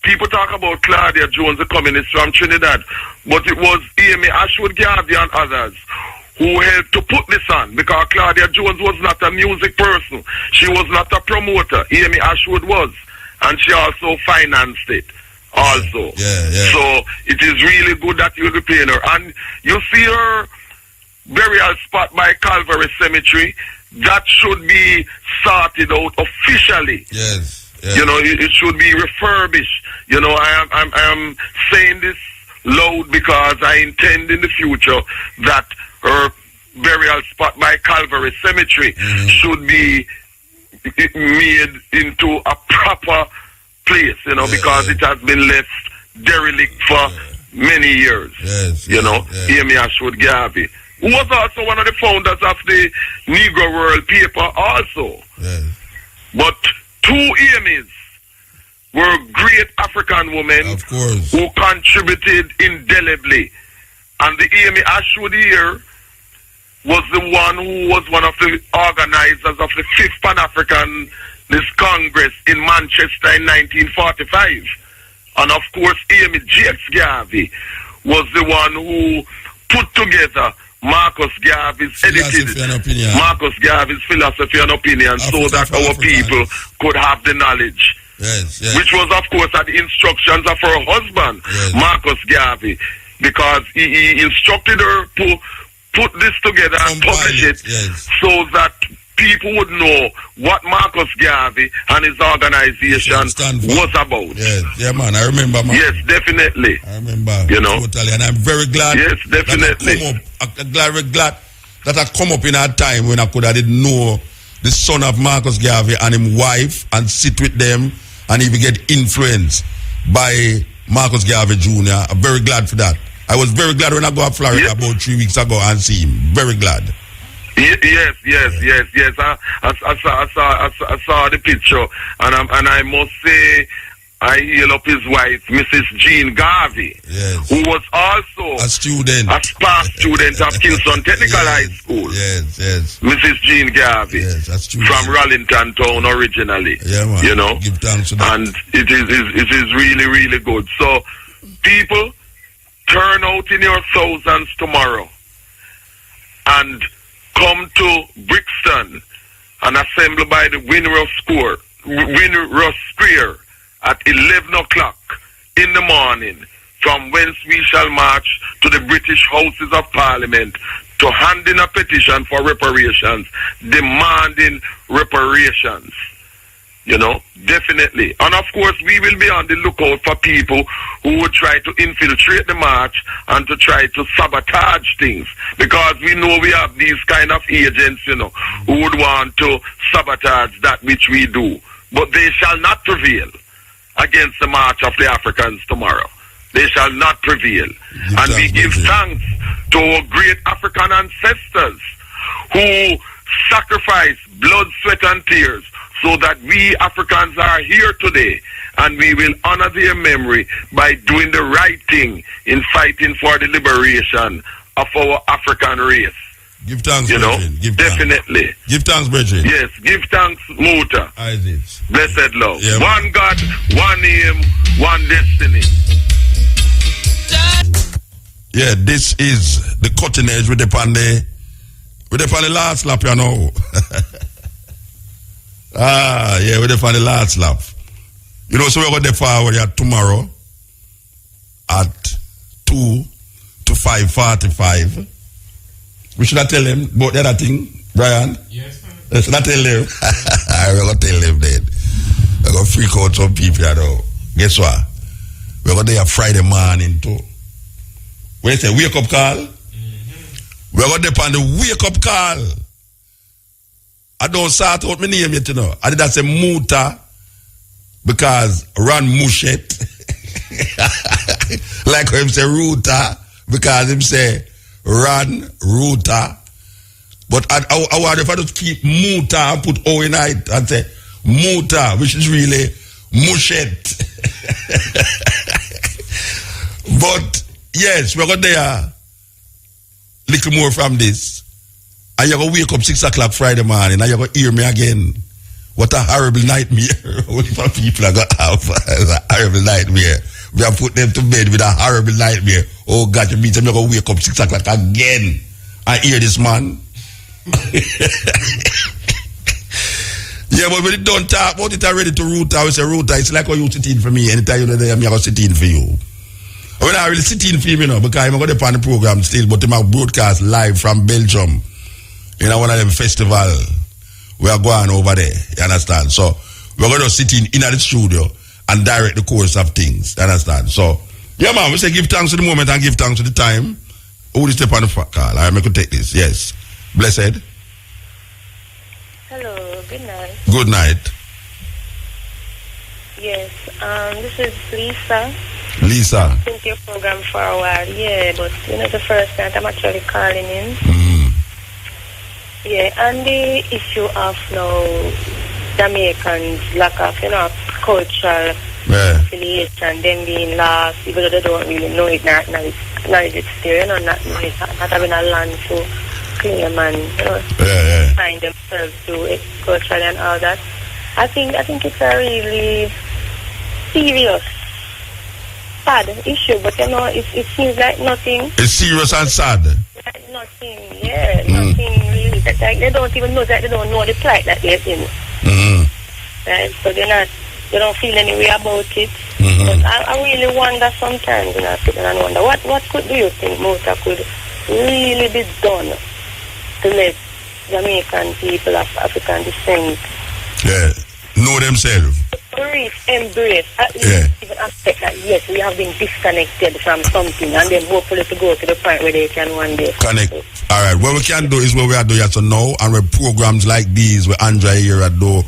People talk about Claudia Jones, the communist from Trinidad, but it was Amy Ashwood Garvey and others who helped to put this on, because Claudia Jones was not a music person. She was not a promoter. Amy Ashwood was. And she also financed it also. So it is really good that you'll be playing her. And you see her burial spot by Calvary Cemetery, that should be sorted out officially. You know, it should be refurbished. You know, I am saying this loud because I intend in the future that her burial spot by Calvary Cemetery should be made into a proper place, you know, because it has been left derelict for many years. Amy Ashwood Garvey, who was also one of the founders of the Negro World paper also. But two Amy's were great African women who contributed indelibly. And the Amy Ashwood here was the one who was one of the organizers of the 5th Pan-African this Congress in Manchester in 1945. And of course, Amy Jakes Garvey was the one who put together Marcus Garvey's edited Marcus Garvey's Philosophy and Opinion so that our people could have the knowledge. Yes, yes. Which was, of course, at the instructions of her husband, Marcus Garvey, because he instructed her to put this together and publish it so that people would know what Marcus Garvey and his organization was about. Yes, yeah, man, I remember, man. Yes, definitely. I remember, you know, totally, and I'm very glad. Yes, definitely. I'm very glad that I come up in a time when I didn't know the son of Marcus Garvey and his wife and sit with them and even get influenced by Marcus Garvey Jr. I'm very glad for that. I was very glad when I go to Florida about 3 weeks ago and see him. Very glad. Yes. I saw the picture, and I must say, I heal up his wife, Mrs. Jean Garvey, who was also a student, a past student of Kingston Technical High School. Yes. Mrs. Jean Garvey, from Rollington Town originally. Yeah, man. You know, give thanks to that. And it is really, really good. So, people, turn out in your thousands tomorrow and come to Brixton and assemble by the Windrush Square at 11 o'clock in the morning, from whence we shall march to the British Houses of Parliament to hand in a petition for reparations, demanding reparations. You know, definitely. And of course, we will be on the lookout for people who would try to infiltrate the march and to try to sabotage things. Because we know we have these kind of agents, you know, who would want to sabotage that which we do. But they shall not prevail against the march of the Africans tomorrow. They shall not prevail. And we give thanks to our great African ancestors who sacrificed blood, sweat, and tears so that we Africans are here today, and we will honor their memory by doing the right thing in fighting for the liberation of our African race. Give thanks, you know, definitely. Thanks. Give thanks, Bridget. Yes, give thanks, Muta. Blessed love. Yeah, one God, one aim, one destiny. Yeah, this is the cutting edge with the pande. With the last lap, you know. With the last lap. You know, so we're going to forward here tomorrow at 2 to 5:45. We should not tell him about the other thing, Brian? Yes, sir. Should not tell him? We're going to tell him then. We're going to freak out some people, you know. Guess what? We're going to have Friday morning too. When you say wake up call, we're going to depend on the wake up call. I don't start out my name yet, you know. I did say Muta because Ron Mushet. Like him say Ruta because him say Ron Ruta. But I want if I just keep Muta and put O in it and say Muta, which is really Mushet. But yes, we're going to there little more from this. And you're going to wake up 6 o'clock Friday morning and you're going to hear me again. What a horrible nightmare. What people are going to have a horrible nightmare. We have put them to bed with a horrible nightmare. Oh God, you mean them, you're going to wake up 6 o'clock again and hear this man. Yeah, but when you don't talk about it already to Ruta, we say Ruta, it's like how you sit in for me. Anytime you're there, I'm going to sit in for you. When I really sit in for him, you know, because I'm going to be on the program still, but I'm going to broadcast live from Belgium. You know, one of them festival. We are going over there. You understand? So, we're going to sit in the studio and direct the course of things. You understand? So, yeah, man, we say give thanks to the moment and give thanks to the time. Who will step on the call? I'm going to take this. Yes. Blessed. Hello. Good night. Good night. Yes. This is Lisa. Lisa. I've been to your program for a while, yeah, but you know the first night I'm actually calling in. Yeah, and the issue of now Jamaicans lack of, you know, cultural affiliation, them being lost, even though they don't really know it, not it's there, you know, not having a land to claim and, you know, find themselves through it culturally and all that. I think it's a really serious, sad issue, but it seems like nothing. It's serious and sad. Like nothing, nothing really. That like they don't even know that they don't know the plight that they're in. Right? So they don't feel any way about it. But I really wonder sometimes, I sit and wonder what do you think Muta could really be done to let Jamaican people of African descent know themselves. Embrace at least even aspect that yes, we have been disconnected from something, and then hopefully to go to the point where they can one day connect. All right, what we can do is what we are doing to now, and with programs like these, where Andrea here at do,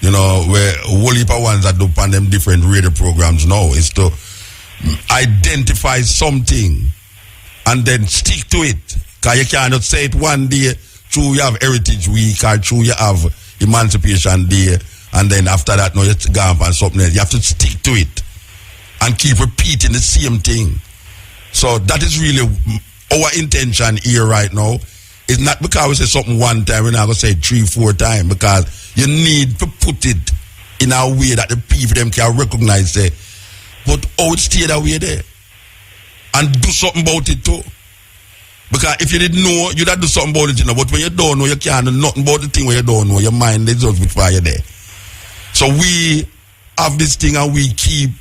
where whole heap of ones that do on them different radio programs now, is to identify something and then stick to it. Because you cannot say it one day, true you have Heritage Week, or true you have Emancipation Day, and then after that, no, you have to go on something else. You have to stick to it and keep repeating the same thing. So that is really our intention here right now. It's not because we say something one time, we're not going to say it 3-4 times, because you need to put it in a way that the people them can recognize it. But how it stay that way there? And do something about it too. Because if you didn't know, you'd have to do something about it, But when you don't know, you can't do nothing about the thing when you don't know. Your mind is just before you're there. So we have this thing and we keep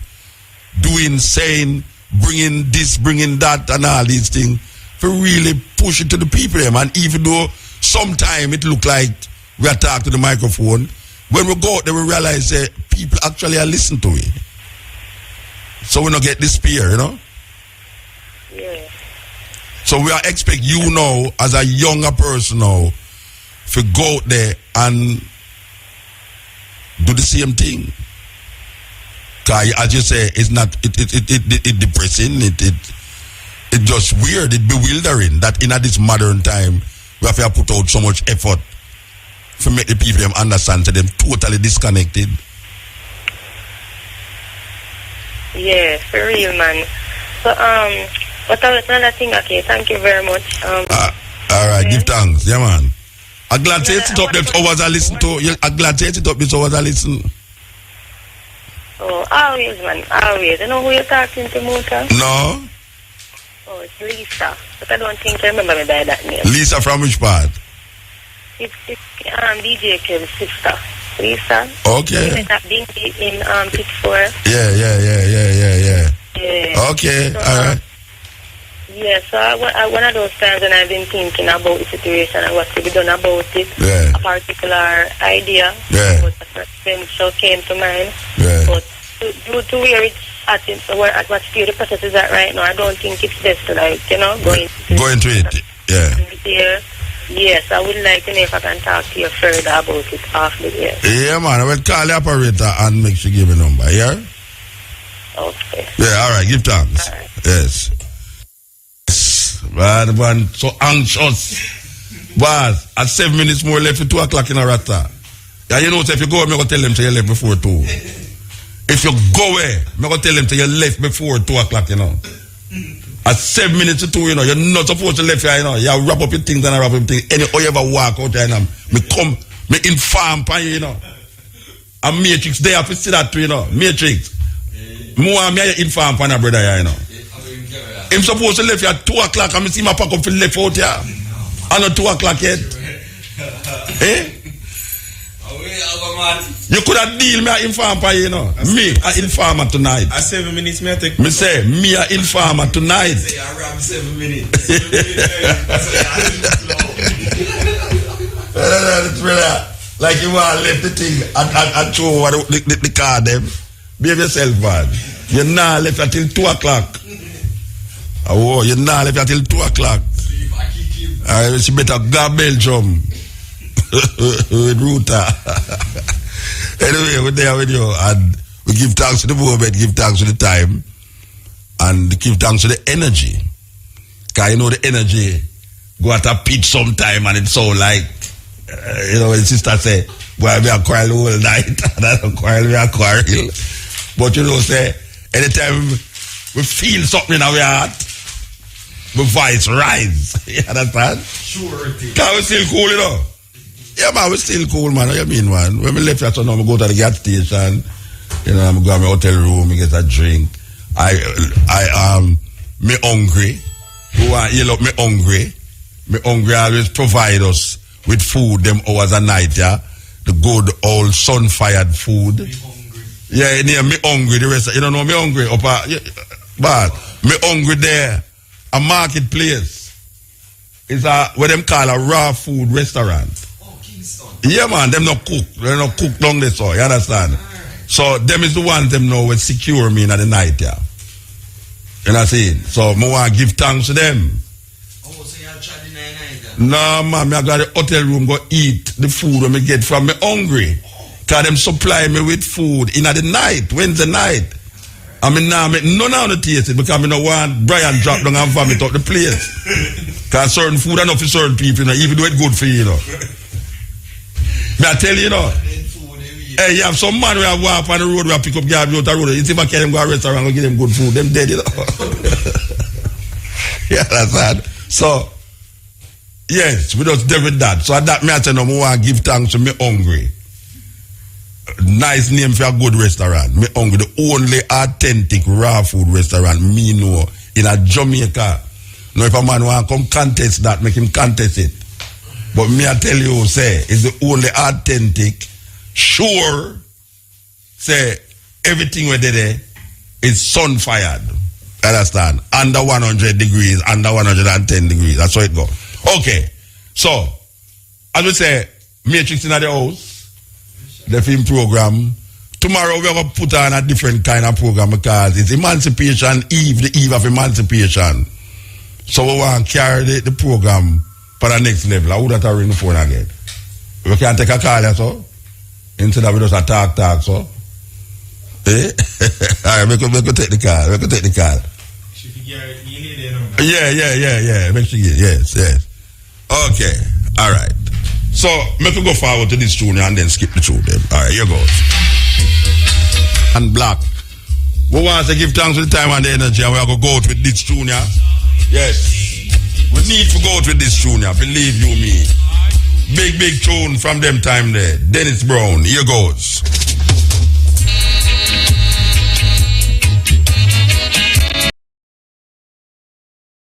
doing, saying, bringing this, bringing that, and all these things for really push it to the people. And even though sometimes it look like we are talking to the microphone, when we go out there, we realize that people actually are listening to it. So we don't get despair, Yeah. So we are expect you now, as a younger person now, to go out there and do the same thing. Cause as you say, it's not it depressing, it just weird, it bewildering that in this modern time we have to put out so much effort to make the people them understand that them totally disconnected. Yeah, for real, man. So but another thing, okay, thank you very much. All right, give thanks, yeah man. I'm glad to sit up them hours I listen to. I'm glad to sit up this hours I listen. Oh, always, man, always. You know who you're talking to, Muta? No. Oh, it's Lisa. But I don't think you remember me by that name. Lisa from which part? It's DJ Kev's sister. Lisa. Okay. She met at Binky in Pittsburgh. Yeah. Okay, So, all right. Yeah, so one of those times when I've been thinking about the situation and what to be done about it, Yeah. a particular idea about a potential came to mind. Yeah. But due to where it's at, at what stage the process is at right now, I don't think it's best to go into it. Yeah. Yes, I would like to know if I can talk to you further about it after the year. Yeah, man. I will call the operator and make sure you give me a number, yeah? Okay. Yeah, all right. Give thanks. All right. Yes. Man, so anxious. But at 7 minutes more left for 2 o'clock in a rata. Yeah, you know, so if you go, I'm going to tell them to you left before 2. If you go away, I'm going to tell them to you left before 2 o'clock, At 7 minutes to 2, you're not supposed to left here, You wrap up your things and I wrap up your things. Any or you ever walk out there, me inform pan you, And Matrix there, I see that too, Matrix. More me inform pan a brother, I'm supposed to left here at 2 o'clock and I see my pack up for left out here. And not 2 o'clock yet. You could have deal me a informer, Me a informer tonight. At 7 minutes, me I take. Me say, me a informer tonight. Say, I ram 7 minutes. Like you want to left the thing and throw over the car them. Behave yourself, man. You're not left until 2 o'clock. Oh, you're not left until 2 o'clock. She better go Belgium. With Ruta. Anyway, we're there with you, and we give thanks to the moment, give thanks to the time, and give thanks to the energy. Because the energy go at a pitch sometime, and it's so like, when sister say, boy, we are quarrel all night, and I don't quarrel, we are quarrel. But say, anytime we feel something in our heart, my voice rise. You understand? Sure. Because we still cool, Yeah, man, we still cool, man. What you mean, man? When we left that, so now we go to the gas station. You know, I'm going to my hotel room, I get a drink. Me hungry. You look, me hungry. Me hungry always provide us with food them hours a night, yeah. The good old sun-fired food. Yeah, near me hungry. The rest, you don't know me hungry. But me hungry there. A marketplace. It's what them call a raw food restaurant. Oh, Kingston. Yeah, man. Them not cook. They not cook down there, so you understand. So them is the ones them know will secure me in the night, yeah. You know what I'm saying? So I want to give thanks to them. Oh, so you're trying in the night? No, man, I got the hotel room go eat the food when I get from me hungry. Because them supply me with food in the night, Wednesday night. I mean, now, none of the taste it because I don't want Brian drop down and vomit out the place. Because certain food are not for certain people, you know, even though it's good for you, you know. May I tell you, you know. Hey, you have some man who have walk on the road, who have pick up garbage out the road. You see if I carry them go to a restaurant and give them good food, them dead, you know. Yeah, that's sad. So, yes, we just deal with that. So that me I tell them, I want to give thanks to me hungry. Nice name for a good restaurant. Me hungry, the only authentic raw food restaurant me know in a Jamaica. Now if a man want to come contest that, make him contest it. But me I tell you, say, it's the only authentic, sure, say, everything we did there is sun-fired. Understand? Under 100 degrees, under 110 degrees. That's how it go. Okay. So, as we say, Matrix in the house, the film program. Tomorrow we're going to put on a different kind of program because it's Emancipation Eve, the eve of emancipation. So we want to carry the program for the next level. I would have to ring the phone again. We can take a call, so. Instead of we just a talk, so. Eh? All right, we could take the call. We could take the call. Yeah. Make sure you, yes. Okay, all right. So, make we go forward to this tune and then skip the tune then. All right, here goes. And Black. We want to give thanks for the time and the energy and we are going to go out with this tune, yeah? Yes. We need to go out with this tune, yeah. Believe you me. Big tune from them time there. Dennis Brown. Here goes.